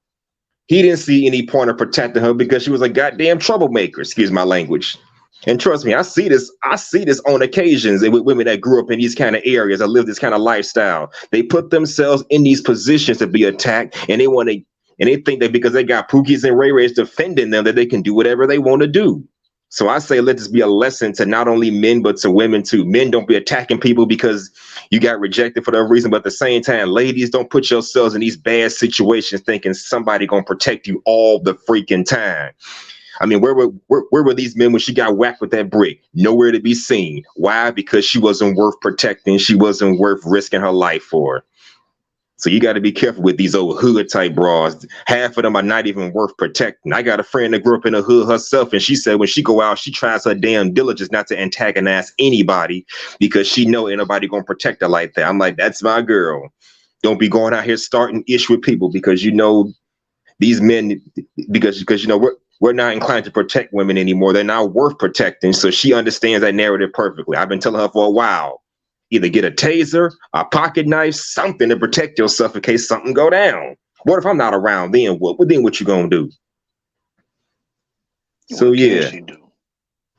he didn't see any point of protecting her because she was a goddamn troublemaker. Excuse my language. And trust me, I see this on occasions with women that grew up in these kind of areas, that live this kind of lifestyle. They put themselves in these positions to be attacked, and they think that because they got Pookies and Ray Rays defending them, that they can do whatever they want to do. So I say, let this be a lesson to not only men, but to women too. Men, don't be attacking people because you got rejected for that reason. But at the same time, ladies, don't put yourselves in these bad situations thinking somebody gonna protect you all the freaking time. I mean, where were these men when she got whacked with that brick? Nowhere to be seen. Why? Because she wasn't worth protecting. She wasn't worth risking her life for. So you got to be careful with these old hood type bras. Half of them are not even worth protecting. I got a friend that grew up in the hood herself, and she said when she go out, she tries her damn diligence not to antagonize anybody because she know ain't nobody gonna protect her like that. I'm like, that's my girl. Don't be going out here starting ish with people because you know these men, because you know we're not inclined to protect women anymore. They're not worth protecting. So she understands that narrative perfectly. I've been telling her for a while, either get a taser, a pocket knife, something to protect yourself in case something go down. What if I'm not around? Then what? Then what you gonna do? So yeah.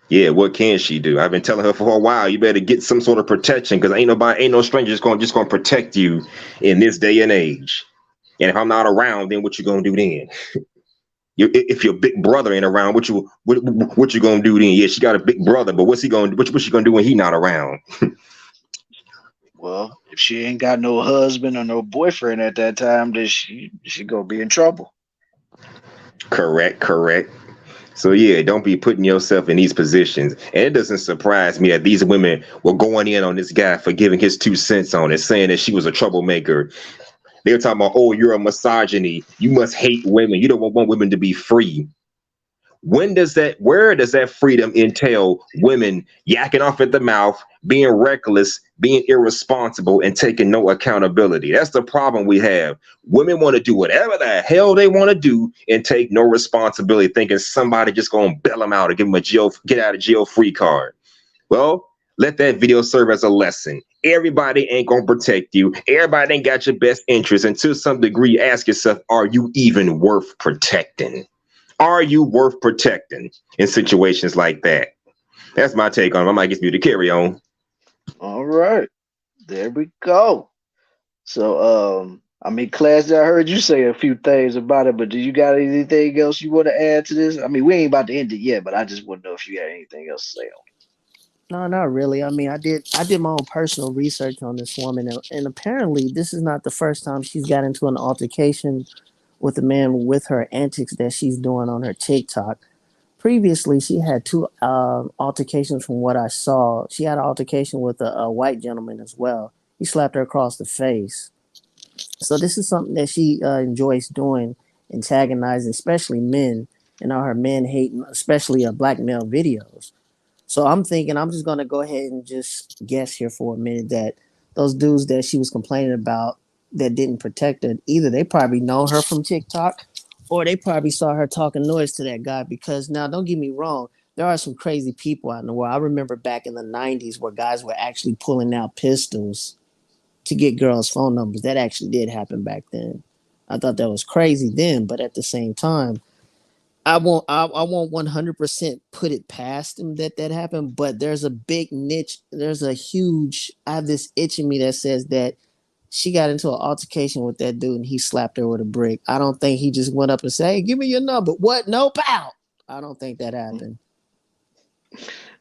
Yeah, what can she do? I've been telling her for a while, you better get some sort of protection because ain't no stranger just gonna protect you in this day and age. And if I'm not around, then what you gonna do then? If your big brother ain't around, what you gonna do then? Yeah, she got a big brother, but what's she gonna do when he not around? Well, if she ain't got no husband or no boyfriend at that time, then she gonna be in trouble. Correct. So yeah, don't be putting yourself in these positions. And it doesn't surprise me that these women were going in on this guy for giving his 2 cents on it, saying that she was a troublemaker. They were talking about, oh, you're a misogyny. You must hate women. You don't want women to be free. Where does that freedom entail women yakking off at the mouth, being reckless, being irresponsible, and taking no accountability? That's the problem we have. Women want to do whatever the hell they want to do and take no responsibility, thinking somebody just gonna bail them out or give them a get out of jail free card. Well, let that video serve as a lesson. Everybody ain't gonna protect you. Everybody ain't got your best interest. And to some degree, ask yourself, are you even worth protecting? Are you worth protecting in situations like that? That's my take on it. I might get you to carry on. All right. There we go. So, I mean, Class, I heard you say a few things about it, but do you got anything else you want to add to this? I mean, we ain't about to end it yet, but I just want to know if you had anything else to say on it. No, not really. I mean, I did my own personal research on this woman, and apparently this is not the first time she's got into an altercation with the man with her antics that she's doing on her TikTok. Previously, she had two altercations from what I saw. She had an altercation with a white gentleman as well. He slapped her across the face. So this is something that she enjoys doing, antagonizing, especially men, and all her men hating, especially black male videos. So I'm thinking I'm just gonna go ahead and just guess here for a minute that those dudes that she was complaining about that didn't protect her, either they probably know her from TikTok, or they probably saw her talking noise to that guy. Because now, don't get me wrong, there are some crazy people out in the world. I remember back in the 90s where guys were actually pulling out pistols to get girls' phone numbers. That actually did happen back then. I thought that was crazy then, but at the same time, I won't 100% put it past him that happened, but there's a big niche. There's a huge, I have this itch in me that says that she got into an altercation with that dude and he slapped her with a brick. I don't think he just went up and said, "Hey, give me your number." What? No, pow. I don't think that happened.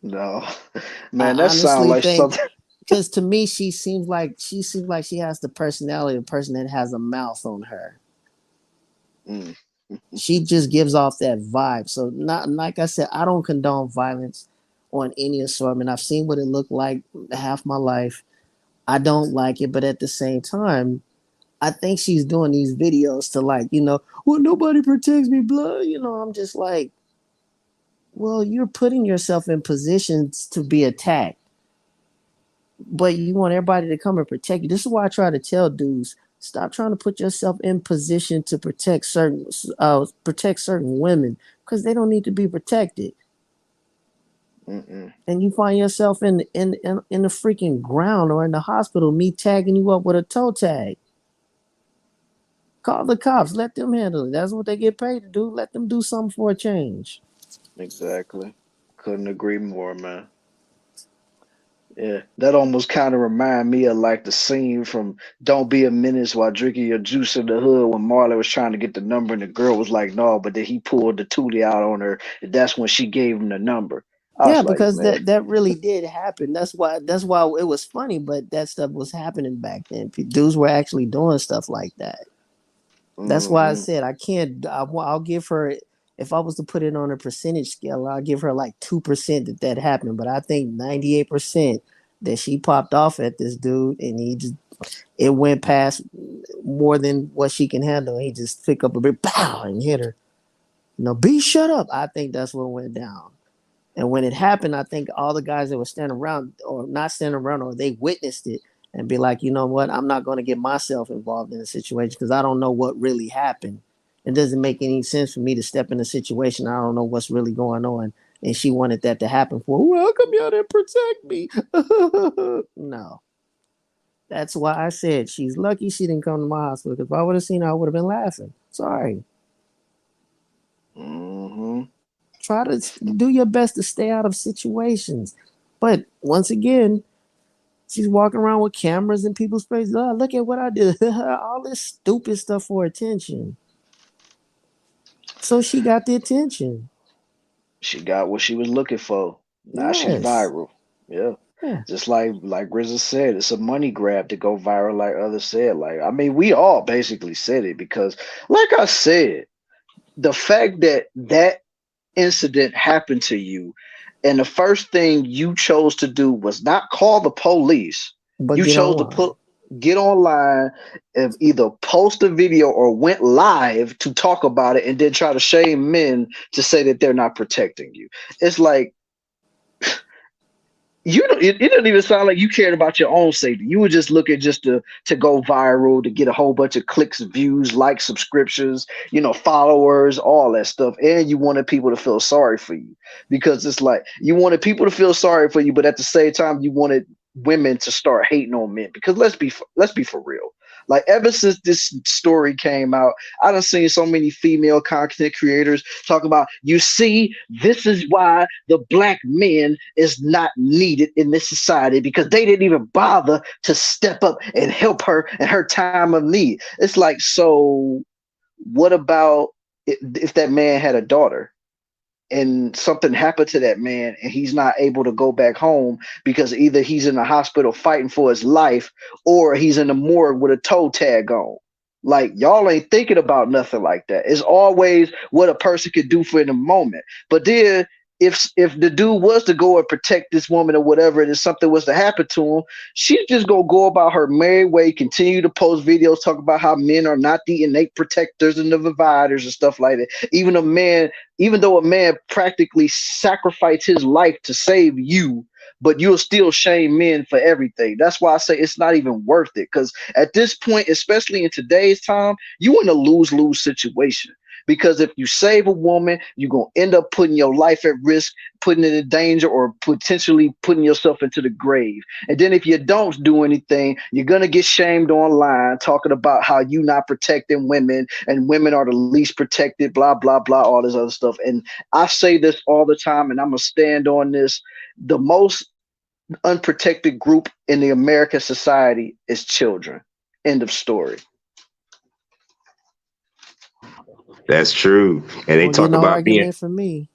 No, man, that sounds like something. Because to me, she seems like she has the personality of a person that has a mouth on her. She just gives off that vibe. So, not like I said, I don't condone violence on any assortment. I've seen what it looked like half my life. I don't like it, but at the same time, I think she's doing these videos to well, nobody protects me, blah. I'm just like, well, you're putting yourself in positions to be attacked, but you want everybody to come and protect you. This is why I try to tell dudes, stop trying to put yourself in position to protect certain women, because they don't need to be protected. And you find yourself in the freaking ground or in the hospital, me tagging you up with a toe tag. Call the cops. Let them handle it. That's what they get paid to do. Let them do something for a change. Exactly. Couldn't agree more, man. Yeah, that almost kind of remind me of like the scene from "Don't Be a Menace" while drinking your juice in the hood, when Marley was trying to get the number and the girl was like, "No," but then he pulled the tootie out on her, and that's when she gave him the number. Yeah, because that really did happen. That's why it was funny, but that stuff was happening back then. Dudes were actually doing stuff like that. That's why I said I can't. I'll give her, if I was to put it on a percentage scale, I'll give her like 2% that happened. But I think 98% that she popped off at this dude, and it went past more than what she can handle. He just picked up a bit, pow, and hit her. B, shut up. I think that's what went down. And when it happened, I think all the guys that were standing around, or not standing around, or they witnessed it and be like, you know what, I'm not going to get myself involved in the situation because I don't know what really happened. It doesn't make any sense for me to step in a situation I don't know what's really going on. And she wanted that to happen for, well, how come y'all didn't protect me? No. That's why I said she's lucky she didn't come to my hospital, because if I would have seen her, I would have been laughing. Sorry. Try to do your best to stay out of situations. But once again, she's walking around with cameras in people's faces. Oh, look at what I did. All this stupid stuff for attention. So she got the attention. She got what she was looking for. Now she's viral. Yeah. Just like RZA said, it's a money grab to go viral, like others said. Like, I mean, we all basically said it because, like I said, the fact that incident happened to you, and the first thing you chose to do was not call the police, but you chose to get online and either post a video or went live to talk about it, and then try to shame men to say that they're not protecting you. It's like, it didn't even sound like you cared about your own safety. You were just looking just to go viral, to get a whole bunch of clicks, views, likes, subscriptions, followers, all that stuff. And you wanted people to feel sorry for you, because it's like you wanted people to feel sorry for you, but at the same time you wanted women to start hating on men. Because let's be for real. Like, ever since this story came out, I done seen so many female content creators talk about, you see, this is why the black men is not needed in this society, because they didn't even bother to step up and help her in her time of need. It's like, so what about if that man had a daughter and something happened to that man and he's not able to go back home because either he's in the hospital fighting for his life or he's in the morgue with a toe tag on? Like y'all ain't thinking about nothing like that. It's always what a person could do for in the moment. But then if the dude was to go and protect this woman or whatever, and if something was to happen to him, she's just gonna go about her merry way, continue to post videos, talk about how men are not the innate protectors and the providers and stuff like that. Even though a man practically sacrificed his life to save you, but you'll still shame men for everything. That's why I say it's not even worth it. Because at this point, especially in today's time, you in a lose-lose situation. Because if you save a woman, you're going to end up putting your life at risk, putting it in danger, or potentially putting yourself into the grave. And then if you don't do anything, you're going to get shamed online, talking about how you not protecting women and women are the least protected, blah, blah, blah, all this other stuff. And I say this all the time, and I'm going to stand on this. The most unprotected group in the American society is children. End of story. That's true. And they talk no about argument for me.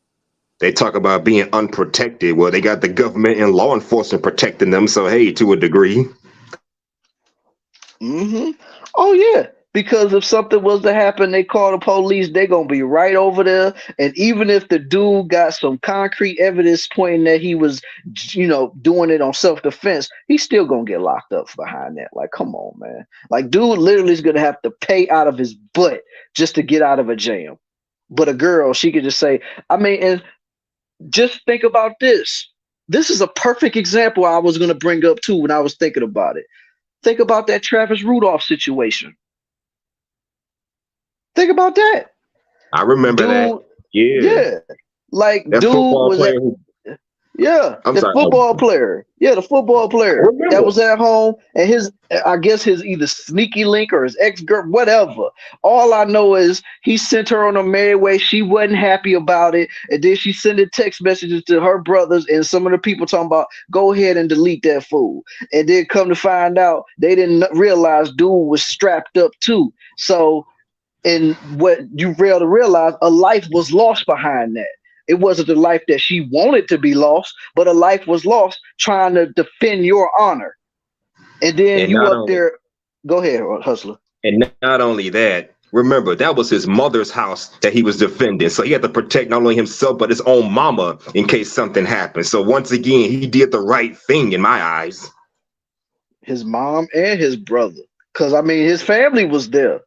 They talk about being unprotected. Well, they got the government and law enforcement protecting them. So, hey, to a degree. Oh, yeah. Because if something was to happen, they call the police, they're going to be right over there. And even if the dude got some concrete evidence pointing that he was, doing it on self-defense, he's still going to get locked up behind that. Like, come on, man. Like, dude literally is going to have to pay out of his butt just to get out of a jam. But a girl, she could just say, and just think about this. This is a perfect example I was going to bring up, too, when I was thinking about it. Think about that Travis Rudolph situation. Think about that. I remember that. Yeah. Yeah. Like, that dude was player the football player. Yeah, the football player that was at home, and his either sneaky link or his ex-girl, whatever. All I know is he sent her on a merry way. She wasn't happy about it, and then she sent text messages to her brothers and some of the people talking about, go ahead and delete that fool. And then come to find out, they didn't realize dude was strapped up too. So, and what you fail to realize, a life was lost behind that. It wasn't the life that she wanted to be lost, but a life was lost trying to defend your honor. And then you up there, go ahead, hustler. And not only that, remember, that was his mother's house that he was defending. So he had to protect not only himself, but his own mama in case something happened. So once again, he did the right thing in my eyes. His mom and his brother. Because, his family was there.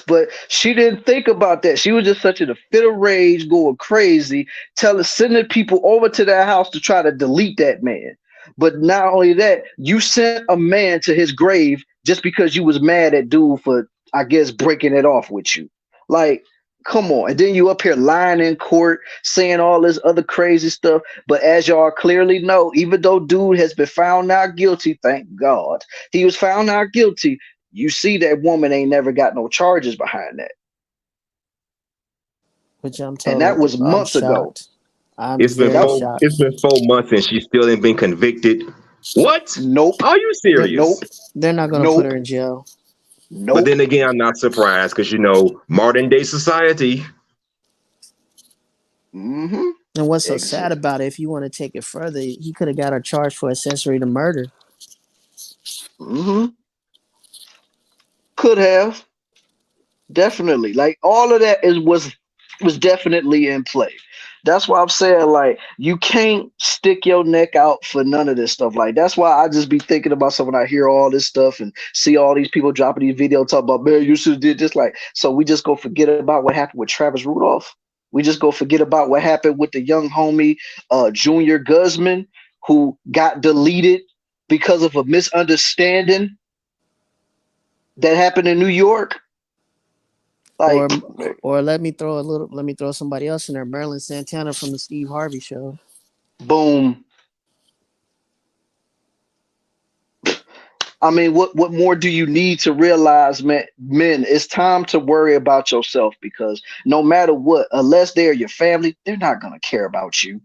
But she didn't think about that. She was just such in a fit of rage, going crazy, sending people over to their house to try to delete that man. But not only that, you sent a man to his grave just because you was mad at dude for, I guess, breaking it off with you. Like, come on. And then you up here lying in court, saying all this other crazy stuff. But as y'all clearly know, even though dude has been found not guilty, thank God, he was found not guilty. You see that woman ain't never got no charges behind that. Which I'm told, and that was months ago. It's been 4 months and she still ain't been convicted. What? Nope. Are you serious? Nope. They're not going to put her in jail. Nope. But then again, I'm not surprised because, modern day society. And what's so sad about it, if you want to take it further, he could have got her charged for accessory to murder. Could have. Definitely. Like, all of that was definitely in play. That's why I'm saying, like, you can't stick your neck out for none of this stuff. Like, that's why I just be thinking about when I hear all this stuff and see all these people dropping these videos talking about, man, you should have did this. Like, so we just go forget about what happened with Travis Rudolph. We just go forget about what happened with the young homie, Junior Guzman, who got deleted because of a misunderstanding that happened in New York. Like, or let me throw somebody else in there. Marilyn Santana from the Steve Harvey Show. Boom. What more do you need to realize, men? It's time to worry about yourself, because no matter what, unless they're your family, they're not going to care about you.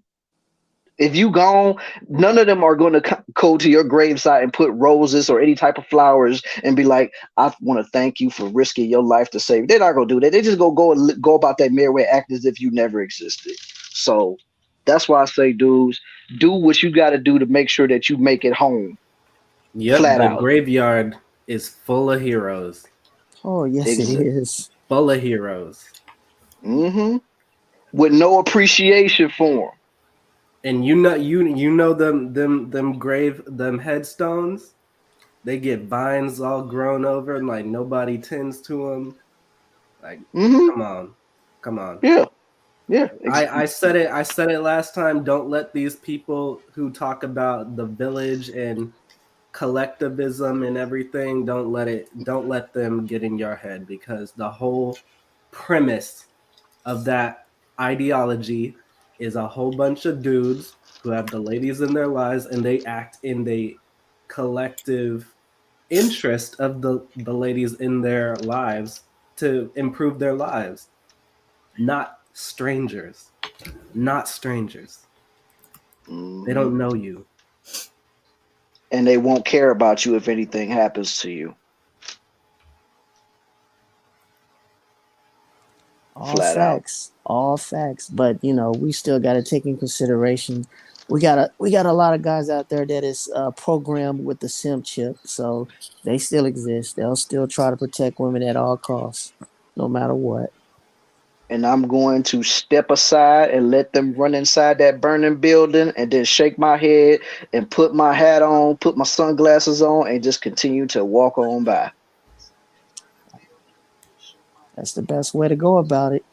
If you gone, none of them are going to go to your gravesite and put roses or any type of flowers and be like, I want to thank you for risking your life to save. They're not going to do that. They just go about that merry way, act as if you never existed. So that's why I say, dudes, do what you got to do to make sure that you make it home. Yep, Flat the out. graveyard is full of heroes. Oh, yes, it is. Full of heroes. Mm-hmm. With no appreciation for them. And you know them headstones, they get vines all grown over and like nobody tends to them. Like, come on. Yeah. I said it last time. Don't let these people who talk about the village and collectivism and everything, don't let them get in your head, because the whole premise of that ideology is a whole bunch of dudes who have the ladies in their lives and they act in the collective interest of the ladies in their lives to improve their lives, not strangers. They don't know you. And they won't care about you if anything happens to you. All facts. But we still got to take in consideration. We got a lot of guys out there that is programmed with the simp chip, so they still exist. They'll still try to protect women at all costs, no matter what. And I'm going to step aside and let them run inside that burning building, and then shake my head and put my hat on, put my sunglasses on, and just continue to walk on by. That's the best way to go about it.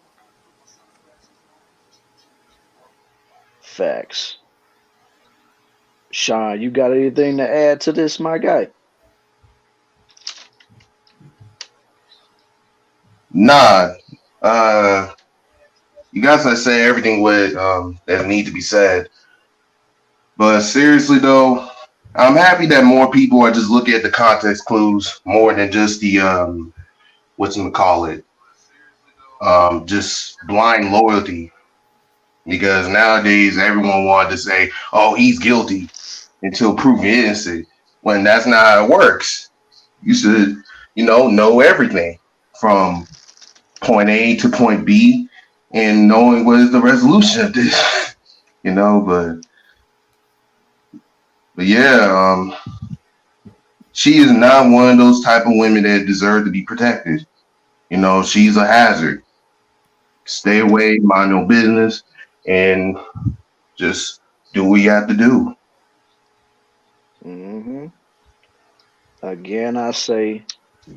Facts. Sean, you got anything to add to this, my guy? Nah. You guys say everything that need to be said. But seriously though, I'm happy that more people are just looking at the context clues more than just the just blind loyalty. Because nowadays everyone wanted to say, "Oh, he's guilty," until proven innocent. When that's not how it works. You should, know everything from point A to point B, and knowing what is the resolution of this. But yeah, she is not one of those type of women that deserve to be protected. She's a hazard. Stay away, mind no business, and just do what you have to do. Mm-hmm. Again, I say,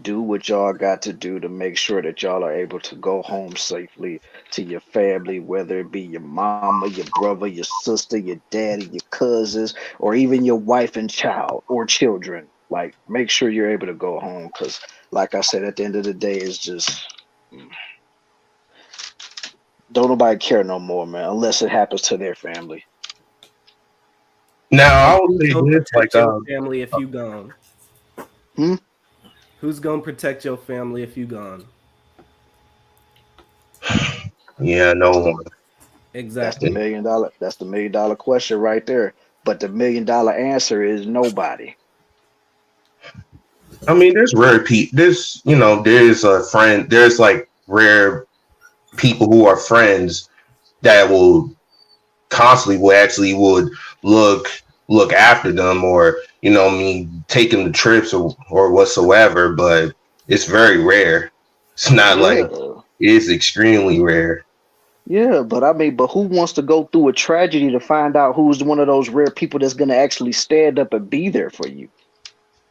do what y'all got to do to make sure that y'all are able to go home safely to your family, whether it be your mama, your brother, your sister, your daddy, your cousins, or even your wife and child or children. Like, make sure you're able to go home, because, like I said, at the end of the day, it's just don't nobody care no more, man, unless it happens to their family. Now, I would say this, like, family if you gone. Who's gonna protect your family if you gone? Yeah, no one. Exactly. That's the $1 million question right there. But the $1 million answer is nobody. I mean, there's rare people. There's a friend. There's like rare people who are friends that will constantly would look after them, or take them to trips or whatsoever. But it's very rare. It's not like it's extremely rare. Yeah, but who wants to go through a tragedy to find out who's one of those rare people that's gonna actually stand up and be there for you?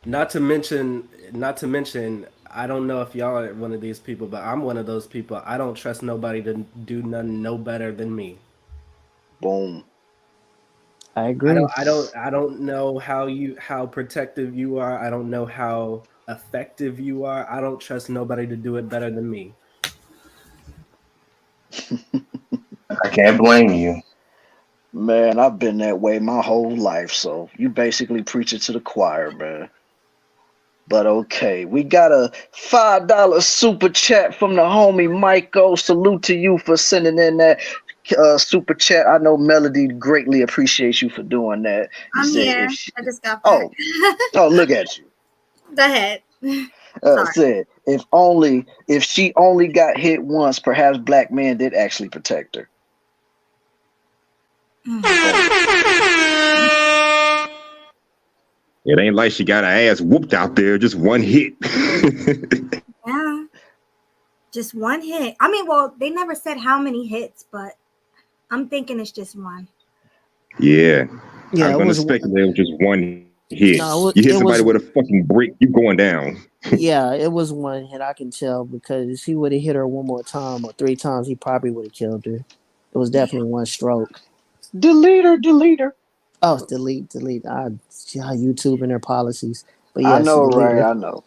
Not to mention, I don't know if y'all are one of these people, but I'm one of those people. I don't trust nobody to do nothing no better than me. Boom. I agree. I don't know how protective you are. I don't know how effective you are. I don't trust nobody to do it better than me. I can't blame you. Man, I've been that way my whole life, so you basically preaching to the choir, man. But okay, we got a $5 super chat from the homie Michael. Salute to you for sending in that super chat. I know Melody greatly appreciates you for doing that. I'm here. I just got back. Oh, look at you. Go ahead. Said if she only got hit once, perhaps black men did actually protect her. It ain't like she got her ass whooped out there, just one hit. Yeah. Just one hit. I mean, well, they never said how many hits, but I'm thinking it's just one. Yeah. Yeah, I'm it gonna was. speculate with just one hit. No, You hit it somebody was. with a fucking brick, you going down. Yeah, it was one hit. I can tell because if he would have hit her one more time or 3 times, he probably would have killed her. It was definitely one stroke. Delete her. Oh, delete. I see how YouTube and their policies. But I yes, know, delete right? her. I know.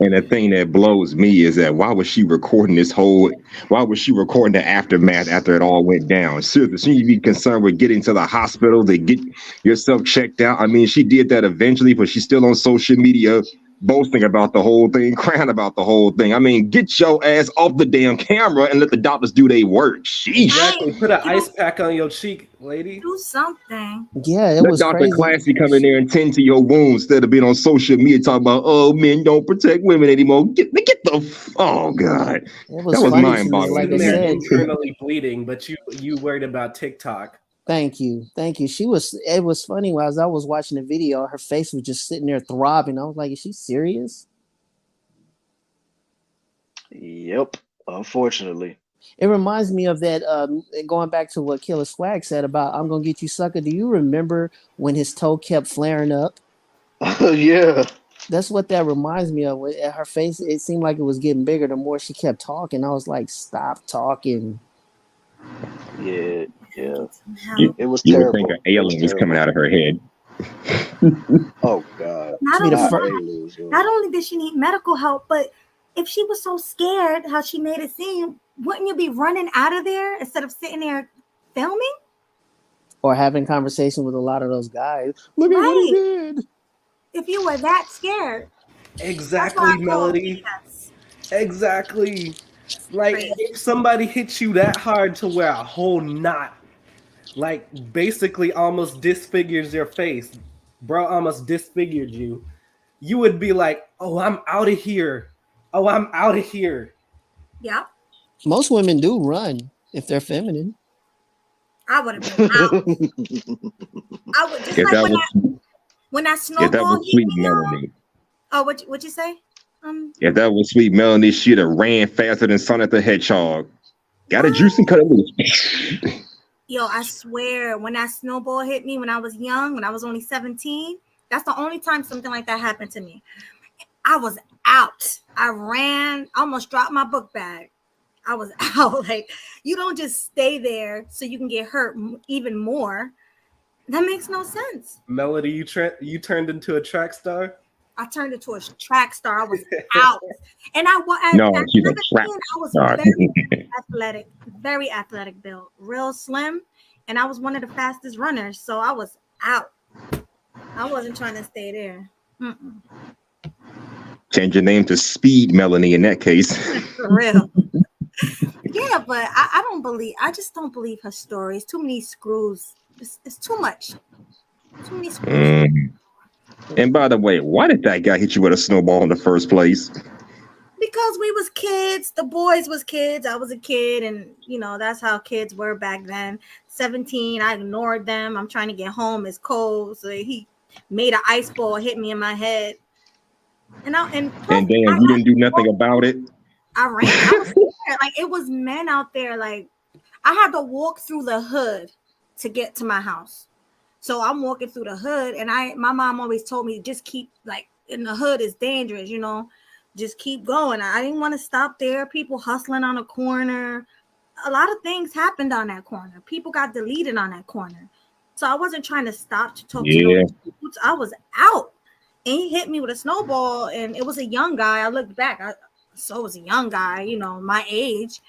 And the thing that blows me is that why was she recording the aftermath after it all went down? Seriously, shouldn't you be concerned with getting to the hospital to get yourself checked out? I mean, she did that eventually, but she's still on social media boasting about the whole thing, crying about the whole thing. I mean, get your ass off the damn camera and let the doctors do their work. Sheesh. Exactly. Put an ice pack on your cheek, lady. Do something. Yeah, it Let was Dr. crazy. Classy come in there and tend to your wounds instead of being on social media talking about, oh, men don't protect women anymore. Oh, God. It was That was funny to me, mind-boggling. like I They're said. internally bleeding, but you worried about TikTok. Thank you. It was funny as I was watching the video, her face was just sitting there throbbing. I was like, is she serious? Yep. Unfortunately. It reminds me of that, going back to what Killa Swag said about I'm gonna get you, sucker. Do you remember when his toe kept flaring up? Yeah. That's what that reminds me of. Her face, it seemed like it was getting bigger the more she kept talking. I was like, stop talking. Yeah. It was you terrible. would think an alien was coming out of her head. Oh, God. Not Not only did she need medical help, but if she was so scared how she made it seem, wouldn't you be running out of there instead of sitting there filming? Or having conversation with a lot of those guys. Look at what he did. If you were that scared. Exactly, Melody. Exactly. Like, if somebody hits you that hard to where a whole knot, like, basically almost disfigures your face, bro, almost disfigured you, you would be like, oh, I'm out of here. Oh, I'm out of here. Yeah. Most women do run if they're feminine. I would have been out. I would just If like that when that If that snowball was hit sweet me. Melanie. Oh, what you say? If that was sweet Melanie, she'd have ran faster than Sonic the Hedgehog. Got a juice and cut it loose. Yo, I swear, when that snowball hit me when I was young, when I was only 17, that's the only time something like that happened to me. I was out. I ran, almost dropped my book bag. I was out. Like, you don't just stay there so you can get hurt even more. That makes no sense. Melody, you turned into a track star? I turned into a track star. I was out. And at she's a 17, track I was star. very athletic build, real slim. And I was one of the fastest runners. So I was out. I wasn't trying to stay there. Mm-mm. Change your name to Speed Melanie in that case. For real. Yeah, but I just don't believe her story. It's too many screws. It's too much. Too many screws. And by the way, why did that guy hit you with a snowball in the first place? Because we was kids. The boys was kids. I was a kid, and that's how kids were back then. 17, I ignored them. I'm trying to get home. It's cold, so he made an ice ball hit me in my head. And damn, you didn't do nothing about it. I ran. I was scared. Like, it was men out there. Like, I had to walk through the hood to get to my house. So I'm walking through the hood, and my mom always told me, just keep, like, in the hood is dangerous, just keep going. I didn't want to stop there. People hustling on a corner. A lot of things happened on that corner. People got deleted on that corner. So I wasn't trying to stop to talk to those dudes. I was out, and he hit me with a snowball, and it was a young guy. I looked back. So it was a young guy, my age.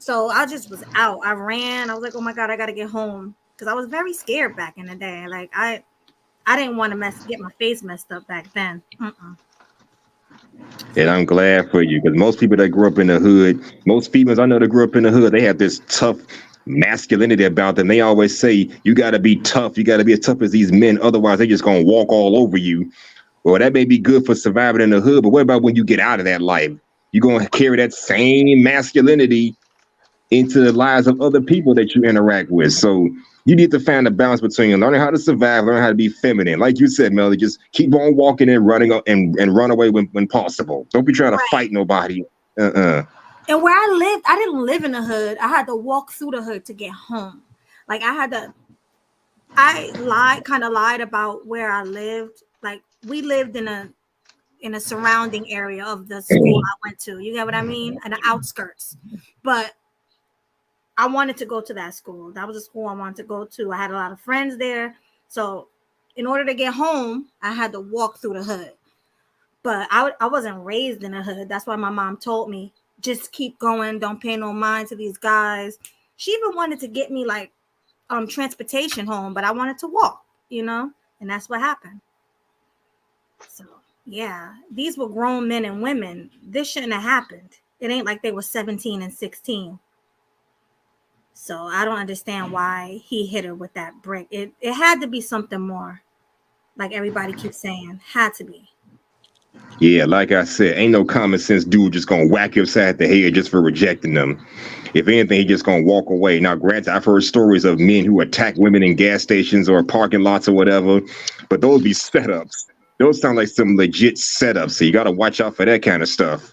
So I just was out. I ran. I was like, oh my God, I got to get home. Because I was very scared back in the day. Like, I didn't want to get my face messed up back then. And I'm glad for you, because most people that grew up in the hood, most females I know that grew up in the hood, they have this tough masculinity about them. They always say, you got to be tough. You got to be as tough as these men. Otherwise, they're just going to walk all over you. Well, that may be good for surviving in the hood, but what about when you get out of that life? You're going to carry that same masculinity into the lives of other people that you interact with. So you need to find a balance between learning how to survive, learning how to be feminine. Like you said, Melody, just keep on walking and running up and run away when possible. Don't be trying to fight nobody. And where I lived, I didn't live in the hood. I had to walk through the hood to get home. Like I lied about where I lived. Like we lived in a surrounding area of the school I went to. You get what I mean? In the outskirts. But I wanted to go to that school. That was a school I wanted to go to. I had a lot of friends there. So in order to get home, I had to walk through the hood. But I wasn't raised in a hood. That's why my mom told me, just keep going. Don't pay no mind to these guys. She even wanted to get me like transportation home, but I wanted to walk, and that's what happened. So yeah, these were grown men and women. This shouldn't have happened. It ain't like they were 17 and 16. So I don't understand why he hit her with that brick. It had to be something more. Like everybody keeps saying, had to be. Yeah, like I said, ain't no common sense dude just gonna whack you upside the head just for rejecting them. If anything, he just gonna walk away. Now, granted, I've heard stories of men who attack women in gas stations or parking lots or whatever, but those be setups. Those sound like some legit setups, so you gotta watch out for that kind of stuff.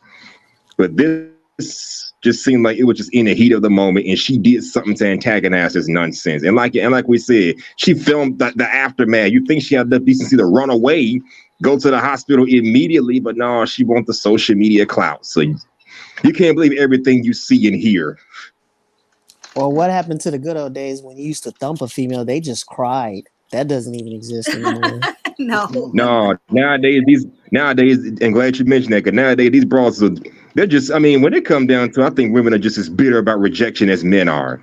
But this just seemed like it was just in the heat of the moment, and she did something to antagonize this nonsense. And like we said, she filmed the aftermath. You think she had the decency to run away, go to the hospital immediately, but no, she wants the social media clout. So you can't believe everything you see and hear. Well, what happened to the good old days when you used to thump a female? They just cried. That doesn't even exist anymore. No, nowadays, and glad you mentioned that, because nowadays these bras they're just, I mean, when it come down to, I think women are just as bitter about rejection as men are.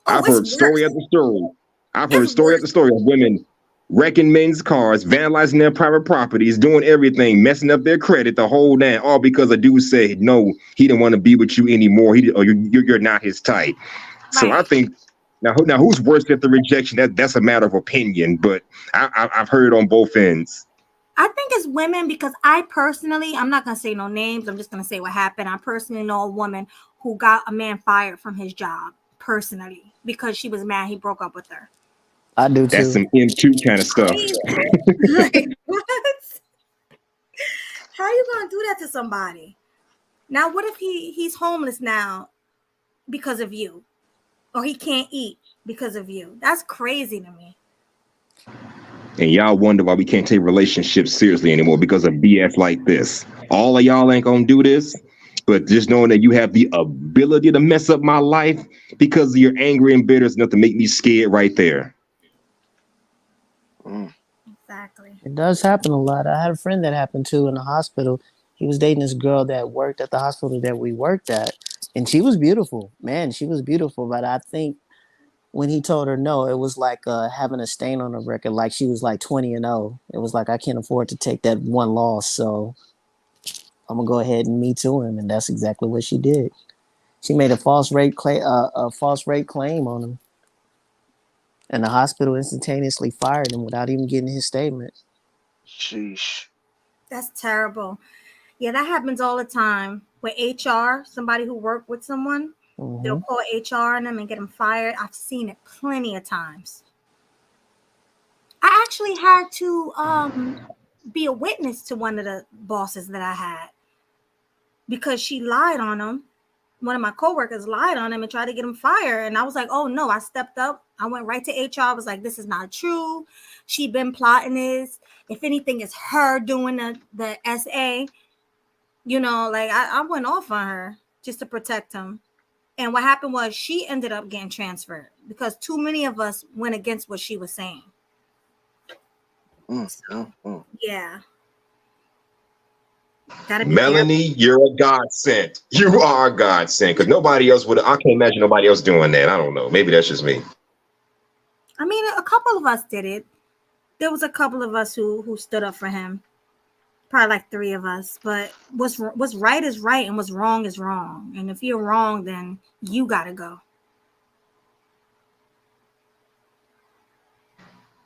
I've heard story after story. I've heard story after story of women wrecking men's cars, vandalizing their private properties, doing everything, messing up their credit, the whole damn, all because a dude said no, he didn't want to be with you anymore. You're not his type. Right. So I think now who's worse at the rejection? That's a matter of opinion, but I've heard on both ends. I think it's women, because I personally, I'm not gonna say no names. I'm just gonna say what happened. I personally know a woman who got a man fired from his job personally because she was mad he broke up with her. I do too. That's some M2 kind of stuff. Like, what? How are you gonna do that to somebody? Now, what if he's homeless now because of you, or he can't eat because of you? That's crazy to me. And y'all wonder why we can't take relationships seriously anymore, because of BS like this. All of y'all ain't gonna do this, but just knowing that you have the ability to mess up my life because you're angry and bitter is enough to make me scared right there. Exactly. It does happen a lot. I had a friend that happened to in the hospital. He was dating this girl that worked at the hospital that we worked at, and she was beautiful. Man, she was beautiful, but I think when he told her no, it was like having a stain on her record. Like she was like 20-0. It was like, I can't afford to take that one loss, so I'm gonna go ahead and me too him, and that's exactly what she did. She made a false rape claim on him, and the hospital instantaneously fired him without even getting his statement. Sheesh. That's terrible. Yeah, that happens all the time with HR. Somebody who worked with someone. They'll call HR on them and get them fired. I've seen it plenty of times. I actually had to be a witness to one of the bosses that I had, because she lied on him. One of my coworkers lied on him and tried to get him fired. And I was like, oh no, I stepped up. I went right to HR. I was like, this is not true. She been plotting this. If anything, it's her doing the SA. Like I went off on her just to protect him. And what happened was she ended up getting transferred because too many of us went against what she was saying. Yeah. Melanie, you're a godsend. You are a godsend, because nobody else would. I can't imagine nobody else doing that. I don't know. Maybe that's just me. I mean, a couple of us did it. There was a couple of us who stood up for him. Probably like 3 of us, but what's right is right and what's wrong is wrong. And if you're wrong, then you gotta go.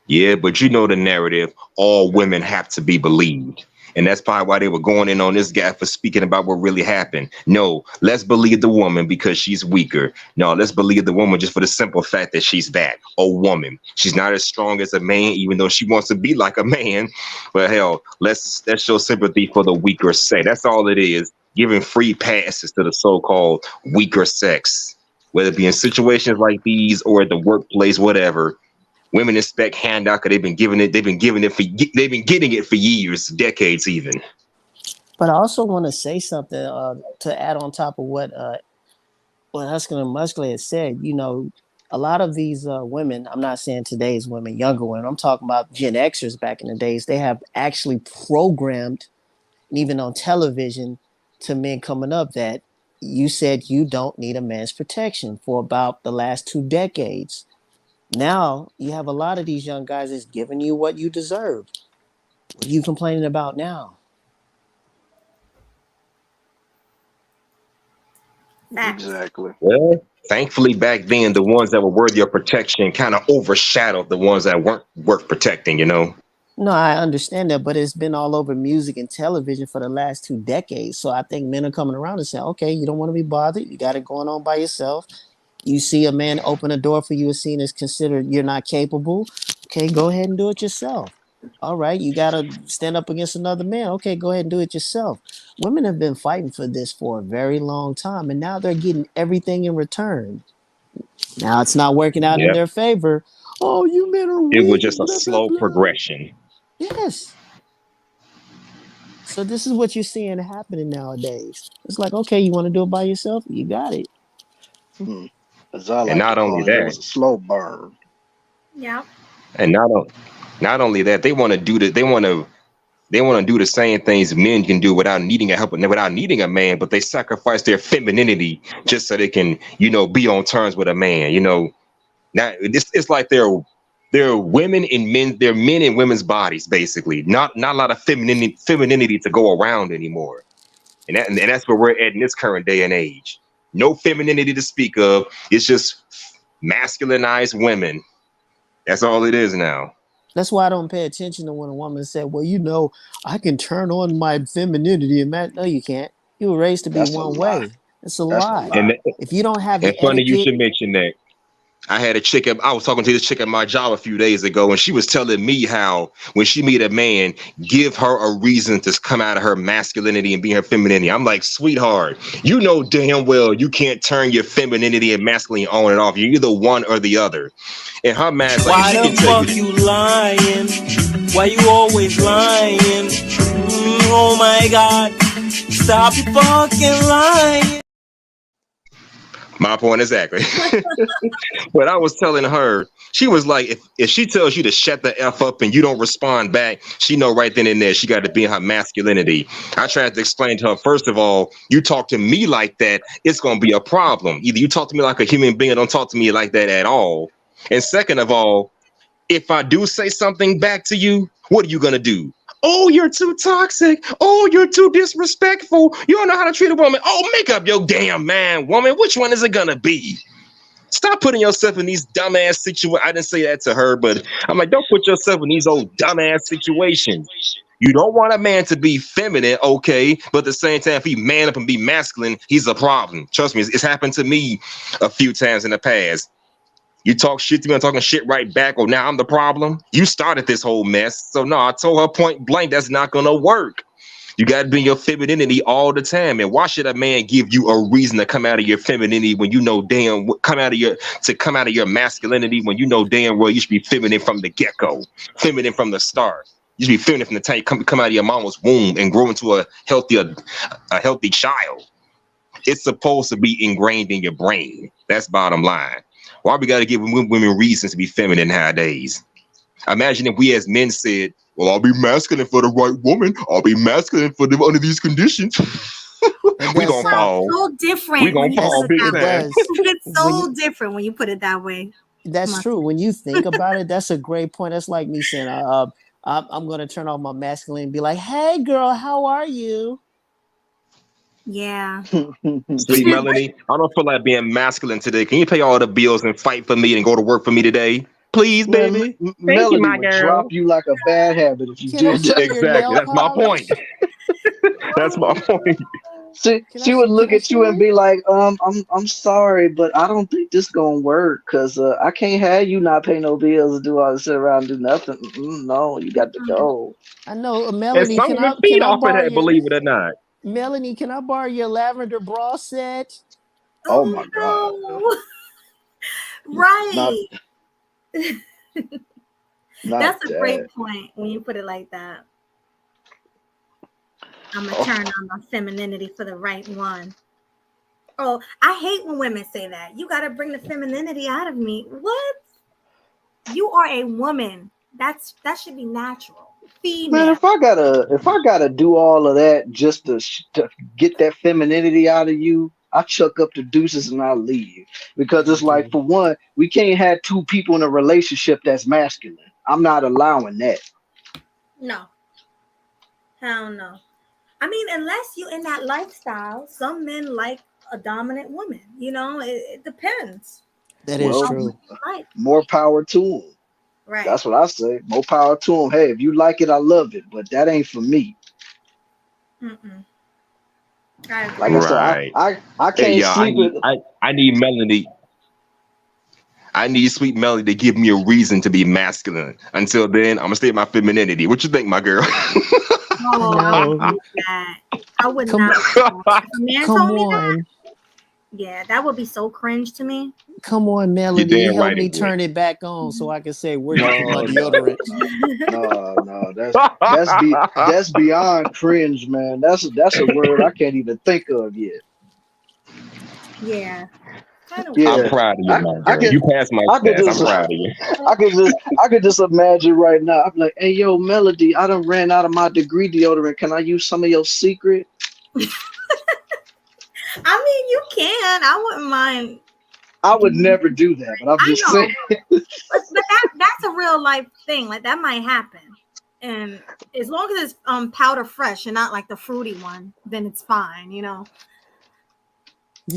Yeah, but you know the narrative, all women have to be believed. And that's probably why they were going in on this guy for speaking about what really happened. No, let's believe the woman because she's weaker. No, let's believe the woman just for the simple fact that she's that, a woman. She's not as strong as a man, even though she wants to be like a man. But hell, let's show sympathy for the weaker sex. That's all it is. Giving free passes to the so-called weaker sex, whether it be in situations like these or at the workplace, whatever. Women expect handout because they've been getting it for years, decades even. But I also want to say something to add on top of what Husky and Muscle had said. You know, a lot of these women, I'm not saying today's women, younger women, I'm talking about Gen Xers back in the days, they have actually programmed, even on television, to men coming up that you said you don't need a man's protection for about the last 2 decades. Now you have a lot of these young guys that's giving you what you deserve. What are you complaining about now? Exactly. Well, thankfully back then, the ones that were worthy of protection kind of overshadowed the ones that weren't worth protecting, you know? No, I understand that, but it's been all over music and television for the last 2 decades. So I think men are coming around and saying, okay, you don't want to be bothered. You got it going on by yourself. You see a man open a door for you, is seen as considered you're not capable. Okay, go ahead and do it yourself. All right, you got to stand up against another man. Okay, go ahead and do it yourself. Women have been fighting for this for a very long time, and now they're getting everything in return. Now it's not working out in their favor. Oh, you men are weak. It was just a blah, slow blah, blah. progression. Yes. So this is what you're seeing happening nowadays. It's like, okay, you want to do it by yourself? You got it. As I like And not to only call it, it that, was a slow burn. Yeah. and not only that, they want to do the same things men can do without needing a man, but they sacrifice their femininity just so they can, be on terms with a man. Now it's like they're women in men, they're men in women's bodies, basically. Not a lot of femininity to go around anymore. And that's where we're at in this current day and age. No femininity to speak of. It's just masculinized women. That's all it is now. That's why I don't pay attention to when a woman said, well, I can turn on my femininity and that. No, you can't. You were raised to be one way. It's a lie. If you don't have the funny you etiquette, should mention that. I was talking to this chick at my job a few days ago, and she was telling me how when she meet a man, give her a reason to come out of her masculinity and be her femininity. I'm like, sweetheart, you know damn well you can't turn your femininity and masculinity on and off. You're either one or the other. And her man's like, why the fuck you lying? Why you always lying? Oh my God, stop your fucking lying. My point exactly. But I was telling her, she was like, if she tells you to shut the F up and you don't respond back, she know right then and there she got to be in her masculinity. I tried to explain to her, first of all, you talk to me like that, it's going to be a problem. Either you talk to me like a human being or don't talk to me like that at all. And second of all, if I do say something back to you, what are you going to do? Oh, you're too toxic. Oh, you're too disrespectful. You don't know how to treat a woman. Oh, make up your damn mind, woman. Which one is it gonna be? Stop putting yourself in these dumbass situations. I didn't say that to her, but I'm like, don't put yourself in these old dumbass situations. You don't want a man to be feminine, okay, but at the same time, if he man up and be masculine, he's a problem. Trust me, it's happened to me a few times in the past. You talk shit to me, I'm talking shit right back. Oh, now I'm the problem. You started this whole mess. So no, I told her point blank, that's not gonna work. You got to be in your femininity all the time. And why should a man give you a reason to come out of your femininity when you know damn come out of your masculinity when you know damn well you should be feminine from the get-go, feminine from the start. You should be feminine from the time you come out of your mama's womb and grow into a healthy child. It's supposed to be ingrained in your brain. That's bottom line. Why we got to give women reasons to be feminine nowadays? Imagine if we as men said, well, I'll be masculine for the right woman. I'll be masculine for them under these conditions. We gonna fall. So different. We gonna fall big time. It's so different when you put it that way. That's true. When you think about it, that's a great point. That's like me saying, I'm going to turn off my masculine and be like, hey, girl, how are you? Yeah. Sweet Melanie, I don't feel like being masculine today. Can you pay all the bills and fight for me and go to work for me today? Please, baby. Thank Melody you, my would girl. drop you like a bad habit if you Can I did see that. your nail Exactly. That's my polish? point. That's my point. She would look at you and be like, I'm sorry, but I don't think this gonna work because I can't have you not pay no bills and do all this, sit around and do nothing. No, you got to go. I know, And Melanie. some Can women I feed off of that, your believe it or not. Melanie? Can I borrow your lavender bra set? Oh my God. Right. Not That's a that. great point when you put it like that. I'm gonna turn on my femininity for the right one. Oh, I hate when women say that. You gotta bring the femininity out of me. What? You are a woman. That should be natural. Female. Man, if I gotta do all of that just to get that femininity out of you, I chuck up the deuces and I leave. Because it's like, for one, we can't have two people in a relationship that's masculine. I'm not allowing that. No. Hell no. I mean, unless you're in that lifestyle, some men like a dominant woman. You know, it depends. That is true. More power to them. Right. That's what I say. More power to them. Hey, if you like it, I love it, but that ain't for me. Mm-mm. Like I said, I can't sleep with. I need Melody. I need sweet Melody to give me a reason to be masculine. Until then, I'm gonna stay in my femininity. What you think, my girl? Oh, I would do that. I would not. If a man told me that, yeah, that would be so cringe to me. Come on, Melody, damn help right me it would. turn it back on so I can say, "Where'd you put my deodorant?" No, that's beyond cringe, man. That's a word I can't even think of yet. Yeah. Yeah. I'm proud of you, my girl. You passed my test. I'm proud of you. I could just imagine right now. I'm like, hey, yo, Melody, I done ran out of my degree deodorant. Can I use some of your secret? I mean, you can. I wouldn't mind. I would never do that, but I'm just saying. but that's a real life thing. Like that might happen. And as long as it's powder fresh and not like the fruity one, then it's fine, you know.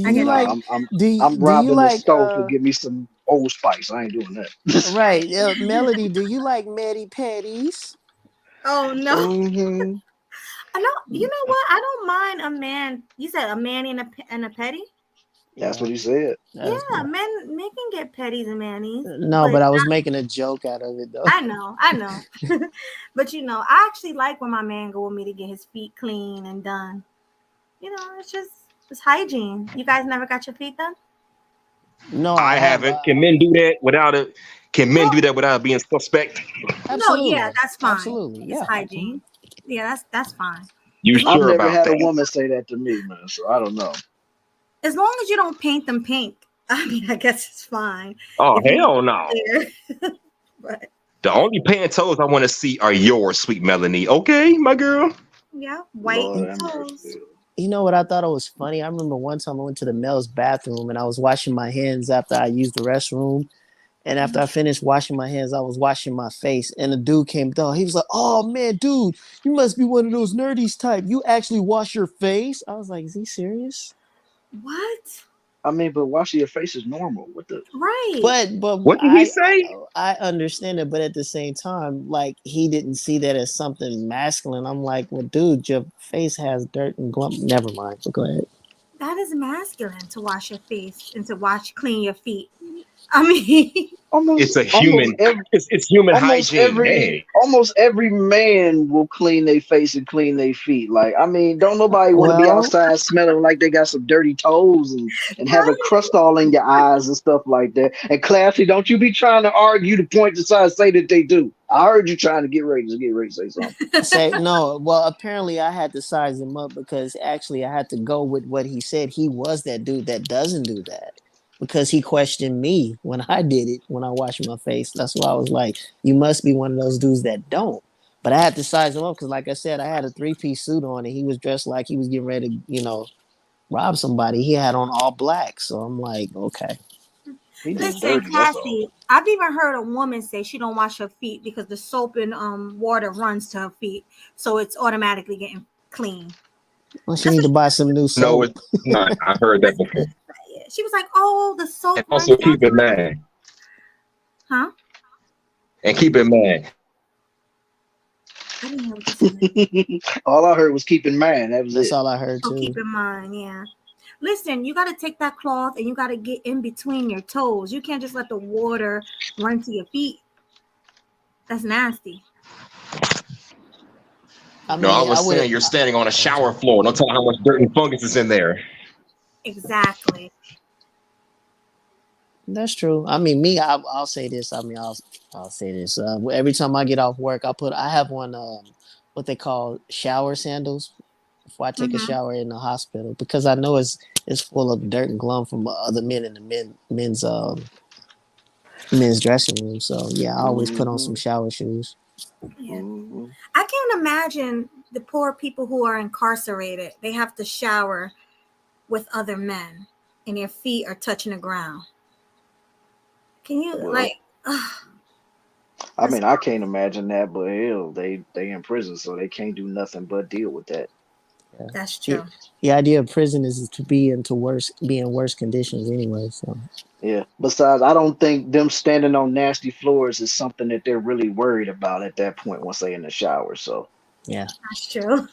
I'm robbing the stove to give me some Old Spice. I ain't doing that. Right. Melody, do you like Medi Petties? Oh no. Mm-hmm. I know. You know what? I don't mind a man. You said a man and a petty? That's what he said. Yeah, men can get petties and manis. No, but I was making a joke out of it though. I know. But you know, I actually like when my man go with me to get his feet clean and done. You know, it's hygiene. You guys never got your feet done? No, I haven't. Can men do that without it? Can men do that without being suspect? Absolutely. No, yeah, that's fine. Absolutely, it's hygiene. Yeah, that's fine. You I've sure never about had that? a woman say that to me, man. So I don't know. As long as you don't paint them pink, I mean, I guess it's fine. Oh, hell no. But the only pantos I want to see are yours, sweet Melanie. Okay, my girl. Yeah, white toes. You know what I thought it was funny? I remember one time I went to the male's bathroom and I was washing my hands after I used the restroom. And after I finished washing my hands, I was washing my face. And a dude came down. He was like, "Oh, man, dude, you must be one of those nerdies type. You actually wash your face?" I was like, "Is he serious?" What? I mean, but washing your face is normal. What the? Right. But what did he say? I understand it, but at the same time, like he didn't see that as something masculine. I'm like, well, dude, your face has dirt and glump. Never mind. But go ahead. That is masculine to wash your face and to clean your feet. I mean, it's a human. It's human hygiene. Almost every man will clean their face and clean their feet. Like, I mean, don't nobody want to be outside smelling like they got some dirty toes and have a crust all in your eyes and stuff like that. And Classy, don't you be trying to argue the point to say that they do. I heard you trying to get ready to say something. No, well, apparently I had to size him up because actually I had to go with what he said. He was that dude that doesn't do that. Because he questioned me when I did it, when I washed my face. That's why I was like, you must be one of those dudes that don't. But I had to size him up because, like I said, I had a 3-piece suit on and he was dressed like he was getting ready to, you know, rob somebody. He had on all black. So I'm like, okay. Listen, Cassie, I've even heard a woman say she don't wash her feet because the soap and water runs to her feet. So it's automatically getting clean. Well, she need to buy some new soap. No, it's not. I heard that before. She was like, "Oh, the soap." And also keep in mind. Huh? And keep in mind, I didn't hear what you said. All I heard was keep in mind. That was That's it. all I heard Oh, too. keep in mind, yeah. Listen, you got to take that cloth and you got to get in between your toes. You can't just let the water run to your feet. That's nasty. I no, I mean, I was would. saying you're standing on a shower floor. Don't tell me how much dirt and fungus is in there. Exactly. That's true. I mean, me, I'll say this. I mean, I'll say this. Every time I get off work, I have one, what they call shower sandals before I take a shower in the hospital because I know it's full of dirt and glum from other men in the men's dressing room. So yeah, I always put on some shower shoes. Yeah. I can't imagine the poor people who are incarcerated. They have to shower with other men and their feet are touching the ground. Can you I mean, I can't imagine that, but hell, they in prison, so they can't do nothing but deal with that. Yeah. That's true. The idea of prison is to be in worse conditions anyway. So Yeah. Besides, I don't think them standing on nasty floors is something that they're really worried about at that point once they're in the shower. So yeah, that's true.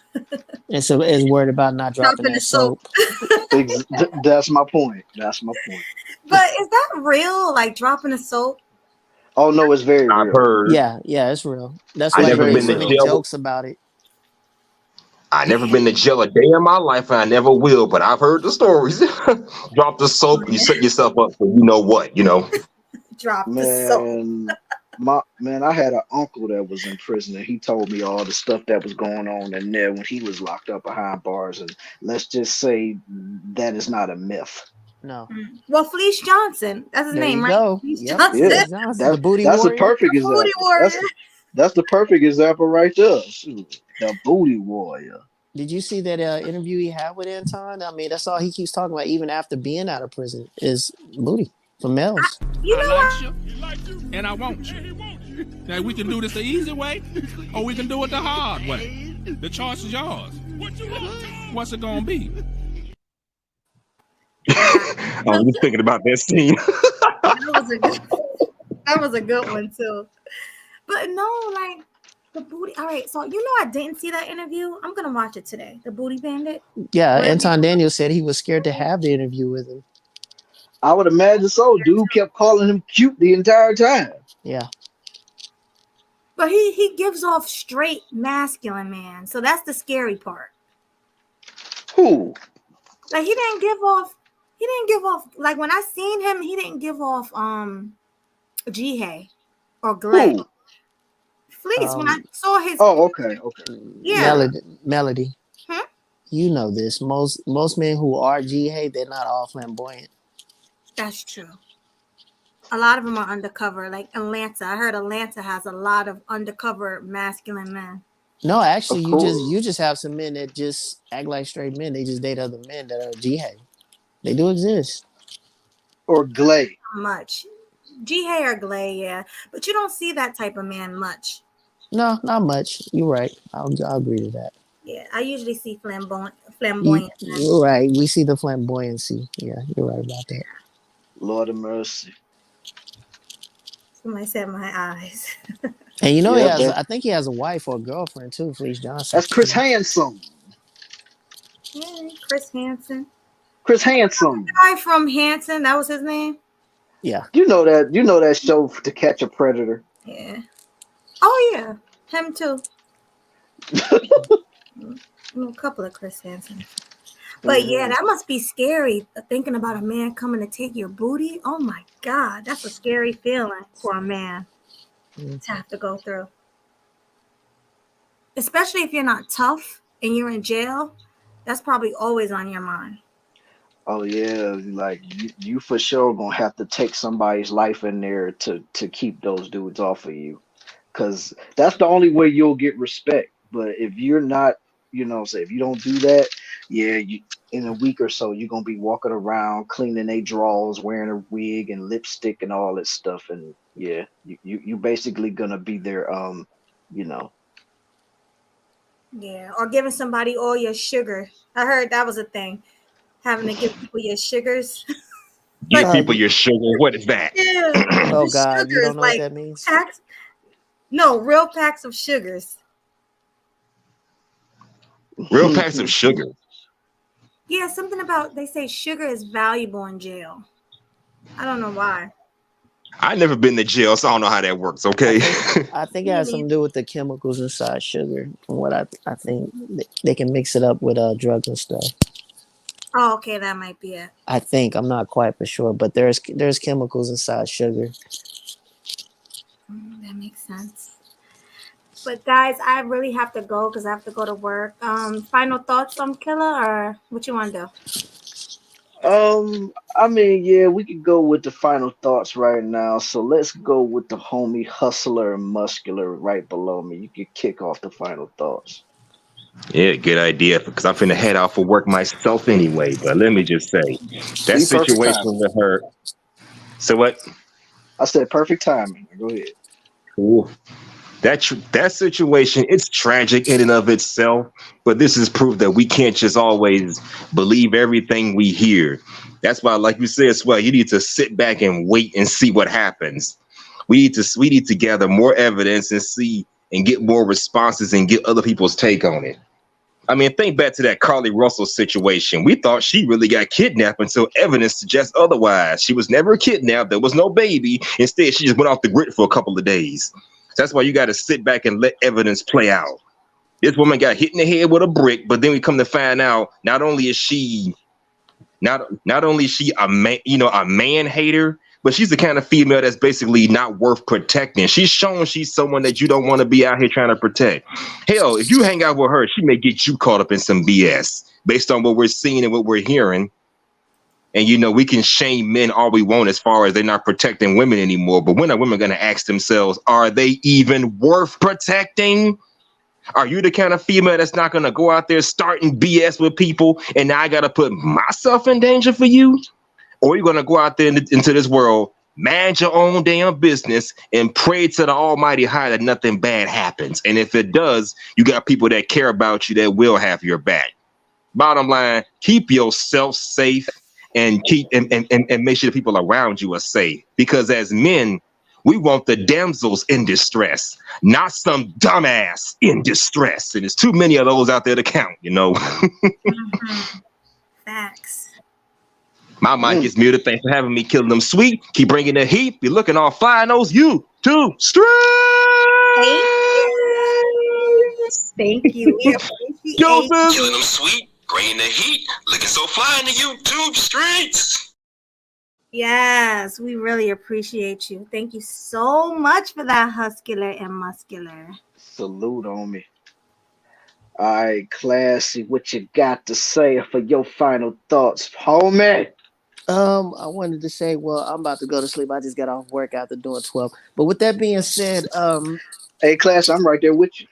and so it's worried about not dropping Dropping that the soap. that's my point. That's my point. But is that real? Like dropping the soap? Oh no, it's very I've real. heard. yeah, it's real. That's I why never they make been so to many jail. jokes about it. I never been to jail a day in my life, and I never will. But I've heard the stories. Drop the soap, you set yourself up for you know what, you know. Drop the soap. Man, I had an uncle that was in prison, and he told me all the stuff that was going on in there when he was locked up behind bars. And let's just say that is not a myth. No. Well, Fleece Johnson, that's his There name, you right? go. Fleece Yep. Johnson. Yeah, Johnson, the booty that's a warrior. perfect The example. booty warrior. That's the perfect example right there. Shoot, the booty warrior. Did you see that interview he had with Anton? I mean, that's all he keeps talking about, even after being out of prison, is booty for males. You know what? And I want you. Now we can do this the easy way, or we can do it the hard way. The choice is yours. What's it gonna be? I was just thinking about that scene. That was a good one too. But no, like the booty. All right, so you know I didn't see that interview. I'm gonna watch it today. The Booty Bandit. Yeah, Anton Daniels said he was scared to have the interview with him. I would imagine so. Dude kept calling him cute the entire time. Yeah. But he gives off straight masculine man, so that's the scary part. Who? Like he didn't give off like when I seen him, he didn't give off Jihei or Glay. Who? Fleece, when I saw his okay. Yeah. Melody. You know this. Most men who are Jihei, they're not all flamboyant. That's true. A lot of them are undercover, like Atlanta. I heard Atlanta has a lot of undercover masculine men. No, actually, you just have some men that just act like straight men. They just date other men that are Jihei. They do exist. Or Glay. Not much. Jihei or Glay, yeah. But you don't see that type of man much. No, not much. You're right. I'll agree to that. Yeah, I usually see flamboyant. You're right. We see the flamboyancy. Yeah, you're right about that. Lord of mercy. Somebody said my eyes. And you know, I think he has a wife or a girlfriend too, Fleece Johnson. That's Chris Handsome. Yeah, Chris Hansen. Chris Handsome. The guy from Hanson, that was his name? Yeah. You know that show To Catch a Predator. Yeah. Oh yeah. Him too. A couple of Chris Hansen. But yeah, that must be scary thinking about a man coming to take your booty. Oh my God, that's a scary feeling for a man to have to go through. Especially if you're not tough and you're in jail, that's probably always on your mind. Oh yeah, like you for sure gonna have to take somebody's life in there to keep those dudes off of you, because that's the only way you'll get respect. But if you're not, say if you don't do that, yeah, in a week or so you're gonna be walking around cleaning their drawers, wearing a wig and lipstick and all that stuff, and yeah, you basically gonna be their Yeah, or giving somebody all your sugar. I heard that was a thing. Having to give people your sugars. Give people your sugar. What is that? Yeah. Oh God, you don't know what that means? No, real packs of sugars. Real packs of sugar. Yeah, something about they say sugar is valuable in jail. I don't know why. I never been to jail, so I don't know how that works. Okay. I think it has something to do with the chemicals inside sugar. From what I think they can mix it up with drugs and stuff. Oh, okay, that might be it. I think I'm not quite for sure, but there's chemicals inside sugar. That makes sense. But guys, I really have to go because I have to go to work. Final thoughts on Killa, or what you want to do? I mean, yeah, we could go with the final thoughts right now. So let's go with the homie Hustler and Muscular right below me. You could kick off the final thoughts. Yeah, good idea. Because I'm finna head out for work myself anyway. But let me just say, that situation with her. So what? I said perfect timing. Go ahead. Ooh. That situation, it's tragic in and of itself, but this is proof that we can't just always believe everything we hear. That's why, like you said, Swell, you need to sit back and wait and see what happens. We need to gather more evidence and see and get more responses and get other people's take on it. I mean, think back to that Carly Russell situation. We thought she really got kidnapped until evidence suggests otherwise. She was never kidnapped. There was no baby. Instead, she just went off the grid for a couple of days. That's why you got to sit back and let evidence play out. This woman got hit in the head with a brick, but then we come to find out not only is she a man, a man hater, but she's the kind of female that's basically not worth protecting. She's shown she's someone that you don't want to be out here trying to protect. Hell, if you hang out with her, she may get you caught up in some BS based on what we're seeing and what we're hearing. And, we can shame men all we want as far as they're not protecting women anymore. But when are women going to ask themselves, are they even worth protecting? Are you the kind of female that's not going to go out there starting BS with people and now I got to put myself in danger for you? Or are you going to go out there into this world, mind your own damn business and pray to the Almighty High that nothing bad happens? And if it does, you got people that care about you that will have your back. Bottom line, keep yourself safe. And make sure the people around you are safe. Because as men, we want the damsels in distress, not some dumbass in distress. And there's too many of those out there to count, Facts. My mic is muted. Thanks for having me, Killing Them Sweet. Keep bringing the heat. Be looking all fly in those YouTube streets. Thank you. We appreciate Killing Them Sweet. Bringing the heat, looking so fly in the YouTube streets. Yes, we really appreciate you. Thank you so much for that, Hustler and Muscular. Salute on me. All right, Classy, what you got to say for your final thoughts, homie? I wanted to say, well, I'm about to go to sleep. I just got off work after doing 12. But with that being said, hey, Class, I'm right there with you.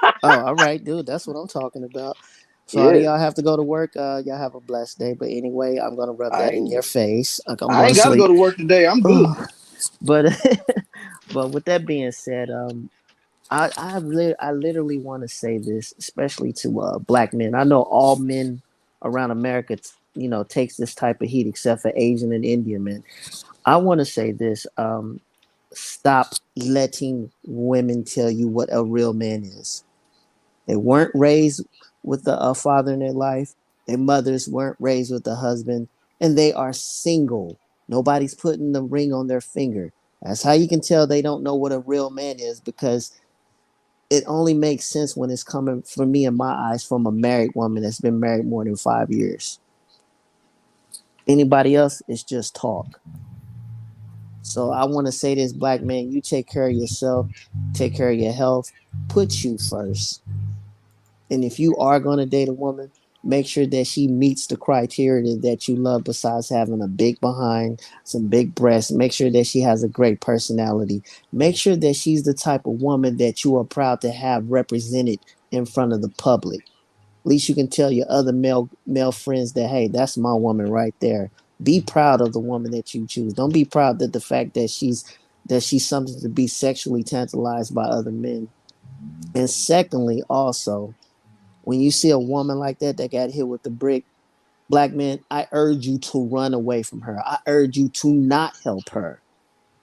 Oh, all right, dude. That's what I'm talking about. So all of y'all have to go to work. Y'all have a blessed day. But anyway, I'm gonna rub that in your face. I ain't gotta go to work today. I'm good. But with that being said, I literally want to say this, especially to black men. I know all men around America, takes this type of heat, except for Asian and Indian men. I want to say this: stop letting women tell you what a real man is. They weren't raised with a father in their life. Their mothers weren't raised with a husband, and they are single. Nobody's putting the ring on their finger. That's how you can tell they don't know what a real man is, because it only makes sense when it's coming, for me in my eyes, from a married woman that's been married more than 5 years. Anybody else, it's just talk. So I want to say this, black man, you take care of yourself, take care of your health, put you first. And if you are going to date a woman, make sure that she meets the criteria that you love, besides having a big behind, some big breasts. Make sure that she has a great personality. Make sure that she's the type of woman that you are proud to have represented in front of the public. At least you can tell your other male friends that, hey, that's my woman right there. Be proud of the woman that you choose. Don't be proud that the fact that she's something to be sexually tantalized by other men. And secondly, also, when you see a woman like that got hit with the brick, black men, I urge you to run away from her. I urge you to not help her.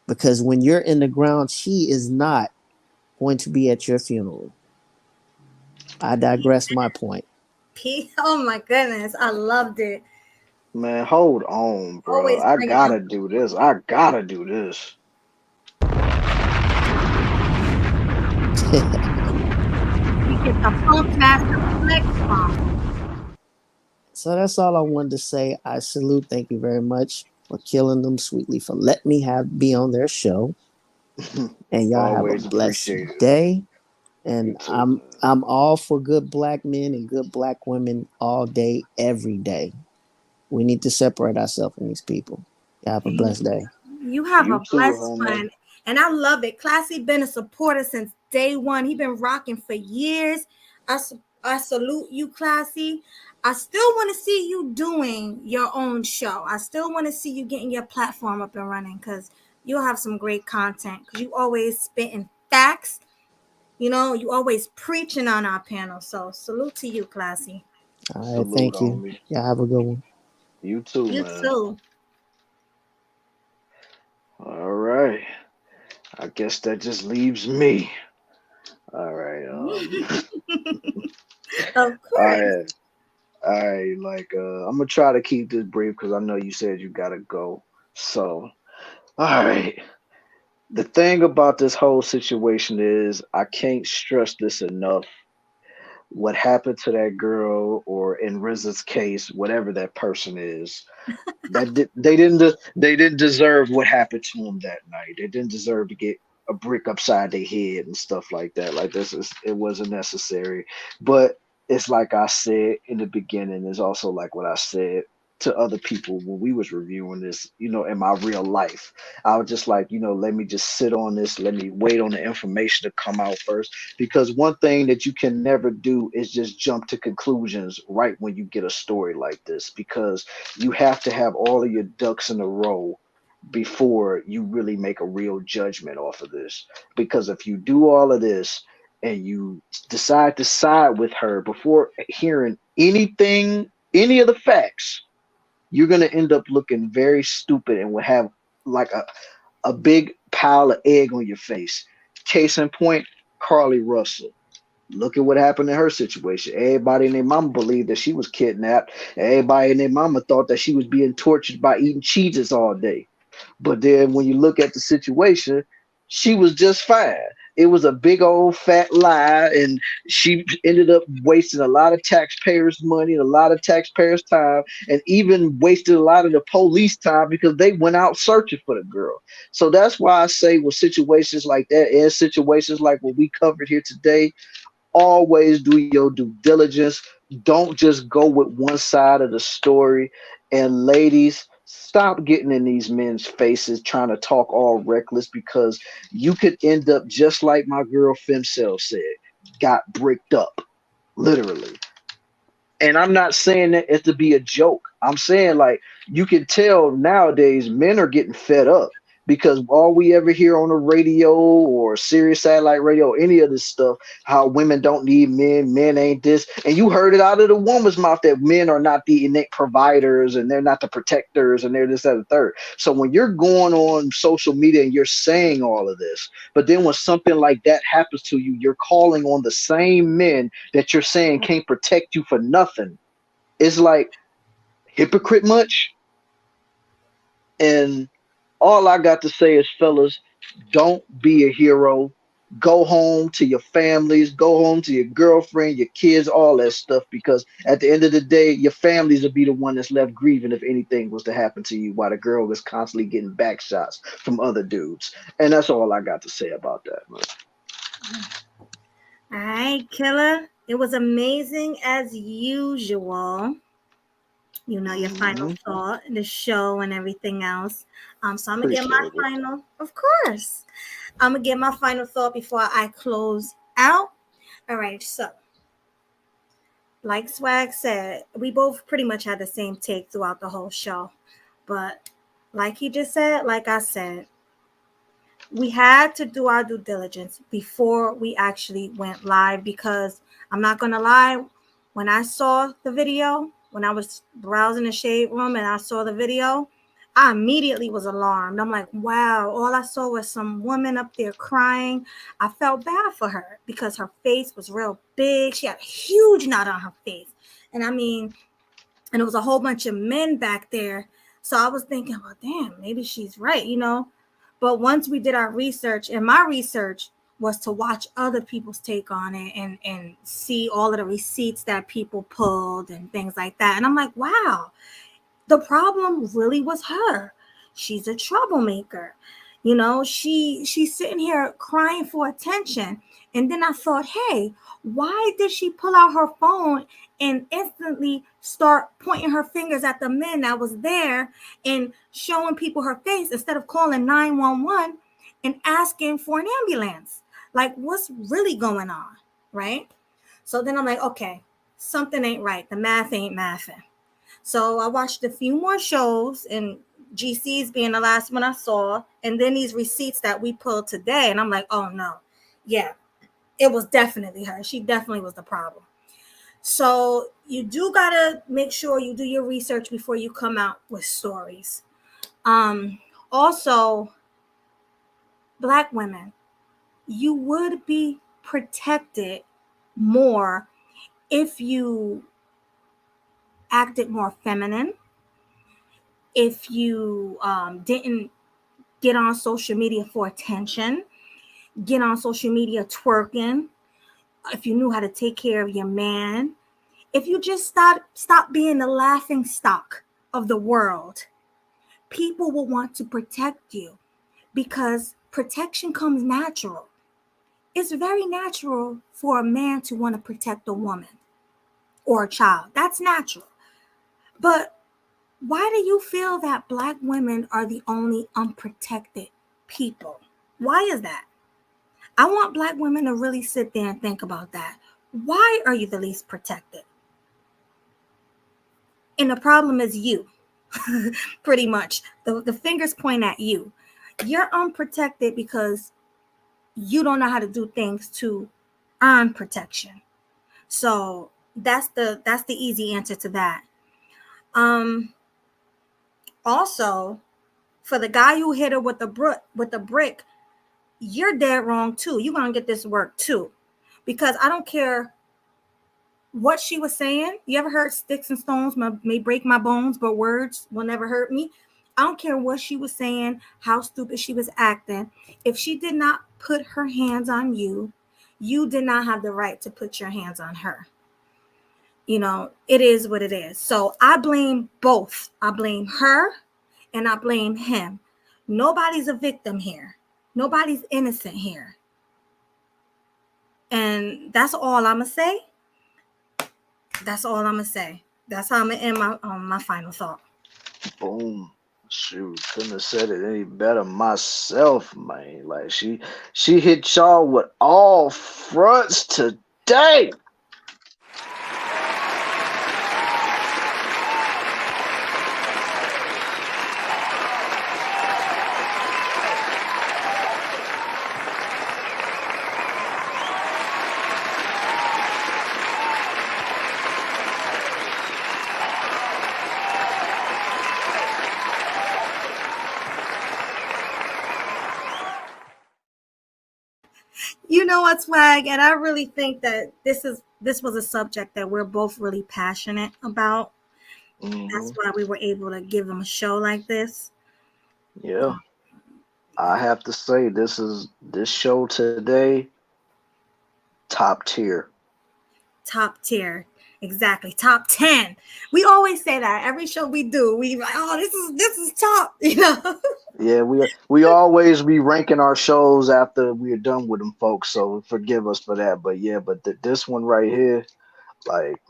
Because when you're in the ground, she is not going to be at your funeral. I digress my point. Oh my goodness, I loved it. Man, hold on, bro. Always I bring it gotta up. do this. I gotta do this. We get the Funk Master Flex from. So that's all I wanted to say. I salute. Thank you very much for Killing Them Sweetly, for letting me be on their show. And y'all have a Always blessed appreciate it. day. And You too, man. I'm all for good black men and good black women all day, every day. We need to separate ourselves from these people. Y'all have a blessed day. You have You a too, blessed homie. one. And I love it. Classy been a supporter since day one. He been rocking for years. I salute you, Classy. I still want to see you doing your own show. I still want to see you getting your platform up and running, because you'll have some great content, because you always spitting facts. You know, you always preaching on our panel. So salute to you, Classy. All right, Salute, thank you. homie. Y'all have a good one. You too, You man. too. All right. I guess that just leaves me. All right. Of All course. right. All right. Like, I'm gonna try to keep this brief because I know you said you gotta go. So, all right. The thing about this whole situation is I can't stress this enough. What happened to that girl, or in RZA's case, whatever that person is, they didn't deserve what happened to them that night. They didn't deserve to get a brick upside their head and stuff like that. Like it wasn't necessary. But it's like I said in the beginning. It's also like what I said to other people when we was reviewing this. In my real life, I was just like, let me just sit on this. Let me wait on the information to come out first. Because one thing that you can never do is just jump to conclusions right when you get a story like this, because you have to have all of your ducks in a row before you really make a real judgment off of this. Because if you do all of this and you decide to side with her before hearing anything, any of the facts, you're going to end up looking very stupid and will have like a big pile of egg on your face. Case in point, Carly Russell. Look at what happened in her situation. Everybody and their mama believed that she was kidnapped. Everybody and their mama thought that she was being tortured by eating cheeses all day. But then when you look at the situation, she was just fine. It was a big old fat lie, and she ended up wasting a lot of taxpayers' money and a lot of taxpayers' time, and even wasted a lot of the police time because they went out searching for the girl. So that's why I say with situations like that and situations like what we covered here today, always do your due diligence. Don't just go with one side of the story. And ladies, stop getting in these men's faces trying to talk all reckless, because you could end up just like my girl Femcel said, got bricked up, literally. And I'm not saying that it to be a joke. I'm saying, like, you can tell nowadays men are getting fed up, because all we ever hear on the radio or Sirius satellite radio, any of this stuff, how women don't need men, men ain't this. And you heard it out of the woman's mouth that men are not the innate providers and they're not the protectors and they're this, that, and the third. So when you're going on social media and you're saying all of this, but then when something like that happens to you, you're calling on the same men that you're saying can't protect you for nothing. It's like, hypocrite much? And all I got to say is, fellas, don't be a hero. Go home to your families, go home to your girlfriend, your kids, all that stuff, because at the end of the day, your families will be the one that's left grieving if anything was to happen to you while the girl is constantly getting back shots from other dudes. And that's all I got to say about that, man. All right, Killa. It was amazing as usual. Your final thought, the show, and everything else. So I'm gonna get my final, of course. I'm gonna get my final thought before I close out. All right, so like Swag said, we both pretty much had the same take throughout the whole show. But like he just said, like I said, we had to do our due diligence before we actually went live, because I'm not gonna lie, when I saw the video, when I was browsing the shade room and I saw the video, I immediately was alarmed. I'm like, wow, all I saw was some woman up there crying. I felt bad for her because her face was real big. She had a huge knot on her face. And I mean, and it was a whole bunch of men back there. So I was thinking, well, damn, maybe she's right, you know. But once we did our research, and my research was to watch other people's take on it and see all of the receipts that people pulled and things like that. And I'm like, wow, the problem really was her. She's a troublemaker. You know, she's sitting here crying for attention. And then I thought, hey, why did she pull out her phone and instantly start pointing her fingers at the men that was there and showing people her face instead of calling 911 and asking for an ambulance? Like, what's really going on, right? So then I'm like, okay, something ain't right. The math ain't mathing. So I watched a few more shows, and GC's being the last one I saw, and then these receipts that we pulled today, and I'm like, oh no, yeah, it was definitely her. She definitely was the problem. So you do gotta make sure you do your research before you come out with stories. Also, Black women, you would be protected more if you acted more feminine, if you didn't get on social media for attention, get on social media twerking, if you knew how to take care of your man, if you just stop being the laughing stock of the world, people will want to protect you because protection comes natural. It's very natural for a man to want to protect a woman or a child. That's natural. But why do you feel that Black women are the only unprotected people? Why is that? I want Black women to really sit there and think about that. Why are you the least protected? And the problem is you, pretty much. The fingers point at you. You're unprotected because you don't know how to do things to earn protection. So that's the easy answer to that. Also, for the guy who hit her with the brick, you're dead wrong too. You're gonna get this work too, because I don't care what she was saying. You ever heard sticks and stones may break my bones, but words will never hurt me? I don't care what she was saying, how stupid she was acting. If she did not put her hands on you, you did not have the right to put your hands on her. You know, it is what it is. So I blame both. I blame her and I blame him. Nobody's a victim here. Nobody's innocent here. And that's all I'm going to say. That's all I'm going to say. That's how I'm going to end my final thought. Boom. Shoot, couldn't have said it any better myself, man. Like she hit y'all with all fronts today. You know what, Swag? And I really think that this was a subject that we're both really passionate about. Mm-hmm. That's why we were able to give them a show like this. Yeah. I have to say this show today, top tier. Top tier. Exactly. Top 10. We always say that every show we do. We like, oh, this is top, you know. Yeah, we always be ranking our shows after we're done with them, folks. So forgive us for that. But yeah, this one right here, like,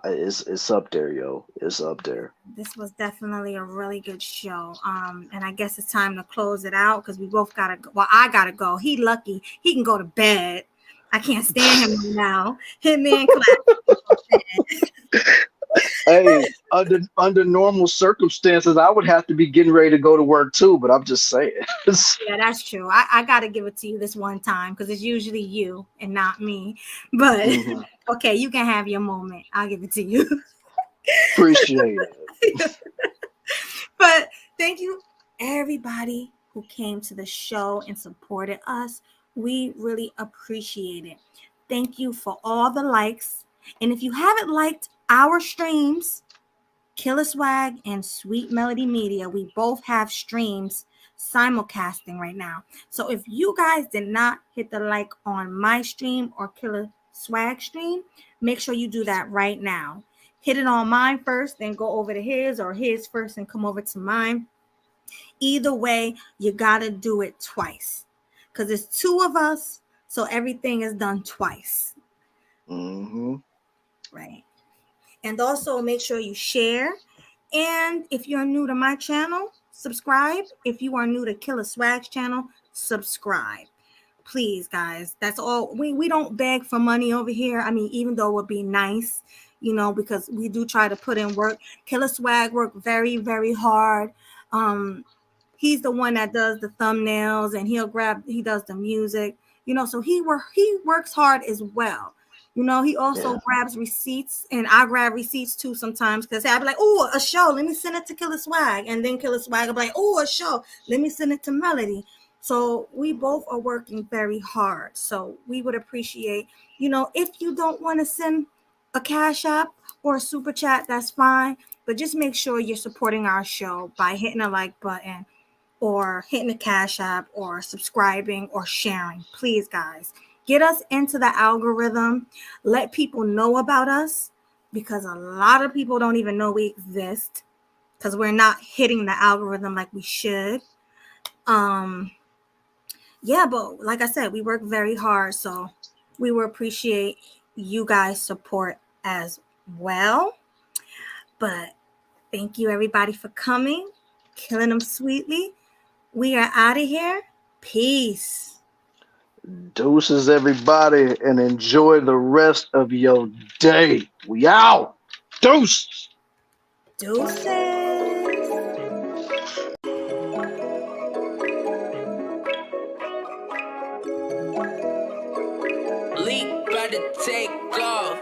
it's up there, yo. It's up there. This was definitely a really good show. And I guess it's time to close it out because we both gotta go. Well, I gotta go. He lucky he can go to bed. I can't stand him now. Him and class. Hey, under normal circumstances, I would have to be getting ready to go to work too, but I'm just saying. Yeah, that's true. I got to give it to you this one time because it's usually you and not me. But okay, you can have your moment. I'll give it to you. Appreciate it. thank you, everybody who came to the show and supported us. We really appreciate it. Thank you for all the likes. And if you haven't liked our streams, Killa Swag and Sweet Melody Media, we both have streams simulcasting right now. So if you guys did not hit the like on my stream or Killa Swag stream, make sure you do that right now. Hit it on mine first, then go over to his, or his first and come over to mine. Either way, you gotta do it twice because it's two of us, so everything is done twice. Mm-hmm. Right. And also make sure you share. And if you're new to my channel, subscribe. If you are new to Killa Swag's channel, subscribe. Please, guys. That's all. We don't beg for money over here. I mean, even though it would be nice, you know, because we do try to put in work. Killa Swag work very, very hard. He's the one that does the thumbnails, and he does the music, you know, so he works hard as well. You know, he also grabs receipts, and I grab receipts too sometimes because I'll be like, oh, a show, let me send it to Killa Swag. And then Killa Swag will be like, oh, a show, let me send it to Melody. So we both are working very hard. So we would appreciate, you know, if you don't want to send a Cash App or a Super Chat, that's fine. But just make sure you're supporting our show by hitting the like button or hitting the Cash App or subscribing or sharing. Please, guys. Get us into the algorithm. Let people know about us because a lot of people don't even know we exist because we're not hitting the algorithm like we should. Yeah, but like I said, we work very hard, so we will appreciate you guys' support as well. But thank you, everybody, for coming. Killing them sweetly. We are out of here. Peace. Deuces, everybody, and enjoy the rest of your day. We out. Deuces. Deuces. Leak about to take off.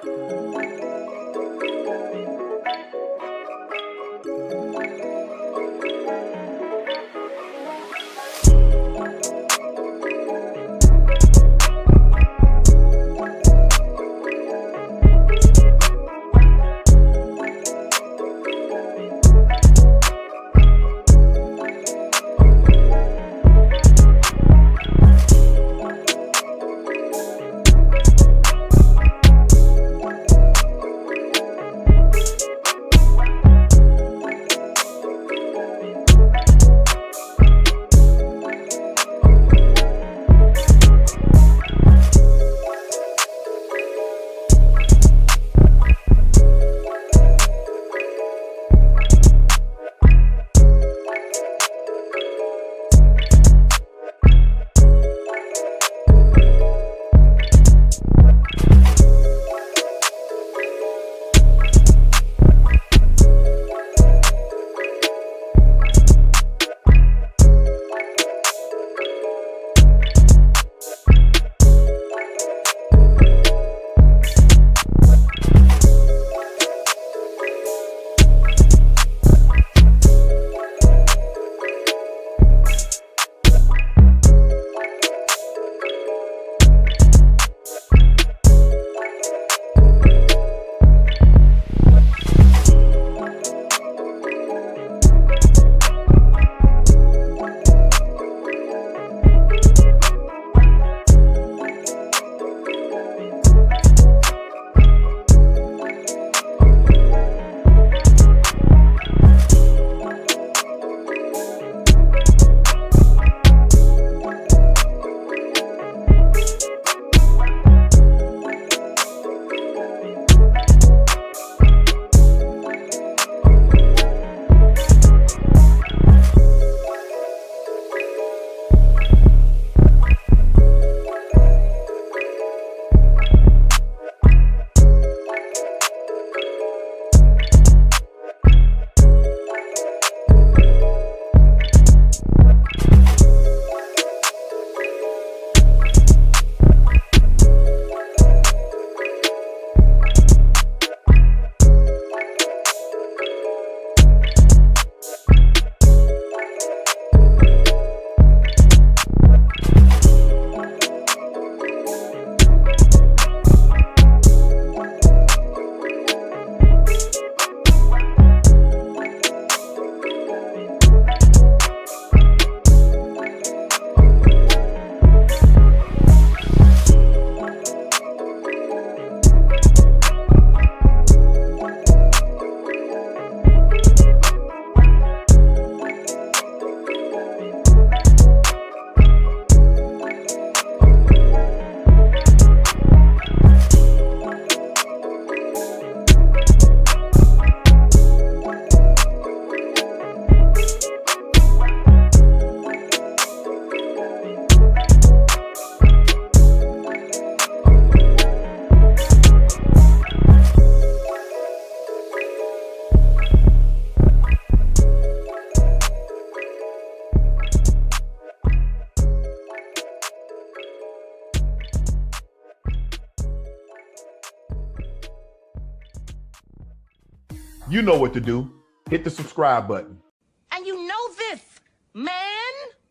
You know what to do. Hit the subscribe button.